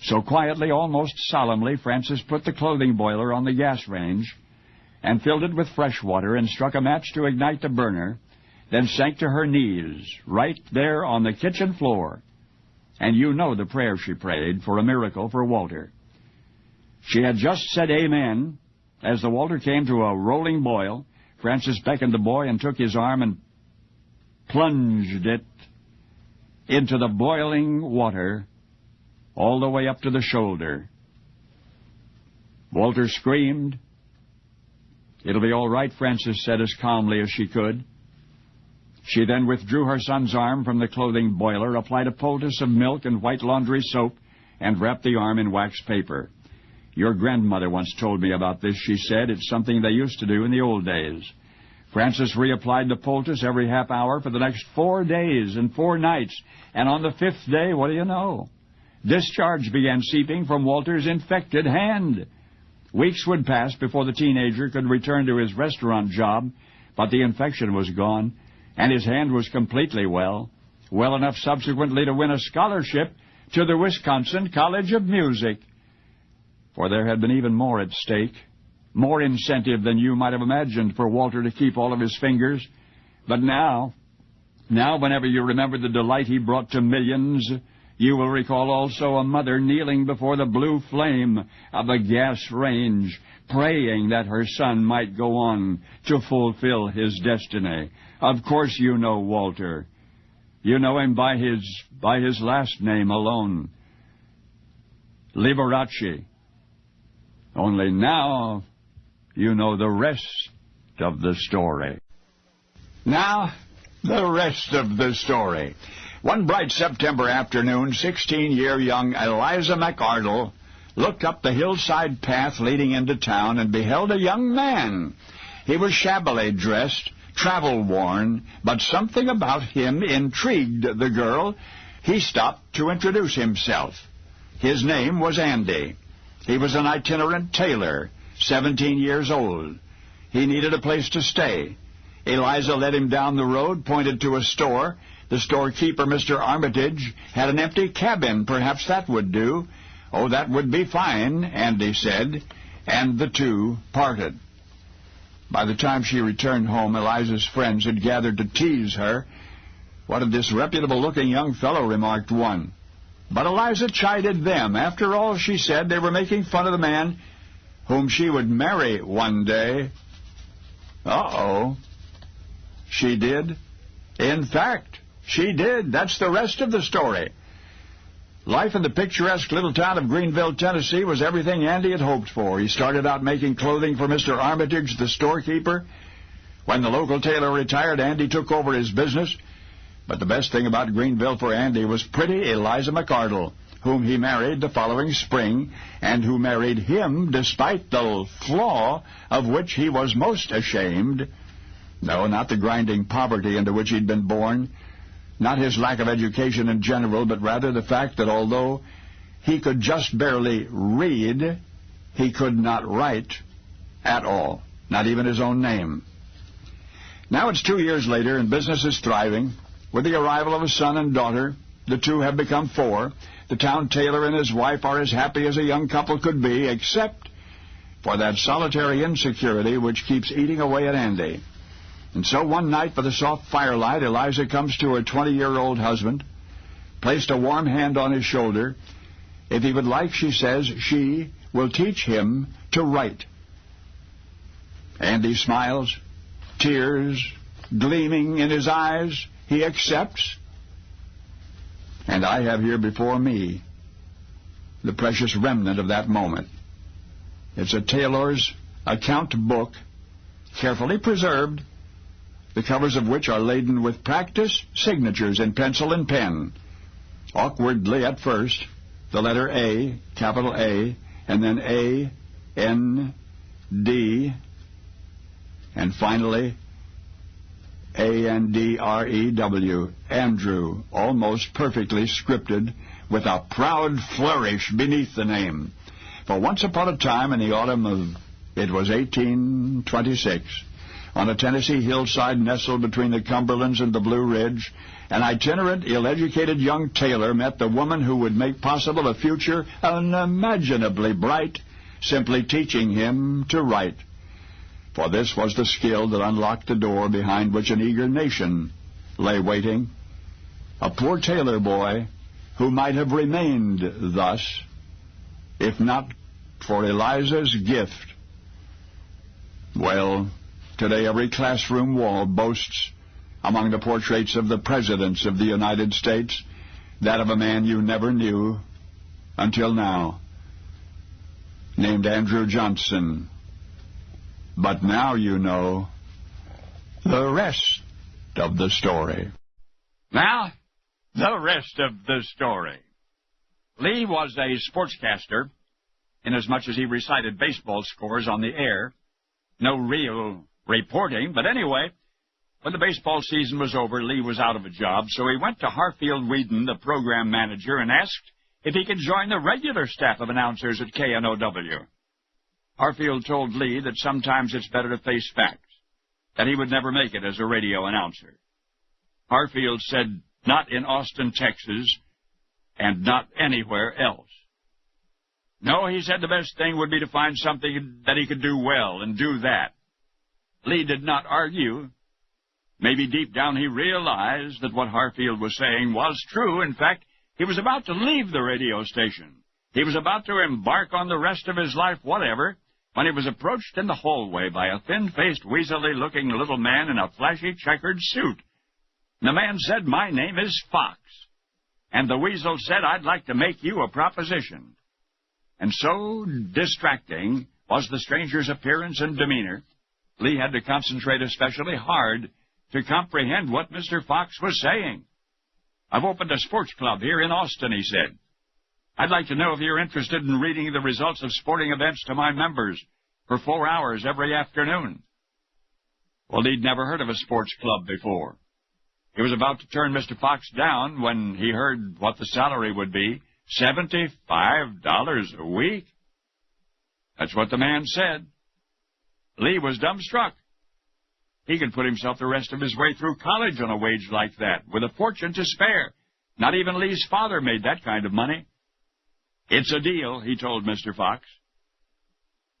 So quietly, almost solemnly, Frances put the clothing boiler on the gas range and filled it with fresh water and struck a match to ignite the burner, then sank to her knees right there on the kitchen floor. And you know the prayer she prayed for a miracle for Walter. She had just said amen as the water came to a rolling boil. Frances beckoned the boy and took his arm and plunged it into the boiling water all the way up to the shoulder. Walter screamed. "It'll be all right," Frances said as calmly as she could. She then withdrew her son's arm from the clothing boiler, applied a poultice of milk and white laundry soap, and wrapped the arm in wax paper. "Your grandmother once told me about this," she said. "It's something they used to do in the old days." Frances reapplied the poultice every half hour for the next 4 days and 4 nights, and on the 5th day, what do you know? Discharge began seeping from Walter's infected hand. Weeks would pass before the teenager could return to his restaurant job, but the infection was gone, and his hand was completely well enough subsequently to win a scholarship to the Wisconsin College of Music. For there had been even more at stake, more incentive than you might have imagined for Walter to keep all of his fingers. But now, whenever you remember the delight he brought to millions, you will recall also a mother kneeling before the blue flame of a gas range, praying that her son might go on to fulfill his destiny. Of course you know Walter. You know him by his last name alone, Liberace. Only now you know the rest of the story. Now, the rest of the story. One bright September afternoon, 16-year young Eliza McArdle looked up the hillside path leading into town and beheld a young man. He was shabbily dressed, travel-worn, but something about him intrigued the girl. He stopped to introduce himself. His name was Andy. He was an itinerant tailor, 17 years old. He needed a place to stay. Eliza led him down the road, pointed to a store. The storekeeper, Mr. Armitage, had an empty cabin. Perhaps that would do. "Oh, that would be fine," Andy said, and the two parted. By the time she returned home, Eliza's friends had gathered to tease her. "What a disreputable-looking young fellow," remarked one. But Eliza chided them. After all, she said, they were making fun of the man whom she would marry one day. Uh-oh. She did. In fact, she did. That's the rest of the story. Life in the picturesque little town of Greenville, Tennessee, was everything Andy had hoped for. He started out making clothing for Mr. Armitage, the storekeeper. When the local tailor retired, Andy took over his business. But the best thing about Greenville for Andy was pretty Eliza McArdle, whom he married the following spring, and who married him despite the flaw of which he was most ashamed. No, not the grinding poverty into which he'd been born, not his lack of education in general, but rather the fact that although he could just barely read, he could not write at all, not even his own name. Now it's 2 years later, and business is thriving. With the arrival of a son and daughter, the two have become 4. The town tailor and his wife are as happy as a young couple could be, except for that solitary insecurity which keeps eating away at Andy. And so one night, by the soft firelight, Eliza comes to her 20-year-old husband, placed a warm hand on his shoulder. If he would like, she says, she will teach him to write. Andy smiles, tears gleaming in his eyes. he accepts. And I have here before me the precious remnant of that moment. It's a tailor's account book, carefully preserved, the covers of which are laden with practice signatures in pencil and pen. Awkwardly at first, the letter A, capital A, and then A, N, D, and finally A-N-D-R-E-W, Andrew, almost perfectly scripted with a proud flourish beneath the name. For once upon a time in the autumn of, it was 1826, on a Tennessee hillside nestled between the Cumberlands and the Blue Ridge, an itinerant, ill-educated young tailor met the woman who would make possible a future unimaginably bright, simply teaching him to write. For this was the skill that unlocked the door behind which an eager nation lay waiting. A poor tailor boy who might have remained thus, if not for Eliza's gift. Well, today every classroom wall boasts, among the portraits of the presidents of the United States, that of a man you never knew until now, named Andrew Johnson. But now you know the rest of the story. Now, the rest of the story. Lee was a sportscaster, inasmuch as he recited baseball scores on the air. No real reporting, but anyway, when the baseball season was over, Lee was out of a job, so he went to Harfield Whedon, the program manager, and asked if he could join the regular staff of announcers at KNOW. Harfield told Lee that sometimes it's better to face facts, that he would never make it as a radio announcer. Harfield said, not in Austin, Texas, and not anywhere else. No, he said the best thing would be to find something that he could do well, and do that. Lee did not argue. Maybe deep down he realized that what Harfield was saying was true. In fact, he was about to leave the radio station. He was about to embark on the rest of his life, whatever, when he was approached in the hallway by a thin-faced, weaselly-looking little man in a flashy checkered suit. The man said, "My name is Fox." And the weasel said, "I'd like to make you a proposition." And so distracting was the stranger's appearance and demeanor, Lee had to concentrate especially hard to comprehend what Mr. Fox was saying. "I've opened a sports club here in Austin," he said. "I'd like to know if you're interested in reading the results of sporting events to my members for 4 hours every afternoon." Well, he'd never heard of a sports club before. He was about to turn Mr. Fox down when he heard what the salary would be, $75 a week. That's what the man said. Lee was dumbstruck. He could put himself the rest of his way through college on a wage like that, with a fortune to spare. Not even Lee's father made that kind of money. "It's a deal," he told Mr. Fox.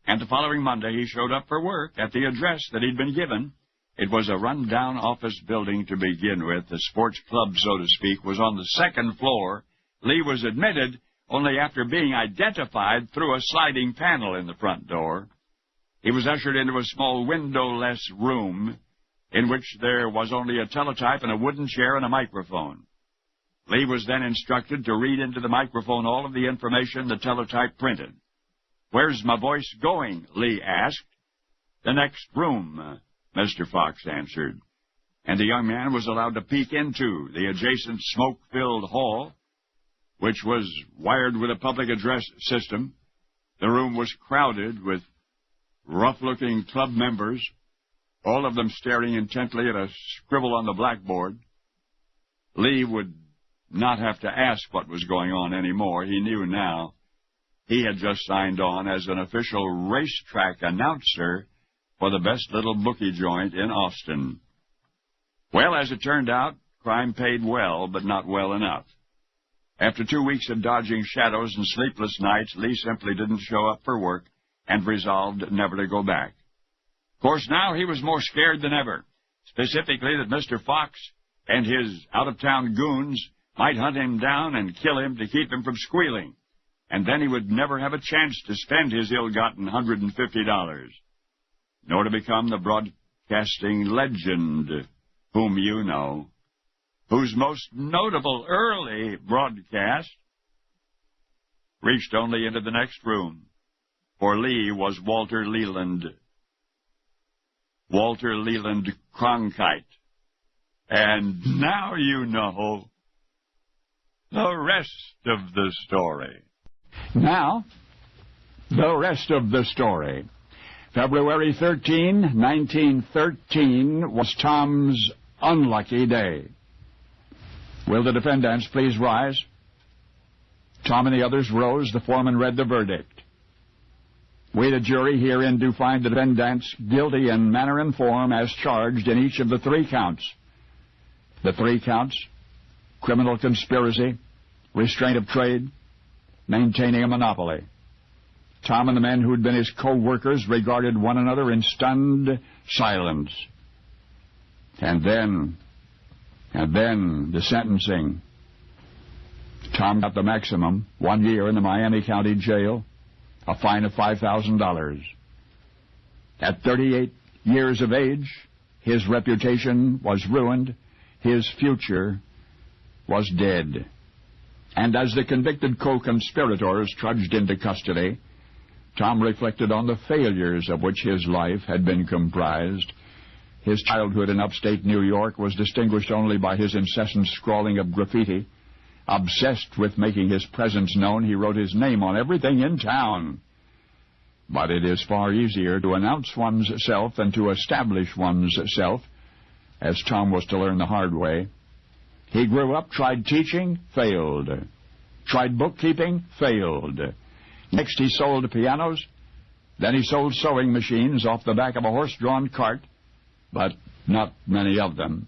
And the following Monday he showed up for work at the address that he'd been given. It was a run-down office building to begin with. The sports club, so to speak, was on the second floor. Lee was admitted only after being identified through a sliding panel in the front door. He was ushered into a small windowless room in which there was only a teletype and a wooden chair and a microphone. Lee was then instructed to read into the microphone all of the information the teletype printed. "Where's my voice going?" Lee asked. "The next room," Mr. Fox answered. And the young man was allowed to peek into the adjacent smoke-filled hall, which was wired with a public address system. The room was crowded with rough-looking club members, all of them staring intently at a scribble on the blackboard. Lee would not have to ask what was going on anymore. He knew now. He had just signed on as an official racetrack announcer for the best little bookie joint in Austin. Well, as it turned out, crime paid well, but not well enough. After 2 weeks of dodging shadows and sleepless nights, Lee simply didn't show up for work and resolved never to go back. Of course, now he was more scared than ever, specifically that Mr. Fox and his out-of-town goons might hunt him down and kill him to keep him from squealing, and then he would never have a chance to spend his ill-gotten $150, nor to become the broadcasting legend whom you know. whose most notable early broadcast reached only into the next room, for Lee was Walter Leland Cronkite. And now you know the rest of the story. Now, the rest of the story. February 13, 1913 was Tom's unlucky day. Will the defendants please rise? Tom and the others rose. The foreman read the verdict. We, the jury, herein do find the defendants guilty in manner and form as charged in each of the 3 counts. The 3 counts: criminal conspiracy, restraint of trade, maintaining a monopoly. Tom and the men who'd been his co-workers regarded one another in stunned silence. And then the sentencing. Tom got the maximum, 1 year in the Miami County Jail, a fine of $5,000. At 38 years of age, his reputation was ruined, his future was dead. And as the convicted co-conspirators trudged into custody, Tom reflected on the failures of which his life had been comprised. His childhood in upstate New York was distinguished only by his incessant scrawling of graffiti. Obsessed with making his presence known, he wrote his name on everything in town. But it is far easier to announce one's self than to establish one's self, as Tom was to learn the hard way. He grew up, tried teaching, failed. Tried bookkeeping, failed. Next he sold pianos. Then he sold sewing machines off the back of a horse-drawn cart, but not many of them.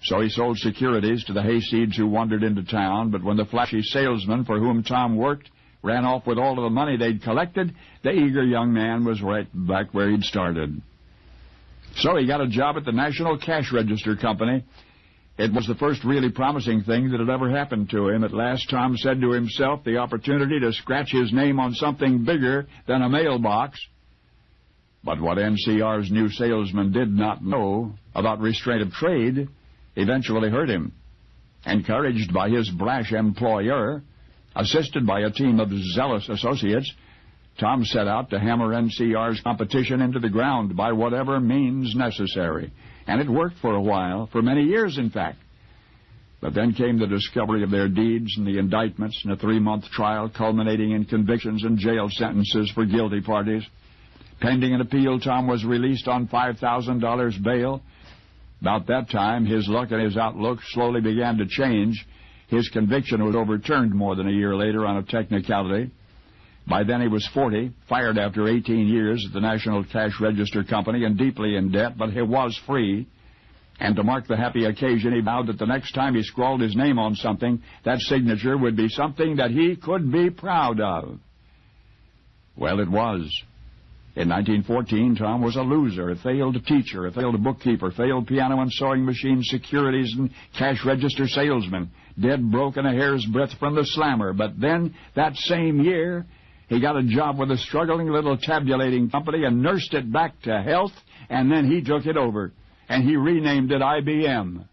So he sold securities to the hayseeds who wandered into town, but when the flashy salesman for whom Tom worked ran off with all of the money they'd collected, the eager young man was right back where he'd started. So he got a job at the National Cash Register Company. It was the first really promising thing that had ever happened to him. At last, Tom said to himself, the opportunity to scratch his name on something bigger than a mailbox. But what NCR's new salesman did not know about restraint of trade eventually hurt him. Encouraged by his brash employer, assisted by a team of zealous associates, Tom set out to hammer NCR's competition into the ground by whatever means necessary. And it worked for a while, for many years, in fact. But then came the discovery of their deeds and the indictments and a 3-month trial culminating in convictions and jail sentences for guilty parties. Pending an appeal, Tom was released on $5,000 bail. About that time, his luck and his outlook slowly began to change. His conviction was overturned more than a year later on a technicality. By then he was 40, fired after 18 years at the National Cash Register Company and deeply in debt, but he was free. And to mark the happy occasion, he vowed that the next time he scrawled his name on something, that signature would be something that he could be proud of. Well, it was. In 1914, Tom was a loser, a failed teacher, a failed bookkeeper, failed piano and sewing machine, securities and cash register salesman, dead broke and a hair's breadth from the slammer. But then, that same year, he got a job with a struggling little tabulating company and nursed it back to health, and then he took it over, and he renamed it IBM.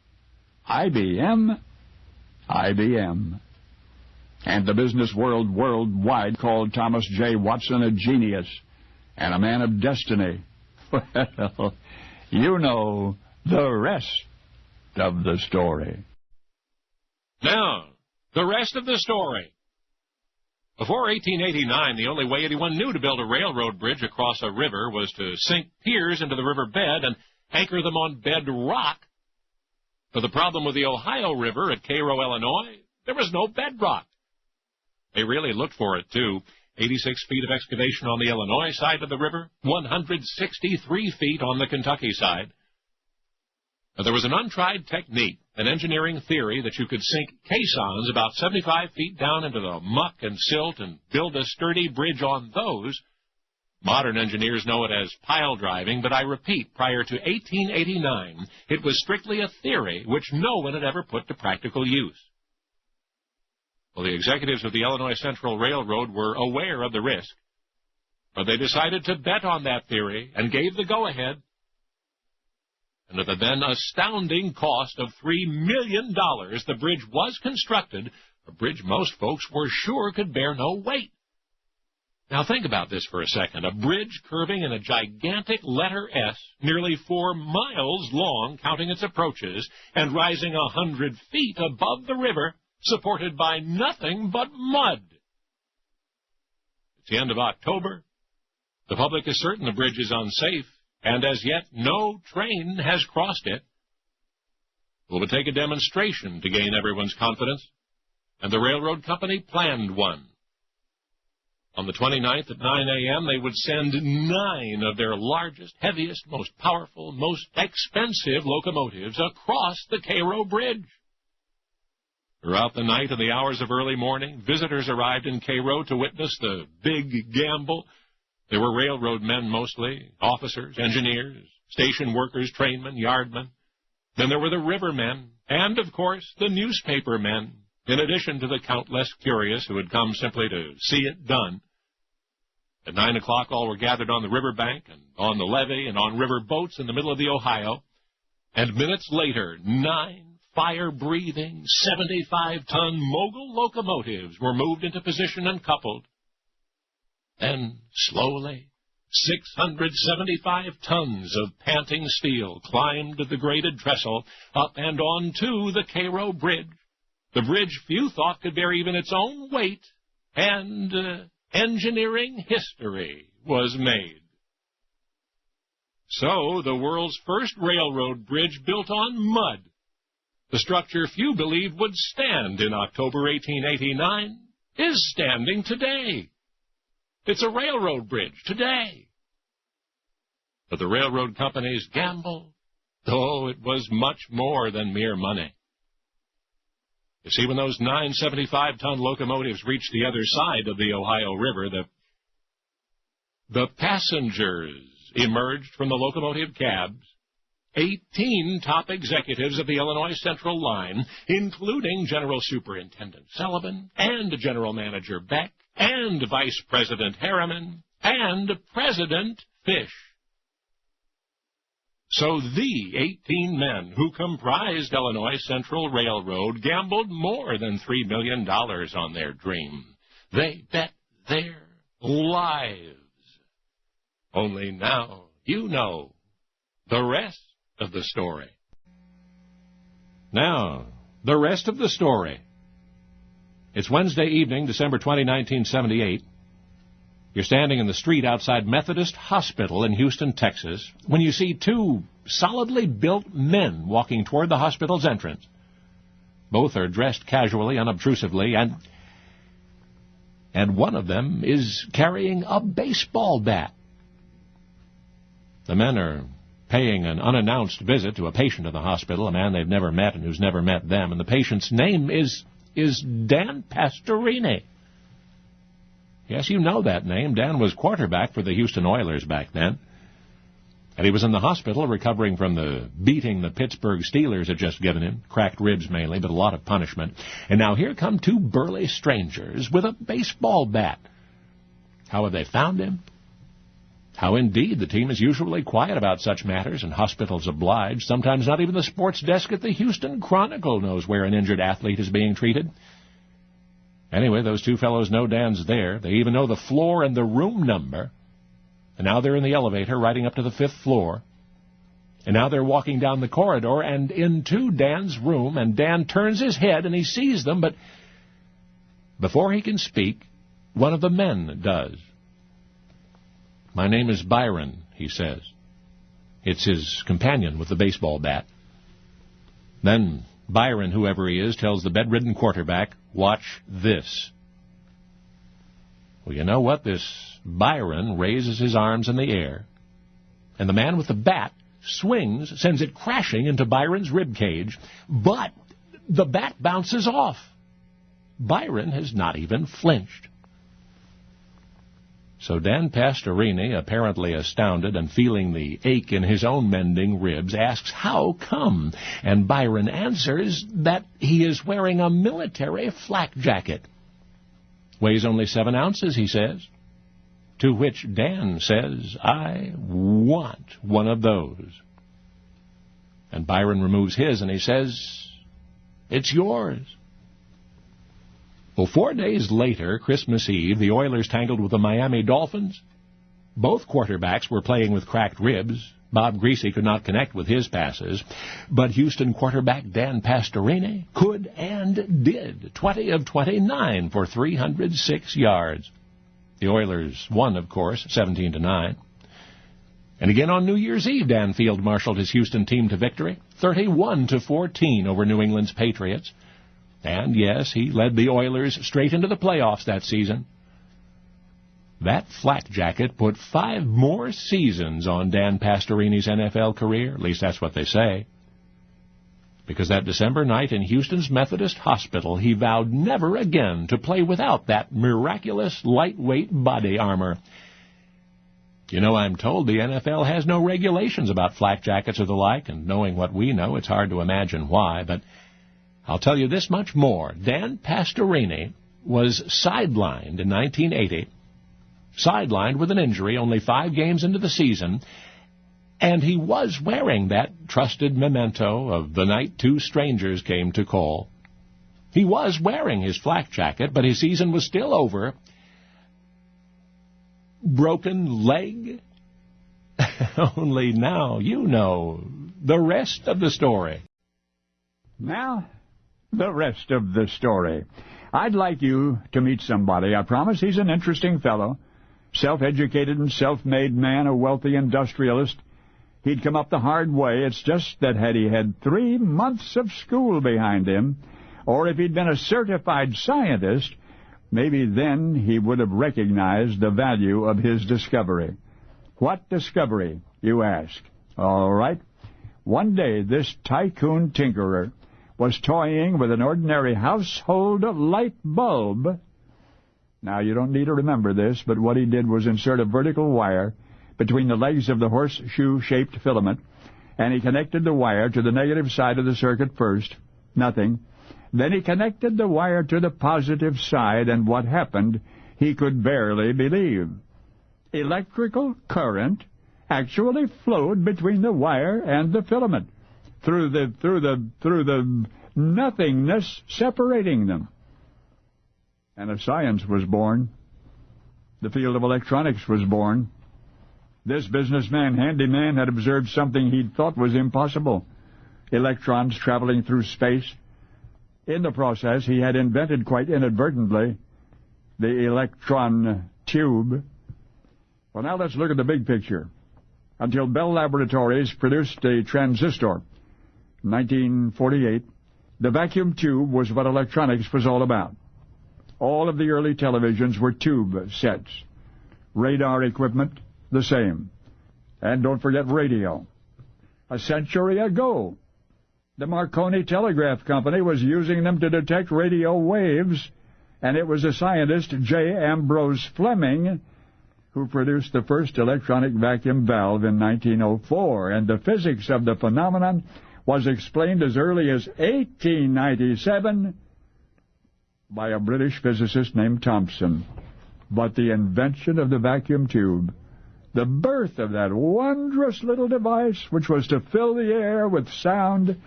IBM? IBM. And the business world worldwide called Thomas J. Watson a genius and a man of destiny. Well, you know the rest of the story. Now, the rest of the story. Before 1889, the only way anyone knew to build a railroad bridge across a river was to sink piers into the river bed and anchor them on bedrock. For the problem with the Ohio River at Cairo, Illinois, there was no bedrock. They really looked for it, too. 86 feet of excavation on the Illinois side of the river, 163 feet on the Kentucky side. Now, there was an untried technique, an engineering theory that you could sink caissons about 75 feet down into the muck and silt and build a sturdy bridge on those. Modern engineers know it as pile driving, but I repeat, prior to 1889, it was strictly a theory which no one had ever put to practical use. Well, the executives of the Illinois Central Railroad were aware of the risk, but they decided to bet on that theory and gave the go-ahead. and at the then astounding cost of $3 million, the bridge was constructed, a bridge most folks were sure could bear no weight. Now think about this for a second. A bridge curving in a gigantic letter S, nearly 4 miles long, counting its approaches, and rising 100 feet above the river, supported by nothing but mud. It's the end of October. The public is certain the bridge is unsafe, and as yet no train has crossed it. It would take a demonstration to gain everyone's confidence, and the railroad company planned one. On the 29th at 9 a.m., they would send 9 of their largest, heaviest, most powerful, most expensive locomotives across the Cairo Bridge. Throughout the night and the hours of early morning, visitors arrived in Cairo to witness the big gamble. They were railroad men mostly, officers, engineers, station workers, trainmen, yardmen. Then there were the rivermen, and, of course, the newspaper men, in addition to the countless curious who had come simply to see it done. At 9 o'clock, all were gathered on the riverbank and on the levee and on river boats in the middle of the Ohio. And minutes later, 9 fire-breathing, 75-ton Mogul locomotives were moved into position and coupled. Then, slowly, 675 tons of panting steel climbed the graded trestle up and onto the Cairo Bridge, the bridge few thought could bear even its own weight, and engineering history was made. So, the world's first railroad bridge built on mud, the structure few believed would stand in October 1889, is standing today. It's a railroad bridge today. But the railroad company's gamble, oh, it was much more than mere money. You see, when those 9 75-ton locomotives reached the other side of the Ohio River, the passengers emerged from the locomotive cabs, 18 top executives of the Illinois Central Line, including General Superintendent Sullivan and General Manager Beck and Vice President Harriman and President Fish. So the 18 men who comprised Illinois Central Railroad gambled more than $3 million on their dream. They bet their lives. Only now you know the rest of the story. Now, the rest of the story. It's Wednesday evening, December 20, 1978. You're standing in the street outside Methodist Hospital in Houston, Texas, when you see 2 solidly built men walking toward the hospital's entrance. Both are dressed casually, unobtrusively, and one of them is carrying a baseball bat. The men are paying an unannounced visit to a patient in the hospital, a man they've never met and who's never met them, and the patient's name is Dan Pastorini. Yes, you know that name. Dan was quarterback for the Houston Oilers back then. And he was in the hospital recovering from the beating the Pittsburgh Steelers had just given him. Cracked ribs mainly, but a lot of punishment. And now here come 2 burly strangers with a baseball bat. How have they found him? How indeed, the team is usually quiet about such matters, and hospitals oblige. Sometimes not even the sports desk at the Houston Chronicle knows where an injured athlete is being treated. Anyway, those 2 fellows know Dan's there. They even know the floor and the room number. And now they're in the elevator riding up to the 5th floor. And now they're walking down the corridor and into Dan's room, and Dan turns his head and he sees them, but before he can speak, one of the men does. "My name is Byron," he says. It's his companion with the baseball bat. Then Byron, whoever he is, tells the bedridden quarterback, "Watch this." Well, you know what? This Byron raises his arms in the air, and the man with the bat swings, sends it crashing into Byron's rib cage, but the bat bounces off. Byron has not even flinched. So Dan Pastorini, apparently astounded and feeling the ache in his own mending ribs, asks how come, and Byron answers that he is wearing a military flak jacket. Weighs only 7 ounces, he says. To which Dan says, "I want one of those." And Byron removes his, and he says, "It's yours." Well, 4 days later, Christmas Eve, the Oilers tangled with the Miami Dolphins. Both quarterbacks were playing with cracked ribs. Bob Greasy could not connect with his passes, but Houston quarterback Dan Pastorini could and did. 20 of 29 for 306 yards. The Oilers won, of course, 17-9. And again on New Year's Eve, Dan Field marshaled his Houston team to victory, 31-14 over New England's Patriots. And yes, he led the Oilers straight into the playoffs that season. That flak jacket put 5 more seasons on Dan Pastorini's NFL career. At least that's what they say. Because that December night in Houston's Methodist Hospital, he vowed never again to play without that miraculous lightweight body armor. You know, I'm told the NFL has no regulations about flak jackets or the like, and knowing what we know, it's hard to imagine why. But I'll tell you this much more. Dan Pastorini was sidelined in 1980. Sidelined with an injury only 5 games into the season, and he was wearing that trusted memento of the night 2 strangers came to call. He was wearing his flak jacket, but his season was still over. Broken leg? Only now you know the rest of the story. Now, the rest of the story. I'd like you to meet somebody. I promise he's an interesting fellow. Self-educated and self-made man, a wealthy industrialist. He'd come up the hard way. It's just that had he had 3 months of school behind him, or if he'd been a certified scientist, maybe then he would have recognized the value of his discovery. What discovery, you ask? All right. One day, this tycoon tinkerer was toying with an ordinary household light bulb. Now, you don't need to remember this, but what he did was insert a vertical wire between the legs of the horseshoe-shaped filament, and he connected the wire to the negative side of the circuit first. Nothing. Then he connected the wire to the positive side, and what happened, he could barely believe. Electrical current actually flowed between the wire and the filament, through the nothingness separating them. And a science was born. The field of electronics was born. This businessman, handyman, had observed something he'd thought was impossible. Electrons traveling through space. In the process, he had invented, quite inadvertently, the electron tube. Well, now let's look at the big picture. Until Bell Laboratories produced a transistor in 1948, the vacuum tube was what electronics was all about. All of the early televisions were tube sets. Radar equipment, the same. And don't forget radio. A century ago, the Marconi Telegraph Company was using them to detect radio waves, and it was a scientist, J. Ambrose Fleming, who produced the first electronic vacuum valve in 1904, and the physics of the phenomenon was explained as early as 1897 by a British physicist named Thomson. But the invention of the vacuum tube, the birth of that wondrous little device which was to fill the air with sound,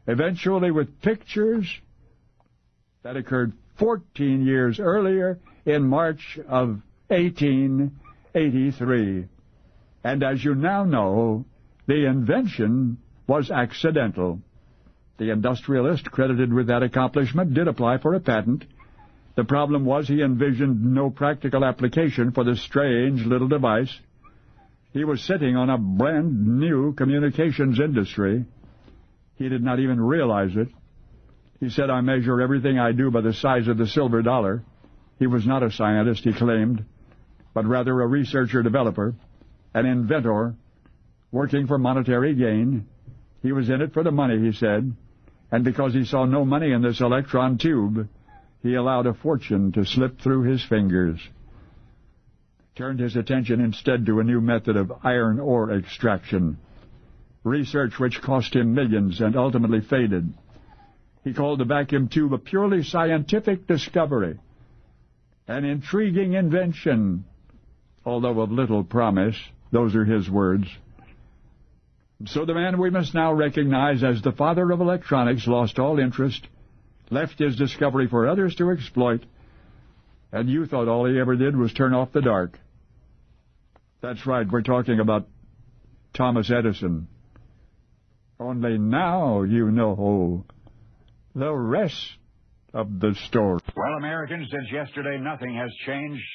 eventually with pictures, that occurred 14 years earlier in March of 1883. And as you now know, the invention was accidental. The industrialist credited with that accomplishment did apply for a patent. The problem was he envisioned no practical application for the strange little device. He was sitting on a brand-new communications industry. He did not even realize it. He said, "I measure everything I do by the size of the silver dollar." He was not a scientist, he claimed, but rather a researcher-developer, an inventor, working for monetary gain. He was in it for the money, he said, and because he saw no money in this electron tube, he allowed a fortune to slip through his fingers. Turned his attention instead to a new method of iron ore extraction, research which cost him millions and ultimately faded. He called the vacuum tube a purely scientific discovery, an intriguing invention, although of little promise. Those are his words. So the man we must now recognize as the father of electronics lost all interest, left his discovery for others to exploit, and you thought all he ever did was turn off the dark. That's right, we're talking about Thomas Edison. Only now you know the rest of the story. Well, Americans, since yesterday, nothing has changed,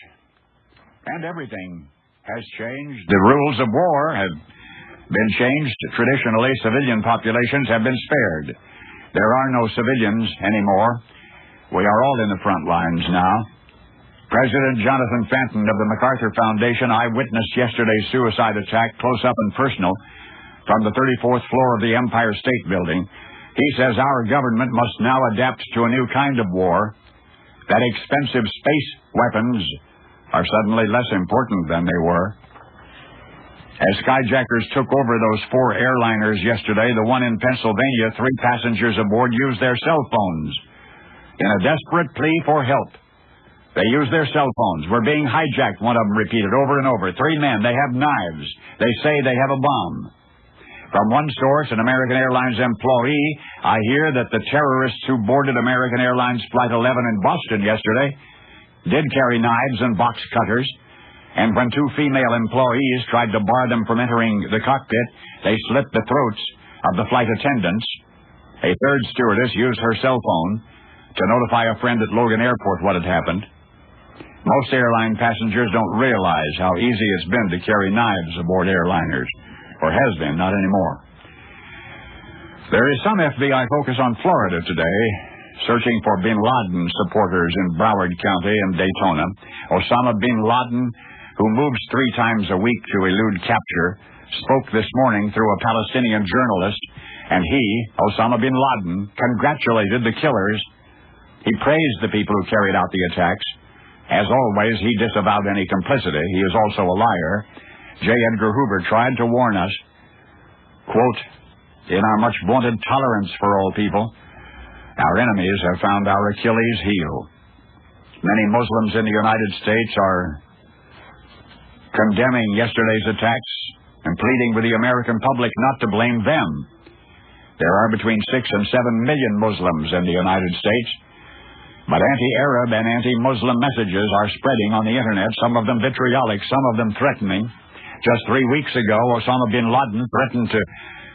and everything has changed. The rules of war have been changed. Traditionally, civilian populations have been spared. There are no civilians anymore. We are all in the front lines now. President Jonathan Fenton of the MacArthur Foundation eyewitnessed yesterday's suicide attack close up and personal from the 34th floor of the Empire State Building. He says our government must now adapt to a new kind of war, that expensive space weapons are suddenly less important than they were. As skyjackers took over those 4 airliners yesterday, the one in Pennsylvania, 3 passengers aboard used their cell phones in a desperate plea for help. They used their cell phones. We're being hijacked, one of them repeated over and over. 3 men, they have knives. They say they have a bomb. From one source, an American Airlines employee, I hear that the terrorists who boarded American Airlines Flight 11 in Boston yesterday did carry knives and box cutters, and when 2 female employees tried to bar them from entering the cockpit, they slit the throats of the flight attendants. A 3rd stewardess used her cell phone to notify a friend at Logan Airport what had happened. Most airline passengers don't realize how easy it's been to carry knives aboard airliners. Or has been, not anymore. There is some FBI focus on Florida today, searching for bin Laden supporters in Broward County and Daytona. Osama bin Laden, who moves 3 times a week to elude capture, spoke this morning through a Palestinian journalist, and he, Osama bin Laden, congratulated the killers. He praised the people who carried out the attacks. As always, he disavowed any complicity. He is also a liar. J. Edgar Hoover tried to warn us, quote, in our much vaunted tolerance for all people, our enemies have found our Achilles heel. Many Muslims in the United States are condemning yesterday's attacks and pleading with the American public not to blame them. There are between 6 and 7 million Muslims in the United States, but anti-Arab and anti-Muslim messages are spreading on the Internet, some of them vitriolic, some of them threatening. Just 3 weeks ago, Osama bin Laden threatened to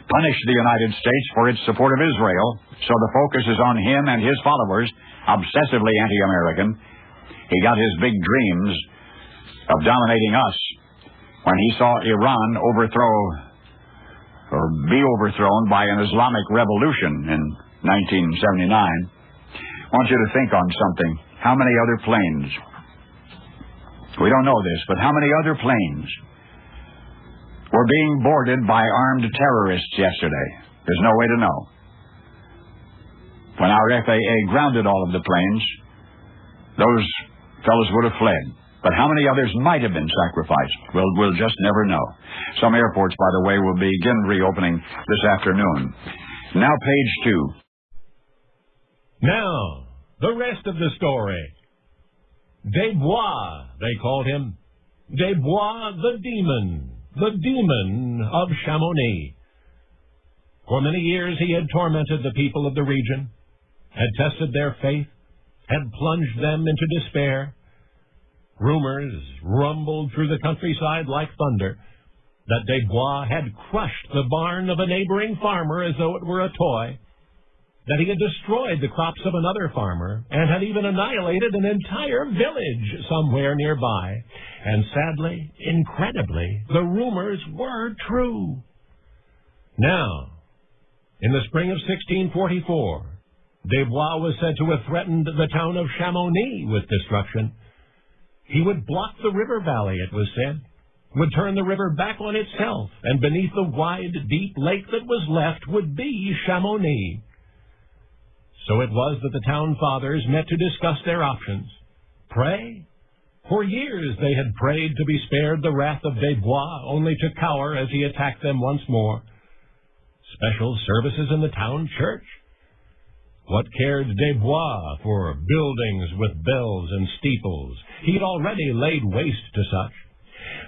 punish the United States for its support of Israel, so the focus is on him and his followers, obsessively anti-American. He got his big dreams of dominating us when he saw Iran be overthrown by an Islamic revolution in 1979. I want you to think on something. How many other planes? We don't know this, but how many other planes were being boarded by armed terrorists yesterday? There's no way to know. When our FAA grounded all of the planes, those fellows would have fled. But how many others might have been sacrificed? We'll just never know. Some airports, by the way, will begin reopening this afternoon. Now, page 2. Now, the rest of the story. Desbois, they called him. Desbois the demon of Chamonix. For many years he had tormented the people of the region, had tested their faith, had plunged them into despair. Rumors rumbled through the countryside like thunder that Desbois had crushed the barn of a neighboring farmer as though it were a toy, that he had destroyed the crops of another farmer, and had even annihilated an entire village somewhere nearby. And sadly, incredibly, the rumors were true. Now, in the spring of 1644, Desbois was said to have threatened the town of Chamonix with destruction. He would block the river valley, it was said, would turn the river back on itself, and beneath the wide, deep lake that was left would be Chamonix. So it was that the town fathers met to discuss their options. Pray? For years they had prayed to be spared the wrath of Desbois, only to cower as he attacked them once more. Special services in the town church? What cared Desbois for buildings with bells and steeples? He had already laid waste to such.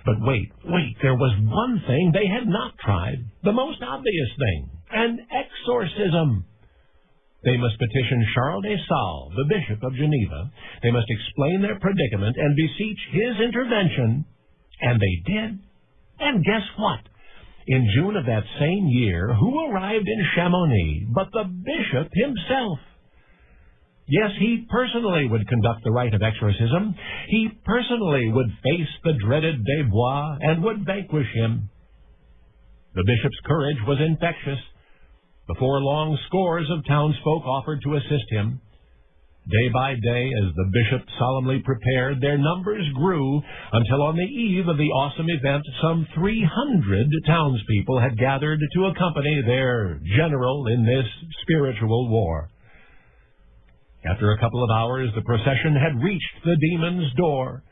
But wait, there was one thing they had not tried, the most obvious thing, an exorcism. They must petition Charles de Sales, the Bishop of Geneva. They must explain their predicament and beseech his intervention. And they did. And guess what? In June of that same year, who arrived in Chamonix but the bishop himself? Yes, he personally would conduct the rite of exorcism. He personally would face the dreaded Desbois and would vanquish him. The bishop's courage was infectious. Before long, scores of townsfolk offered to assist him. Day by day, as the bishop solemnly prepared, their numbers grew until on the eve of the awesome event, some 300 townspeople had gathered to accompany their general in this spiritual war. After a couple of hours, the procession had reached the demon's door.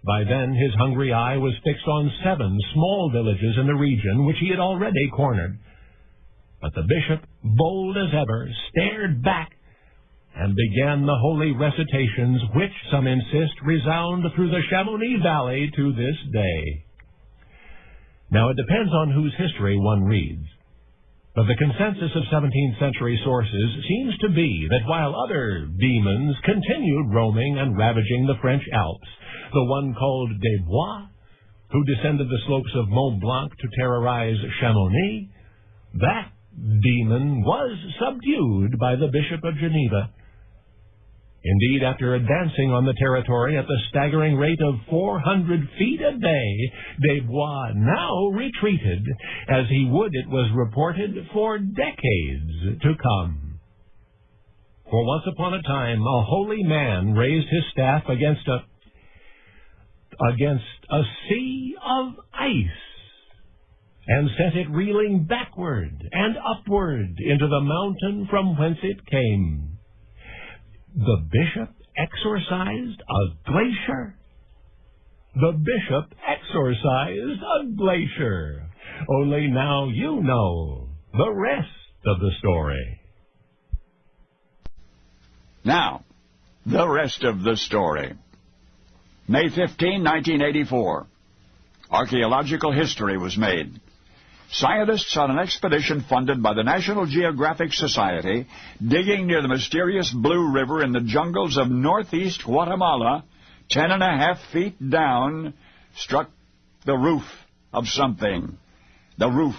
By then, his hungry eye was fixed on 7 small villages in the region which he had already cornered. But the bishop, bold as ever, stared back and began the holy recitations which, some insist, resound through the Chamonix Valley to this day. Now, it depends on whose history one reads. But the consensus of 17th century sources seems to be that while other demons continued roaming and ravaging the French Alps, the one called Desbois, who descended the slopes of Mont Blanc to terrorize Chamonix, that demon was subdued by the Bishop of Geneva. Indeed, after advancing on the territory at the staggering rate of 400 feet a day, Desbois now retreated, as he would, it was reported, for decades to come. For once upon a time, a holy man raised his staff against a sea of ice, and sent it reeling backward and upward into the mountain from whence it came. The bishop exorcised a glacier. The bishop exorcised a glacier. Only now you know the rest of the story. Now, the rest of the story. May 15, 1984. Archaeological history was made. Scientists on an expedition funded by the National Geographic Society, digging near the mysterious Blue River in the jungles of northeast Guatemala, 10.5 feet down, struck the roof of something. The roof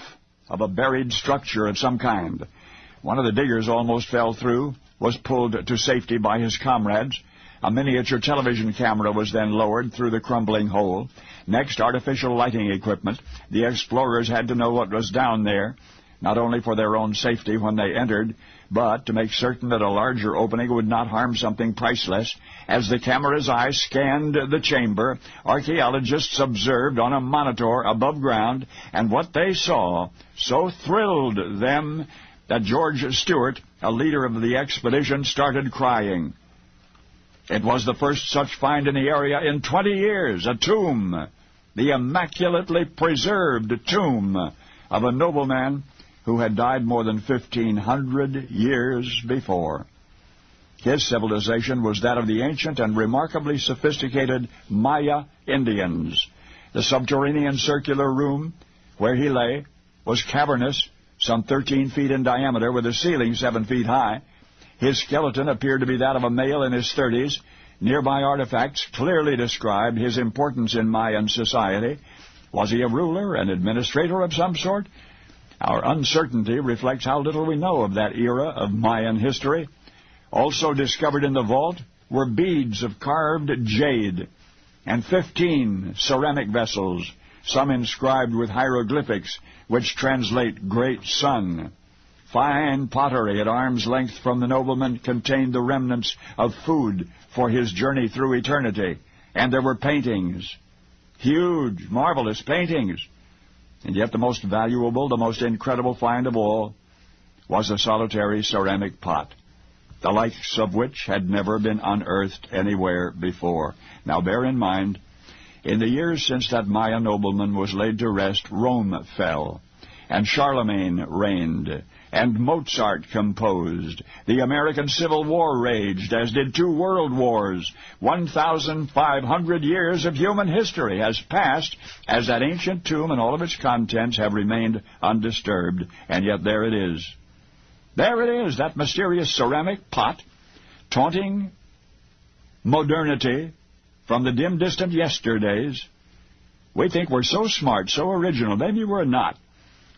of a buried structure of some kind. One of the diggers almost fell through, was pulled to safety by his comrades. A miniature television camera was then lowered through the crumbling hole. Next, artificial lighting equipment. The explorers had to know what was down there, not only for their own safety when they entered, but to make certain that a larger opening would not harm something priceless. As the camera's eye scanned the chamber, archaeologists observed on a monitor above ground, and what they saw so thrilled them that George Stewart, a leader of the expedition, started crying. It was the first such find in the area in 20 years, a tomb, the immaculately preserved tomb of a nobleman who had died more than 1,500 years before. His civilization was that of the ancient and remarkably sophisticated Maya Indians. The subterranean circular room where he lay was cavernous, some 13 feet in diameter, with a ceiling 7 feet high. His skeleton appeared to be that of a male in his 30s. Nearby artifacts clearly described his importance in Mayan society. Was he a ruler, an administrator of some sort? Our uncertainty reflects how little we know of that era of Mayan history. Also discovered in the vault were beads of carved jade and 15 ceramic vessels, some inscribed with hieroglyphics which translate Great Sun. Fine pottery at arm's length from the nobleman contained the remnants of food for his journey through eternity. And there were paintings, huge, marvelous paintings. And yet the most valuable, the most incredible find of all was a solitary ceramic pot, the likes of which had never been unearthed anywhere before. Now bear in mind, in the years since that Maya nobleman was laid to rest, Rome fell. and Charlemagne reigned, and Mozart composed. The American Civil War raged, as did 2 world wars. 1,500 years of human history has passed as that ancient tomb and all of its contents have remained undisturbed, and yet there it is. There it is, that mysterious ceramic pot, taunting modernity from the dim, distant yesterdays. We think we're so smart, so original. Maybe we're not.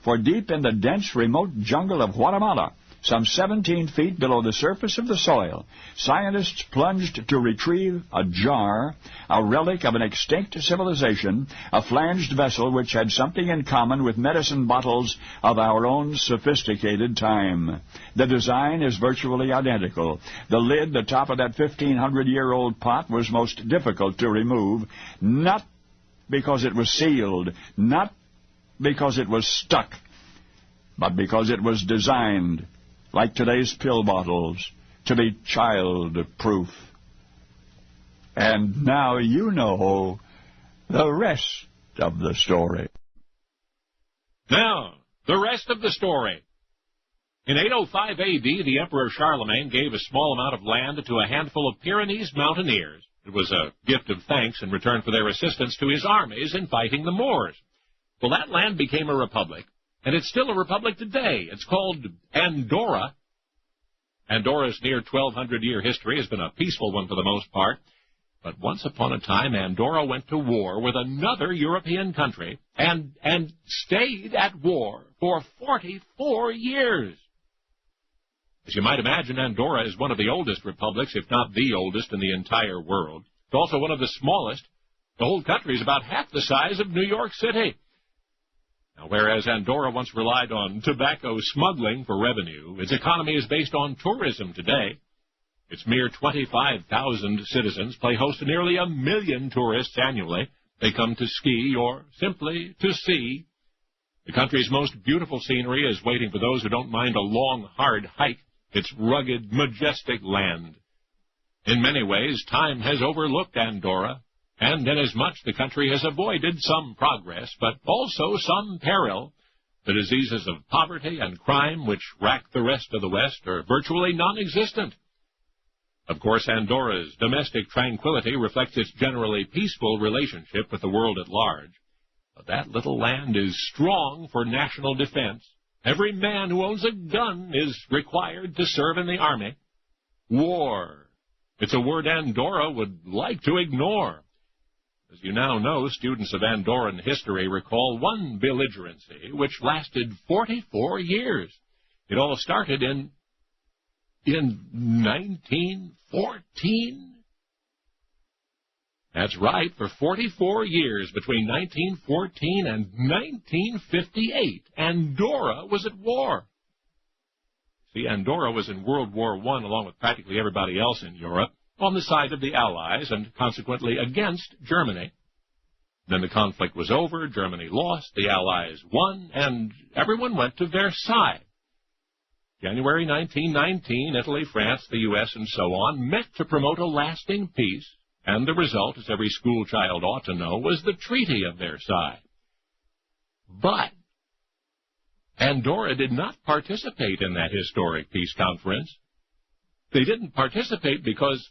For deep in the dense, remote jungle of Guatemala, some 17 feet below the surface of the soil, scientists plunged to retrieve a jar, a relic of an extinct civilization, a flanged vessel which had something in common with medicine bottles of our own sophisticated time. The design is virtually identical. The lid, the top of that 1,500-year-old pot, was most difficult to remove, not because it was sealed, not because it was stuck, but because it was designed, like today's pill bottles, to be child-proof. And now you know the rest of the story. Now, the rest of the story. In 805 A.D., the Emperor Charlemagne gave a small amount of land to a handful of Pyrenees mountaineers. It was a gift of thanks in return for their assistance to his armies in fighting the Moors. Well, that land became a republic, and it's still a republic today. It's called Andorra. Andorra's near 1,200-year history has been a peaceful one for the most part. But once upon a time, Andorra went to war with another European country and stayed at war for 44 years. As you might imagine, Andorra is one of the oldest republics, if not the oldest, in the entire world. It's also one of the smallest. The whole country is about half the size of New York City. Now, whereas Andorra once relied on tobacco smuggling for revenue, its economy is based on tourism today. Its mere 25,000 citizens play host to nearly 1 million tourists annually. They come to ski or simply to see. The country's most beautiful scenery is waiting for those who don't mind a long, hard hike. Its rugged, majestic land. In many ways, time has overlooked Andorra, and inasmuch the country has avoided some progress, but also some peril. The diseases of poverty and crime which rack the rest of the West are virtually non-existent. Of course, Andorra's domestic tranquility reflects its generally peaceful relationship with the world at large. But that little land is strong for national defense. Every man who owns a gun is required to serve in the army. War. It's a word Andorra would like to ignore. As you now know, students of Andorran history recall one belligerency which lasted 44 years. It all started in 1914. That's right, for 44 years, between 1914 and 1958, Andorra was at war. See, Andorra was in World War I, along with practically everybody else in Europe, on the side of the Allies and consequently against Germany. Then the conflict was over, Germany lost, the Allies won, and everyone went to Versailles. January 1919, Italy, France, the U.S., and so on met to promote a lasting peace. And the result, as every schoolchild ought to know, was the Treaty of Versailles. But Andorra did not participate in that historic peace conference. They didn't participate because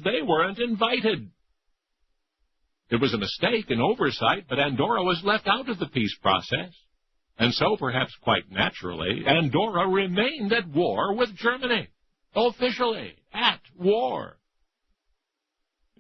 they weren't invited. It was a mistake, an oversight, but Andorra was left out of the peace process. And so, perhaps quite naturally, Andorra remained at war with Germany. Officially at war.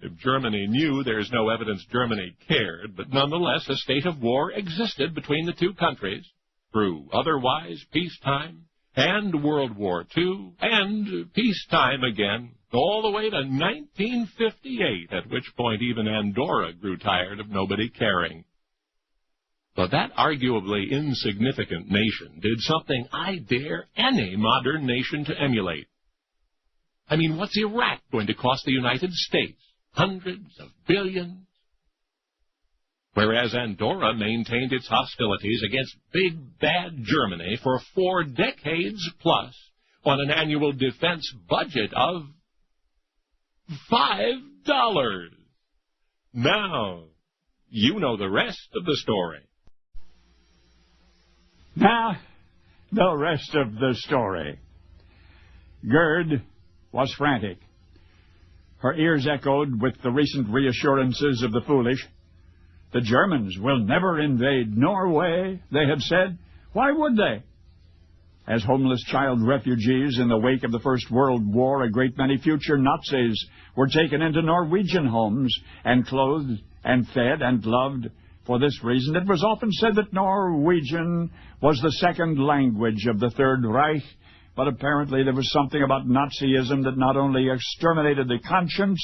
If Germany knew, there's no evidence Germany cared, but nonetheless a state of war existed between the two countries through otherwise peacetime and World War II and peacetime again, all the way to 1958, at which point even Andorra grew tired of nobody caring. But that arguably insignificant nation did something I dare any modern nation to emulate. I mean, what's Iraq going to cost the United States? Hundreds of billions? Whereas Andorra maintained its hostilities against big, bad Germany for 4 decades plus on an annual defense budget of $5. Now, you know the rest of the story. Now, the rest of the story. Gerd was frantic. Her ears echoed with the recent reassurances of the foolish. The Germans will never invade Norway, they had said. Why would they? As homeless child refugees in the wake of the First World War, a great many future Nazis were taken into Norwegian homes and clothed and fed and loved. For this reason, it was often said that Norwegian was the second language of the Third Reich, but apparently there was something about Nazism that not only exterminated the conscience,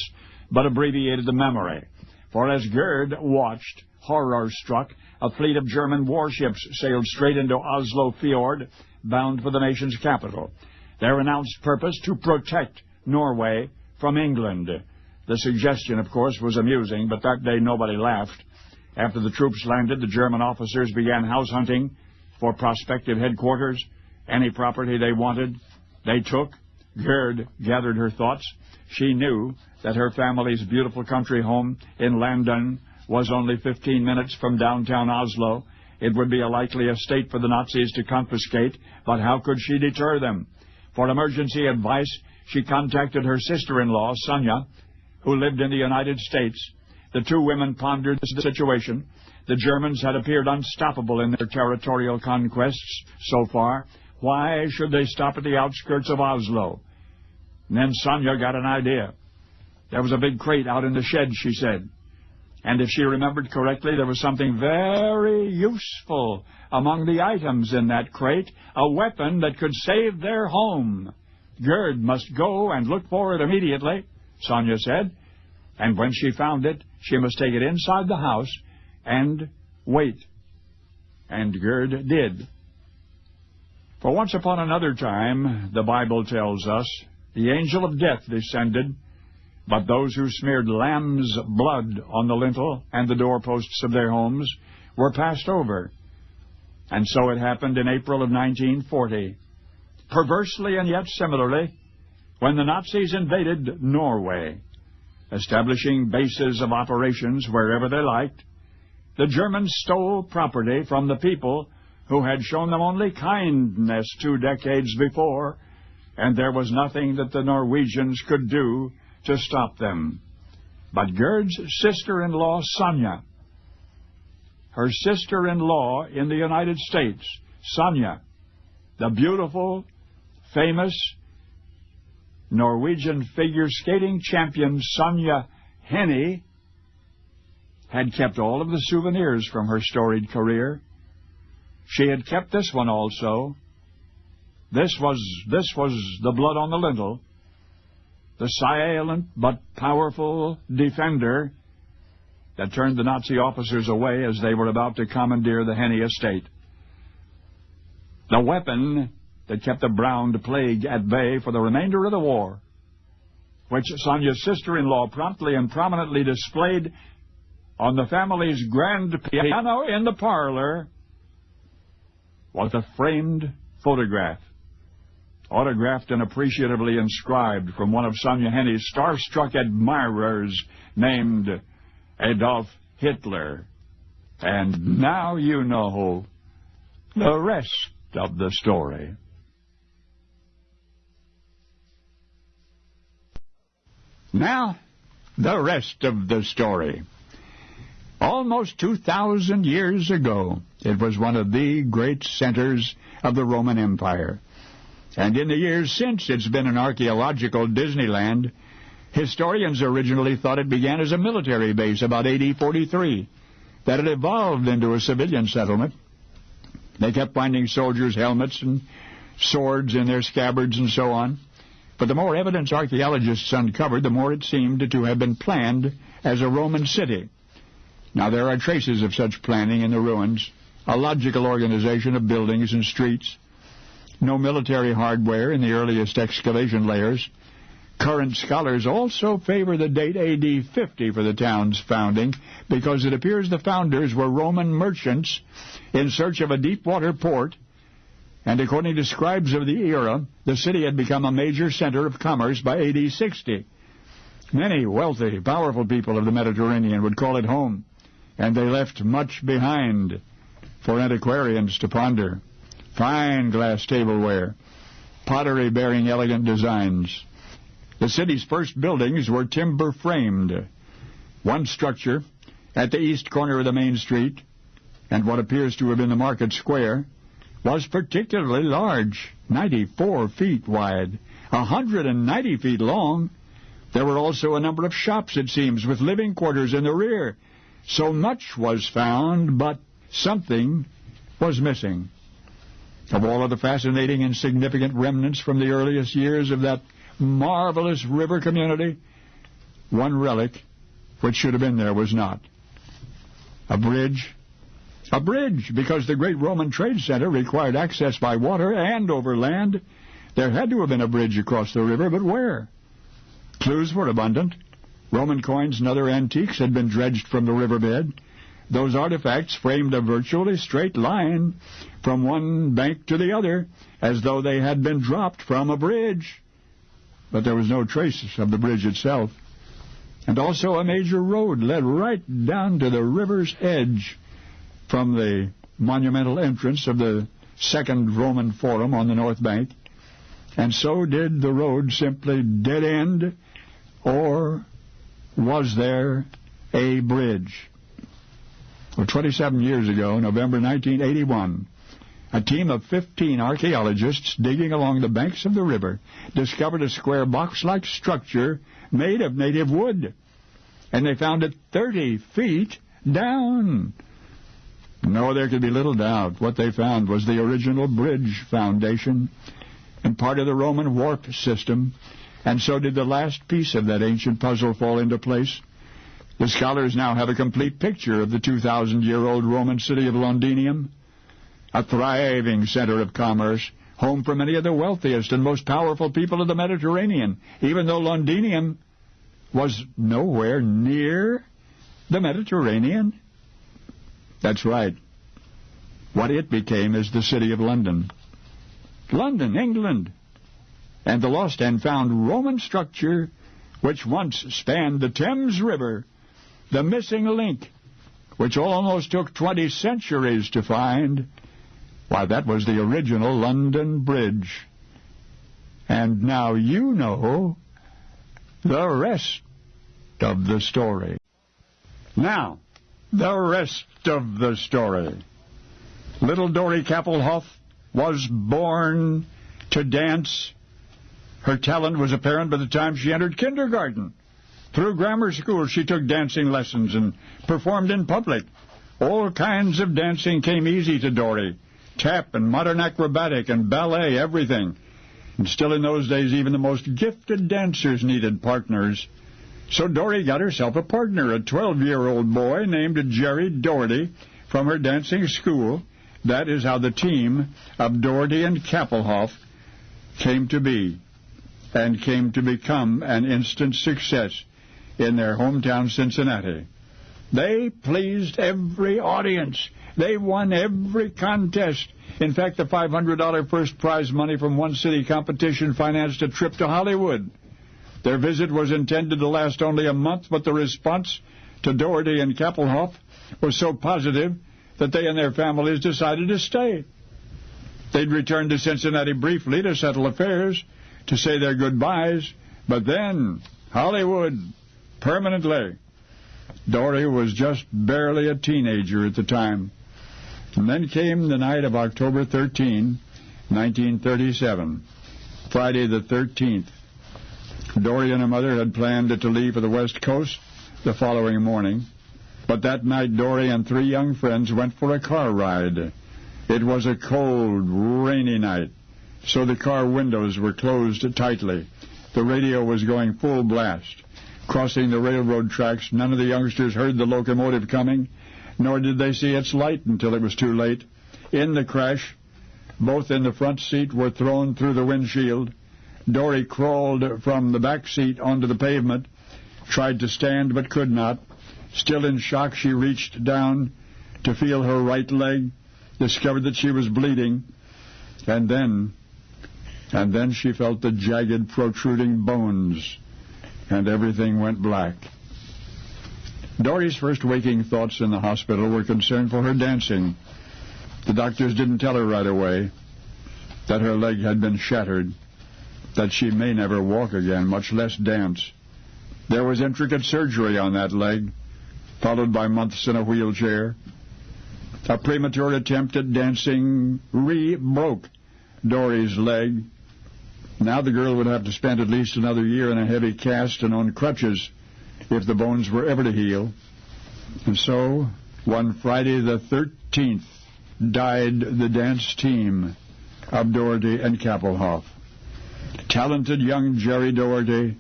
but abbreviated the memory. For as Gerd watched, horror-struck, a fleet of German warships sailed straight into Oslo Fjord, bound for the nation's capital. Their announced purpose, to protect Norway from England. The suggestion, of course, was amusing, but that day nobody laughed. After the troops landed, the German officers began house hunting for prospective headquarters. Any property they wanted, they took. Gerd gathered her thoughts. She knew that her family's beautiful country home in Landen was only 15 minutes from downtown Oslo. It would be a likely estate for the Nazis to confiscate, but how could she deter them? For emergency advice, she contacted her sister-in-law, Sonia, who lived in the United States. The two women pondered the situation. The Germans had appeared unstoppable in their territorial conquests so far. Why should they stop at the outskirts of Oslo? And then Sonia got an idea. There was a big crate out in the shed, she said. And if she remembered correctly, there was something very useful among the items in that crate, a weapon that could save their home. Gerd must go and look for it immediately, Sonia said. And when she found it, she must take it inside the house and wait. And Gerd did. For once upon another time, the Bible tells us, the angel of death descended, but those who smeared lamb's blood on the lintel and the doorposts of their homes were passed over. And so it happened in April of 1940. Perversely and yet similarly, when the Nazis invaded Norway, establishing bases of operations wherever they liked, the Germans stole property from the people who had shown them only kindness 2 decades before, and there was nothing that the Norwegians could do to stop them. But Gerd's sister-in-law, Sonia, her sister-in-law in the United States, Sonia, the beautiful, famous Norwegian figure skating champion Sonia Hennie, had kept all of the souvenirs from her storied career. She had kept this one also. This was the blood on the lintel, the silent but powerful defender that turned the Nazi officers away as they were about to commandeer the Hennie estate. The weapon that kept the brown plague at bay for the remainder of the war, which Sonia's sister-in-law promptly and prominently displayed on the family's grand piano in the parlor, was a framed photograph, autographed and appreciatively inscribed from one of Sonia Hennie's starstruck admirers named Adolf Hitler. And now you know the rest of the story. Now, the rest of the story. Almost 2,000 years ago, it was one of the great centers of the Roman Empire. And in the years since, it's been an archaeological Disneyland. Historians originally thought it began as a military base about AD 43, that it evolved into a civilian settlement. They kept finding soldiers' helmets and swords in their scabbards and so on. But the more evidence archaeologists uncovered, the more it seemed to have been planned as a Roman city. Now, there are traces of such planning in the ruins, a logical organization of buildings and streets. No military hardware in the earliest excavation layers. Current scholars also favor the date AD 50 for the town's founding because it appears the founders were Roman merchants in search of a deep-water port, and according to scribes of the era, the city had become a major center of commerce by AD 60. Many wealthy, powerful people of the Mediterranean would call it home. and they left much behind for antiquarians to ponder. Fine glass tableware, pottery bearing elegant designs. The city's first buildings were timber-framed. One structure at the east corner of the main street, and what appears to have been the market square, was particularly large, 94 feet wide, 190 feet long. There were also a number of shops, it seems, with living quarters in the rear. So much was found, but something was missing. Of all of the fascinating and significant remnants from the earliest years of that marvelous river community, one relic which should have been there was not. A bridge. A bridge, because the great Roman trade center required access by water and over land. There had to have been a bridge across the river, but where? Clues were abundant. Roman coins and other antiques had been dredged from the riverbed. Those artifacts framed a virtually straight line from one bank to the other, as though they had been dropped from a bridge. But there was no trace of the bridge itself. And also a major road led right down to the river's edge from the monumental entrance of the Second Roman Forum on the north bank. And so did the road simply dead end, or was there a bridge? Well, 27 years ago, November 1981, a team of 15 archaeologists digging along the banks of the river discovered a square box-like structure made of native wood, and they found it 30 feet down. No, there could be little doubt what they found was the original bridge foundation and part of the Roman wharf system, and so did the last piece of that ancient puzzle fall into place. The scholars now have a complete picture of the 2,000-year-old Roman city of Londinium, a thriving center of commerce, home for many of the wealthiest and most powerful people of the Mediterranean, even though Londinium was nowhere near the Mediterranean. That's right. What it became is the city of London. London, England. And the lost and found Roman structure, which once spanned the Thames River, the missing link, which almost took 20 centuries to find, why, that was the original London Bridge. And now you know the rest of the story. Now, the rest of the story. Little Dory Kappelhoff was born to dance. Her talent was apparent by the time she entered kindergarten. Through grammar school, she took dancing lessons and performed in public. All kinds of dancing came easy to Dory. Tap and modern acrobatic and ballet, everything. And still in those days, even the most gifted dancers needed partners. So Dory got herself a partner, a 12-year-old boy named Jerry Doherty from her dancing school. That is how the team of Doherty and Kappelhoff came to be and came to become an instant success in their hometown Cincinnati. They pleased every audience. They won every contest. In fact, the $500 first prize money from one city competition financed a trip to Hollywood. Their visit was intended to last only a month, but the response to Doherty and Kappelhoff was so positive that they and their families decided to stay. They'd return to Cincinnati briefly to settle affairs, to say their goodbyes, but then Hollywood, permanently. Dory was just barely a teenager at the time. And then came the night of October 13, 1937, Friday the 13th. Dory and her mother had planned to leave for the West Coast the following morning, but that night Dory and 3 young friends went for a car ride. It was a cold, rainy night, so the car windows were closed tightly. The radio was going full blast. Crossing the railroad tracks, none of the youngsters heard the locomotive coming, nor did they see its light until it was too late. In the crash, both in the front seat were thrown through the windshield. Dory crawled from the back seat onto the pavement, tried to stand but could not. Still in shock, she reached down to feel her right leg, discovered that she was bleeding, and then she felt the jagged, protruding bones, and everything went black. Dory's first waking thoughts in the hospital were concern for her dancing. The doctors didn't tell her right away that her leg had been shattered, that she may never walk again, much less dance. There was intricate surgery on that leg, followed by months in a wheelchair. A premature attempt at dancing broke Dory's leg. Now the girl would have to spend at least another year in a heavy cast and on crutches if the bones were ever to heal. And so, one Friday the 13th, died the dance team of Doherty and Kappelhoff. Talented young Jerry Doherty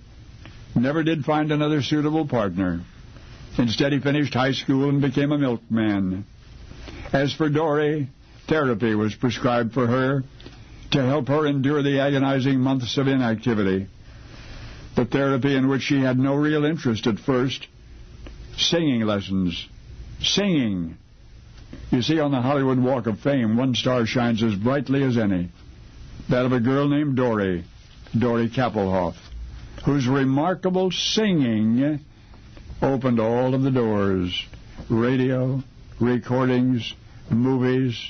never did find another suitable partner. Instead, he finished high school and became a milkman. As for Dory, therapy was prescribed for her to help her endure the agonizing months of inactivity. The therapy in which she had no real interest at first. Singing lessons. Singing. You see, on the Hollywood Walk of Fame, one star shines as brightly as any. That of a girl named Dory Kappelhoff, whose remarkable singing opened all of the doors. Radio, recordings, movies,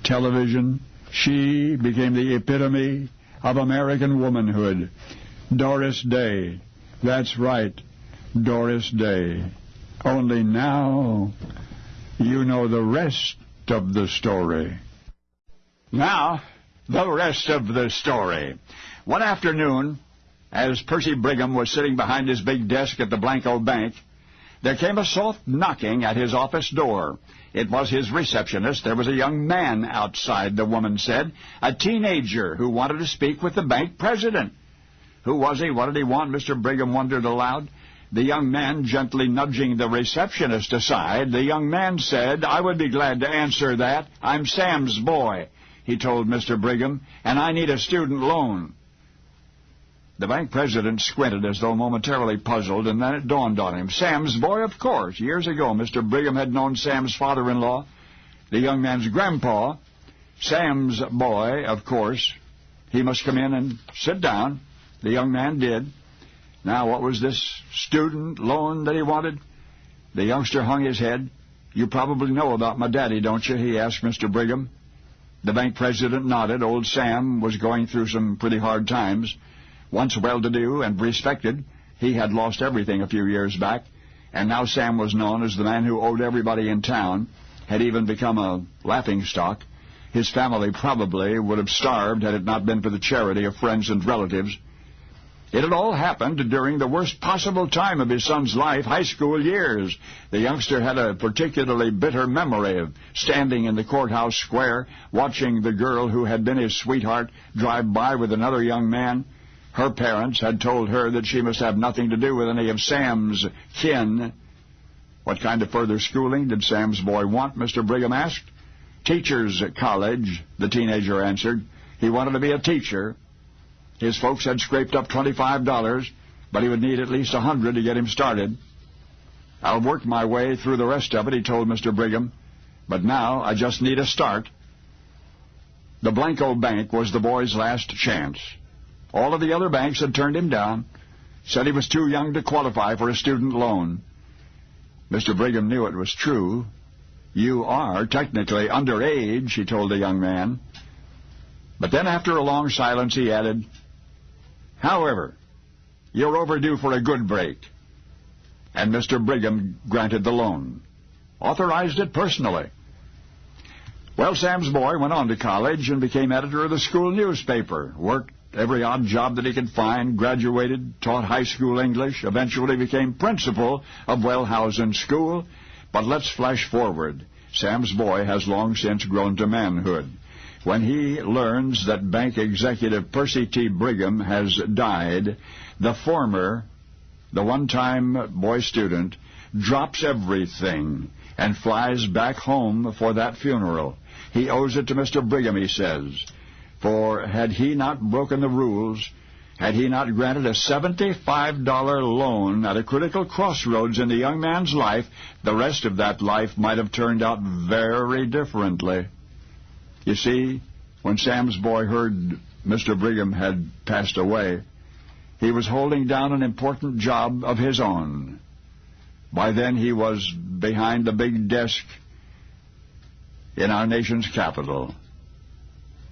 television. She became the epitome of American womanhood. Doris Day. That's right, Doris Day. Only now you know the rest of the story. Now, the rest of the story. One afternoon, as Percy Brigham was sitting behind his big desk at the Blanco Bank, there came a soft knocking at his office door. It was his receptionist. There was a young man outside, the woman said, a teenager who wanted to speak with the bank president. Who was he? What did he want? Mr. Brigham wondered aloud. The young man gently nudging the receptionist aside, the young man said, "I would be glad to answer that. I'm Sam's boy," he told Mr. Brigham, "and I need a student loan." The bank president squinted as though momentarily puzzled, and then it dawned on him. Sam's boy, of course. Years ago, Mr. Brigham had known Sam's father-in-law, the young man's grandpa. Sam's boy, of course. He must come in and sit down. The young man did. Now, what was this student loan that he wanted? The youngster hung his head. "You probably know about my daddy, don't you?" he asked Mr. Brigham. The bank president nodded. Old Sam was going through some pretty hard times. Once well-to-do and respected, he had lost everything a few years back, and now Sam was known as the man who owed everybody in town, had even become a laughingstock. His family probably would have starved had it not been for the charity of friends and relatives. It had all happened during the worst possible time of his son's life, high school years. The youngster had a particularly bitter memory of standing in the courthouse square, watching the girl who had been his sweetheart drive by with another young man. Her parents had told her that she must have nothing to do with any of Sam's kin. What kind of further schooling did Sam's boy want? Mr. Brigham asked. Teacher's college, the teenager answered. He wanted to be a teacher. His folks had scraped up $25, but he would need at least $100 to get him started. "I'll work my way through the rest of it," he told Mr. Brigham, "but now I just need a start." The Blanco Bank was the boy's last chance. All of the other banks had turned him down, said he was too young to qualify for a student loan. Mr. Brigham knew it was true. "You are technically underage," he told the young man. But then after a long silence he added, "However, you're overdue for a good break." And Mr. Brigham granted the loan, authorized it personally. Well, Sam's boy went on to college and became editor of the school newspaper, worked every odd job that he could find, graduated, taught high school English, eventually became principal of Wellhausen School. But let's flash forward. Sam's boy has long since grown to manhood. When he learns that bank executive Percy T. Brigham has died, the one-time boy student, drops everything and flies back home for that funeral. He owes it to Mr. Brigham, he says, for had he not broken the rules, had he not granted a $75 loan at a critical crossroads in the young man's life, the rest of that life might have turned out very differently. You see, when Sam's boy heard Mr. Brigham had passed away, he was holding down an important job of his own. By then he was behind the big desk in our nation's capital.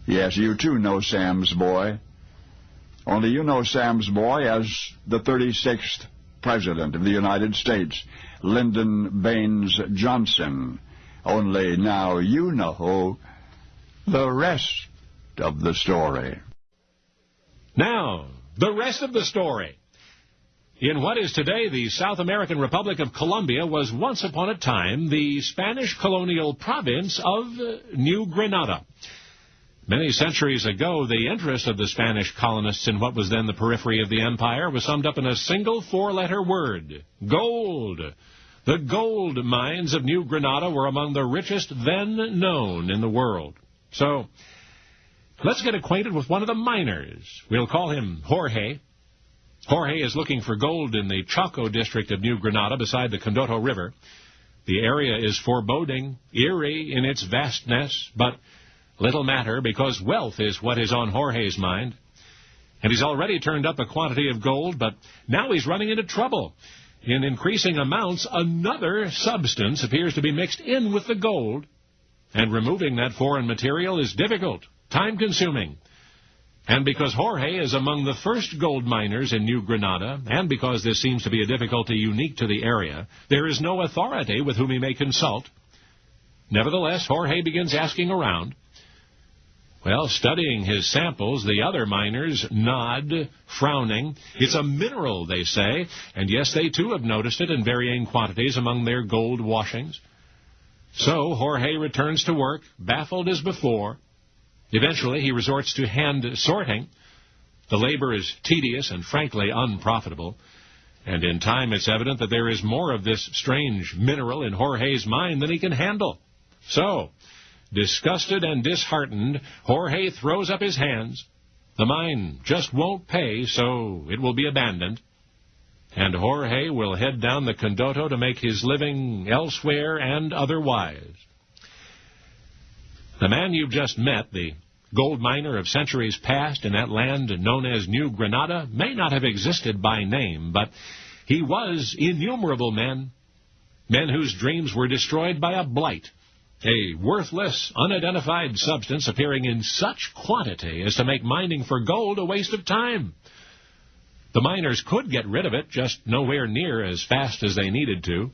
Yes, you too know Sam's boy. Only you know Sam's boy as the 36th President of the United States, Lyndon Baines Johnson. Only now you know the rest of the story. Now, the rest of the story. In what is today the South American Republic of Colombia was once upon a time the Spanish colonial province of New Granada. Many centuries ago, the interest of the Spanish colonists in what was then the periphery of the empire was summed up in a single four-letter word: gold. The gold mines of New Granada were among the richest then known in the world. So, let's get acquainted with one of the miners. We'll call him Jorge. Jorge is looking for gold in the Chaco district of New Granada beside the Condoto River. The area is foreboding, eerie in its vastness, but little matter, because wealth is what is on Jorge's mind. And he's already turned up a quantity of gold, but now he's running into trouble. In increasing amounts, another substance appears to be mixed in with the gold, and removing that foreign material is difficult, time-consuming. And because Jorge is among the first gold miners in New Granada, and because this seems to be a difficulty unique to the area, there is no authority with whom he may consult. Nevertheless, Jorge begins asking around. Well, studying his samples, the other miners nod, frowning. It's a mineral, they say, and yes, they too have noticed it in varying quantities among their gold washings. So Jorge returns to work, baffled as before. Eventually, he resorts to hand sorting. The labor is tedious and frankly unprofitable, and in time it's evident that there is more of this strange mineral in Jorge's mind than he can handle. So, disgusted and disheartened, Jorge throws up his hands. The mine just won't pay, so it will be abandoned. And Jorge will head down the Condoto to make his living elsewhere and otherwise. The man you've just met, the gold miner of centuries past in that land known as New Granada, may not have existed by name, but he was innumerable men whose dreams were destroyed by a blight, a worthless, unidentified substance appearing in such quantity as to make mining for gold a waste of time. The miners could get rid of it, just nowhere near as fast as they needed to.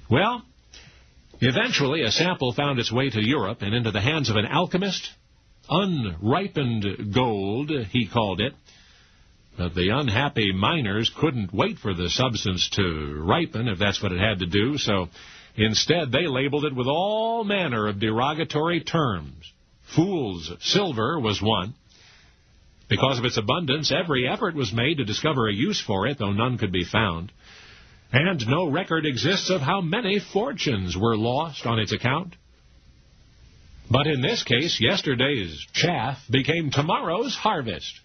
Well, eventually a sample found its way to Europe and into the hands of an alchemist. Unripened gold, he called it. But the unhappy miners couldn't wait for the substance to ripen, if that's what it had to do, so instead, they labeled it with all manner of derogatory terms. Fool's silver was one. Because of its abundance, every effort was made to discover a use for it, though none could be found. And no record exists of how many fortunes were lost on its account. But in this case, yesterday's chaff became tomorrow's harvest.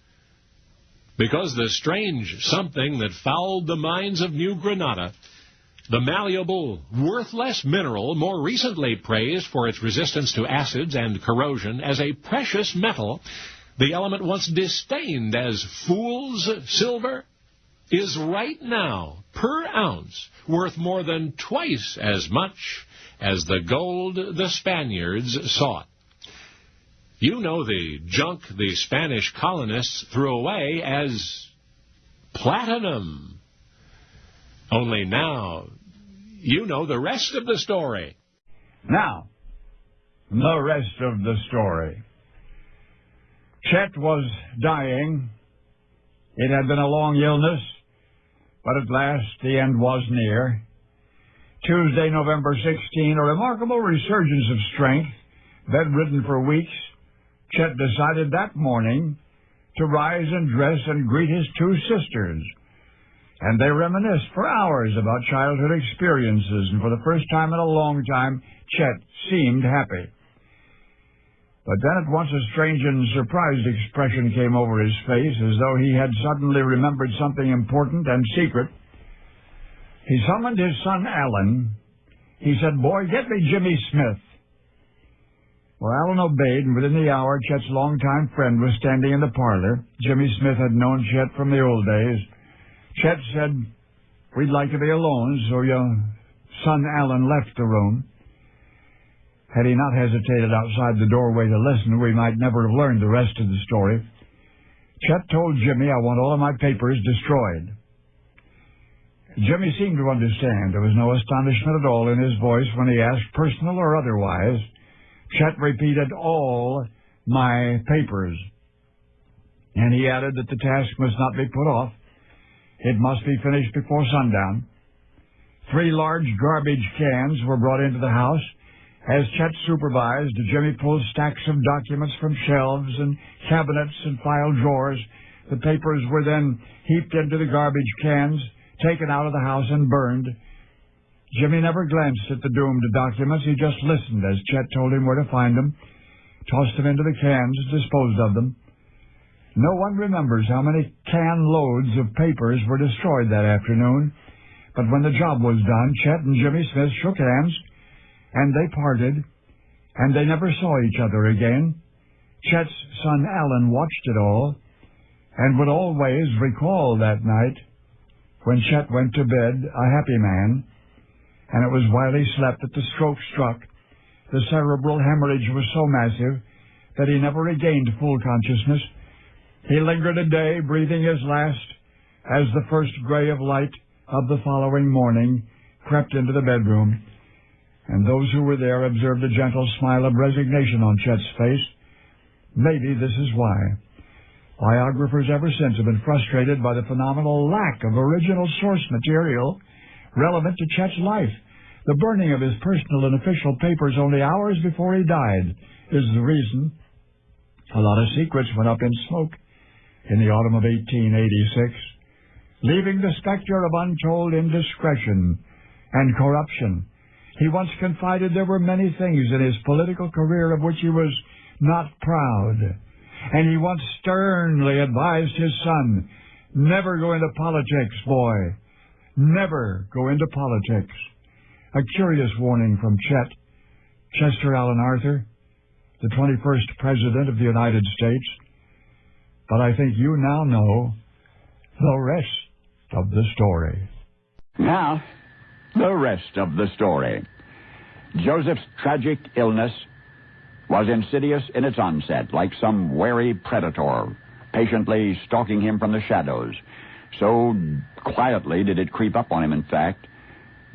Because the strange something that fouled the mines of New Granada, the malleable, worthless mineral, more recently praised for its resistance to acids and corrosion as a precious metal, the element once disdained as fool's silver, is right now, per ounce, worth more than twice as much as the gold the Spaniards sought. You know the junk the Spanish colonists threw away as platinum. Only now, you know the rest of the story. Now, the rest of the story. Chet was dying. It had been a long illness, but at last the end was near. Tuesday, November 16, a remarkable resurgence of strength. Bedridden for weeks, Chet decided that morning to rise and dress and greet his two sisters. And they reminisced for hours about childhood experiences, and for the first time in a long time, Chet seemed happy. But then at once a strange and surprised expression came over his face, as though he had suddenly remembered something important and secret. He summoned his son Alan. He said, "Boy, get me Jimmy Smith." Well, Alan obeyed, and within the hour, Chet's longtime friend was standing in the parlor. Jimmy Smith had known Chet from the old days. Chet said, we'd like to be alone, so your son Alan left the room. Had he not hesitated outside the doorway to listen, we might never have learned the rest of the story. Chet told Jimmy, I want all of my papers destroyed. Jimmy seemed to understand. There was no astonishment at all in his voice when he asked, personal or otherwise. Chet repeated, all my papers. And he added that the task must not be put off. It must be finished before sundown. 3 large garbage cans were brought into the house. As Chet supervised, Jimmy pulled stacks of documents from shelves and cabinets and file drawers. The papers were then heaped into the garbage cans, taken out of the house and burned. Jimmy never glanced at the doomed documents. He just listened as Chet told him where to find them, tossed them into the cans, and disposed of them. No one remembers how many can loads of papers were destroyed that afternoon, but when the job was done, Chet and Jimmy Smith shook hands, and they parted, and they never saw each other again. Chet's son Alan watched it all, and would always recall that night when Chet went to bed a happy man, and it was while he slept that the stroke struck. The cerebral hemorrhage was so massive that he never regained full consciousness. He lingered a day, breathing his last, as the first gray of light of the following morning crept into the bedroom, and those who were there observed a gentle smile of resignation on Chet's face. Maybe this is why. Biographers ever since have been frustrated by the phenomenal lack of original source material relevant to Chet's life. The burning of his personal and official papers only hours before he died is the reason. A lot of secrets went up in smoke in the autumn of 1886, leaving the specter of untold indiscretion and corruption. He once confided there were many things in his political career of which he was not proud, and he once sternly advised his son, never go into politics, boy. Never go into politics. A curious warning from Chet, Chester Alan Arthur, the 21st President of the United States. But I think you now know the rest of the story. Now, the rest of the story. Joseph's tragic illness was insidious in its onset, like some wary predator, patiently stalking him from the shadows. So quietly did it creep up on him, in fact,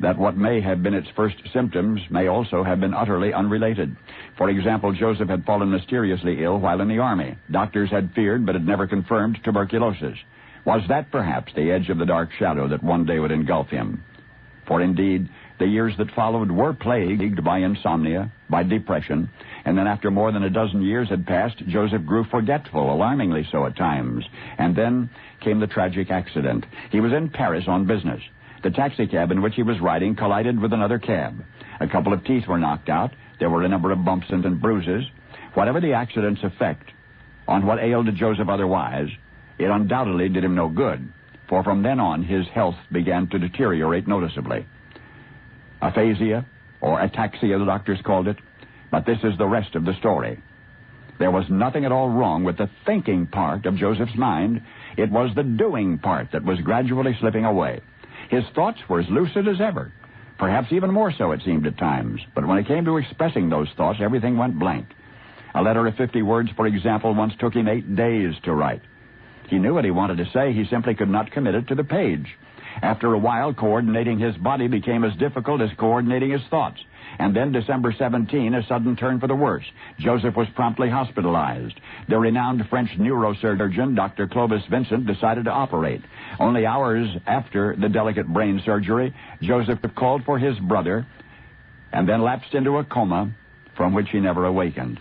that what may have been its first symptoms may also have been utterly unrelated. For example, Joseph had fallen mysteriously ill while in the Army. Doctors had feared but had never confirmed tuberculosis. Was that perhaps the edge of the dark shadow that one day would engulf him? For indeed, the years that followed were plagued by insomnia, by depression, and then after more than a dozen years had passed, Joseph grew forgetful, alarmingly so at times. And then came the tragic accident. He was in Paris on business. The taxicab in which he was riding collided with another cab. A couple of teeth were knocked out. There were a number of bumps and bruises. Whatever the accident's effect on what ailed Joseph otherwise, it undoubtedly did him no good, for from then on his health began to deteriorate noticeably. Aphasia, or ataxia, the doctors called it, but this is the rest of the story. There was nothing at all wrong with the thinking part of Joseph's mind. It was the doing part that was gradually slipping away. His thoughts were as lucid as ever, perhaps even more so, it seemed at times. But when it came to expressing those thoughts, everything went blank. A letter of 50 words, for example, once took him 8 days to write. He knew what he wanted to say. He simply could not commit it to the page. After a while, coordinating his body became as difficult as coordinating his thoughts. And then, December 17, a sudden turn for the worse. Joseph was promptly hospitalized. The renowned French neurosurgeon, Dr. Clovis Vincent, decided to operate. Only hours after the delicate brain surgery, Joseph called for his brother and then lapsed into a coma from which he never awakened.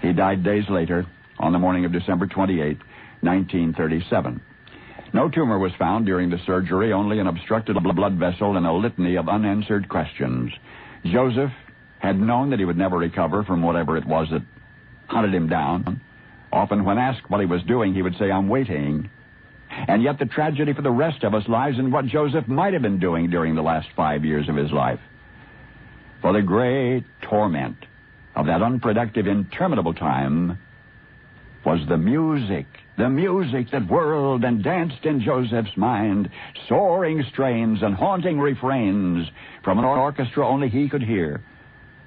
He died days later, on the morning of December 28, 1937. No tumor was found during the surgery, only an obstructed blood vessel and a litany of unanswered questions. Joseph had known that he would never recover from whatever it was that hunted him down. Often when asked what he was doing, he would say, "I'm waiting." And yet the tragedy for the rest of us lies in what Joseph might have been doing during the last 5 years of his life. For the great torment of that unproductive, interminable time was the music that whirled and danced in Joseph's mind, soaring strains and haunting refrains from an orchestra only he could hear,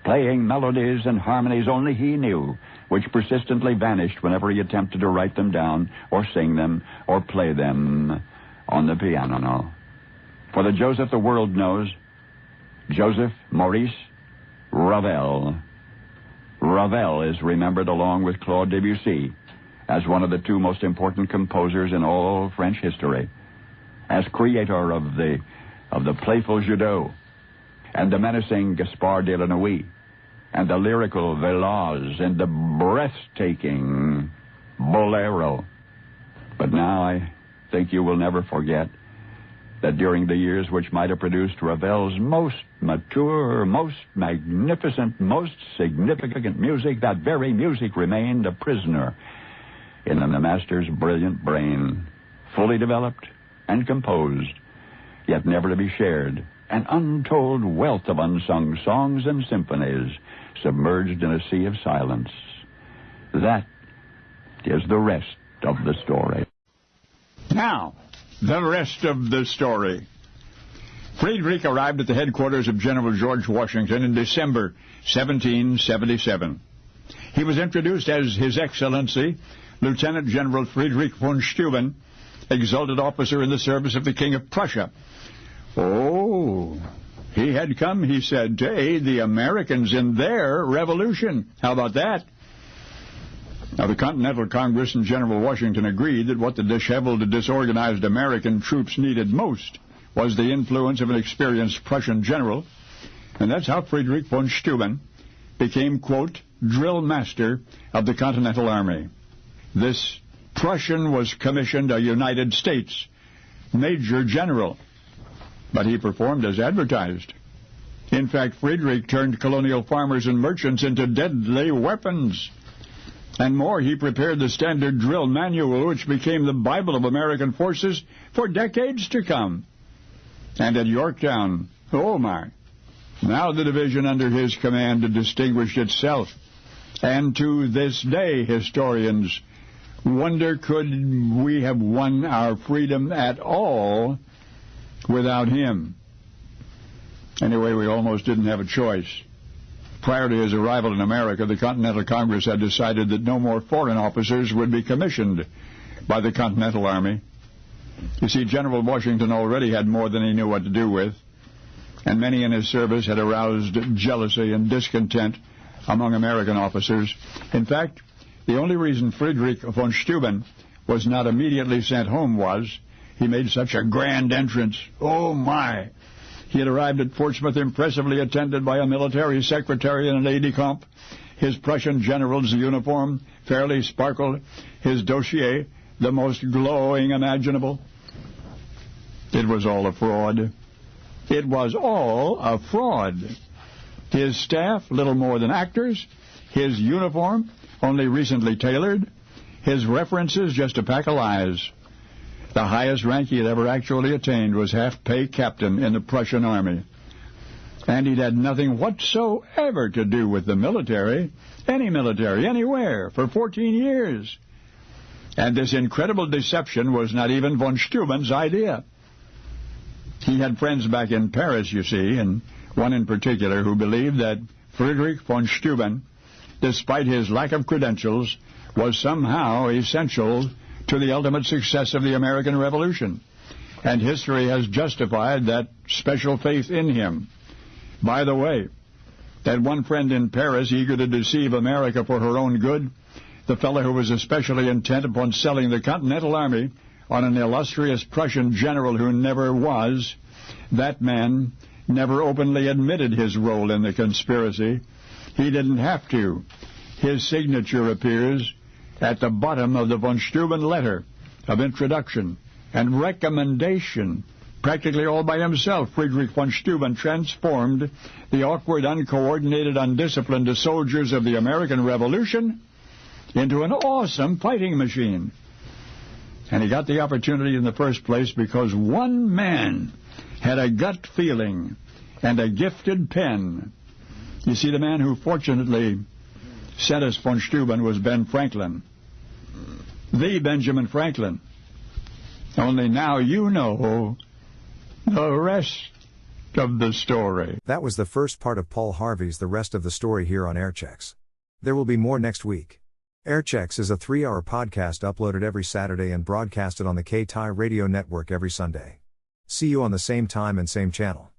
playing melodies and harmonies only he knew, which persistently vanished whenever he attempted to write them down or sing them or play them on the piano. For the Joseph the world knows, Joseph Maurice Ravel. Ravel is remembered along with Claude Debussy as one of the two most important composers in all French history, as creator of the playful Judeau, and the menacing Gaspard de la Nuit, and the lyrical Velaz, and the breathtaking Bolero. But now I think you will never forget that during the years which might have produced Ravel's most mature, most magnificent, most significant music, that very music remained a prisoner in the master's brilliant brain, fully developed and composed, yet never to be shared, an untold wealth of unsung songs and symphonies submerged in a sea of silence. That is the rest of the story. Now, the rest of the story. Friedrich arrived at the headquarters of General George Washington in December 1777. He was introduced as His Excellency Lieutenant General Friedrich von Steuben, exalted officer in the service of the King of Prussia. Oh, he had come, he said, to aid the Americans in their revolution. How about that? Now, the Continental Congress and General Washington agreed that what the disheveled, disorganized American troops needed most was the influence of an experienced Prussian general, and that's how Friedrich von Steuben became, quote, drill master of the Continental Army. This Prussian was commissioned a United States Major General, but he performed as advertised. In fact, Friedrich turned colonial farmers and merchants into deadly weapons. And more, he prepared the standard drill manual, which became the Bible of American forces for decades to come. And at Yorktown, oh my, now the division under his command distinguished itself. And to this day, historians wonder, could we have won our freedom at all without him? Anyway, we almost didn't have a choice. Prior to his arrival in America, the Continental Congress had decided that no more foreign officers would be commissioned by the Continental Army. You see, General Washington already had more than he knew what to do with, and many in his service had aroused jealousy and discontent among American officers. In fact, the only reason Friedrich von Steuben was not immediately sent home was he made such a grand entrance. Oh, my! He had arrived at Portsmouth impressively attended by a military secretary and an aide-de-camp. His Prussian general's uniform fairly sparkled, his dossier the most glowing imaginable. It was all a fraud. It was all a fraud. His staff, little more than actors. His uniform, only recently tailored. His references, just a pack of lies. The highest rank he had ever actually attained was half-pay captain in the Prussian army. And he'd had nothing whatsoever to do with the military, anywhere, for 14 years. And this incredible deception was not even von Steuben's idea. He had friends back in Paris, you see, and one in particular who believed that Friedrich von Steuben, despite his lack of credentials, was somehow essential to the ultimate success of the American Revolution. And history has justified that special faith in him. By the way, that one friend in Paris, eager to deceive America for her own good, the fellow who was especially intent upon selling the Continental Army on an illustrious Prussian general who never was, that man never openly admitted his role in the conspiracy. He didn't have to. His signature appears at the bottom of the von Steuben letter of introduction and recommendation. Practically all by himself, Friedrich von Steuben transformed the awkward, uncoordinated, undisciplined soldiers of the American Revolution into an awesome fighting machine. And he got the opportunity in the first place because one man had a gut feeling and a gifted pen. You see, the man who fortunately sent us von Steuben was Ben Franklin. the Benjamin Franklin. Only now you know the rest of the story. That was the first part of Paul Harvey's The Rest of the Story here on Airchecks. There will be more next week. Airchecks is a 3-hour podcast uploaded every Saturday and broadcasted on the Kt radio network every Sunday. See you on the same time and same channel.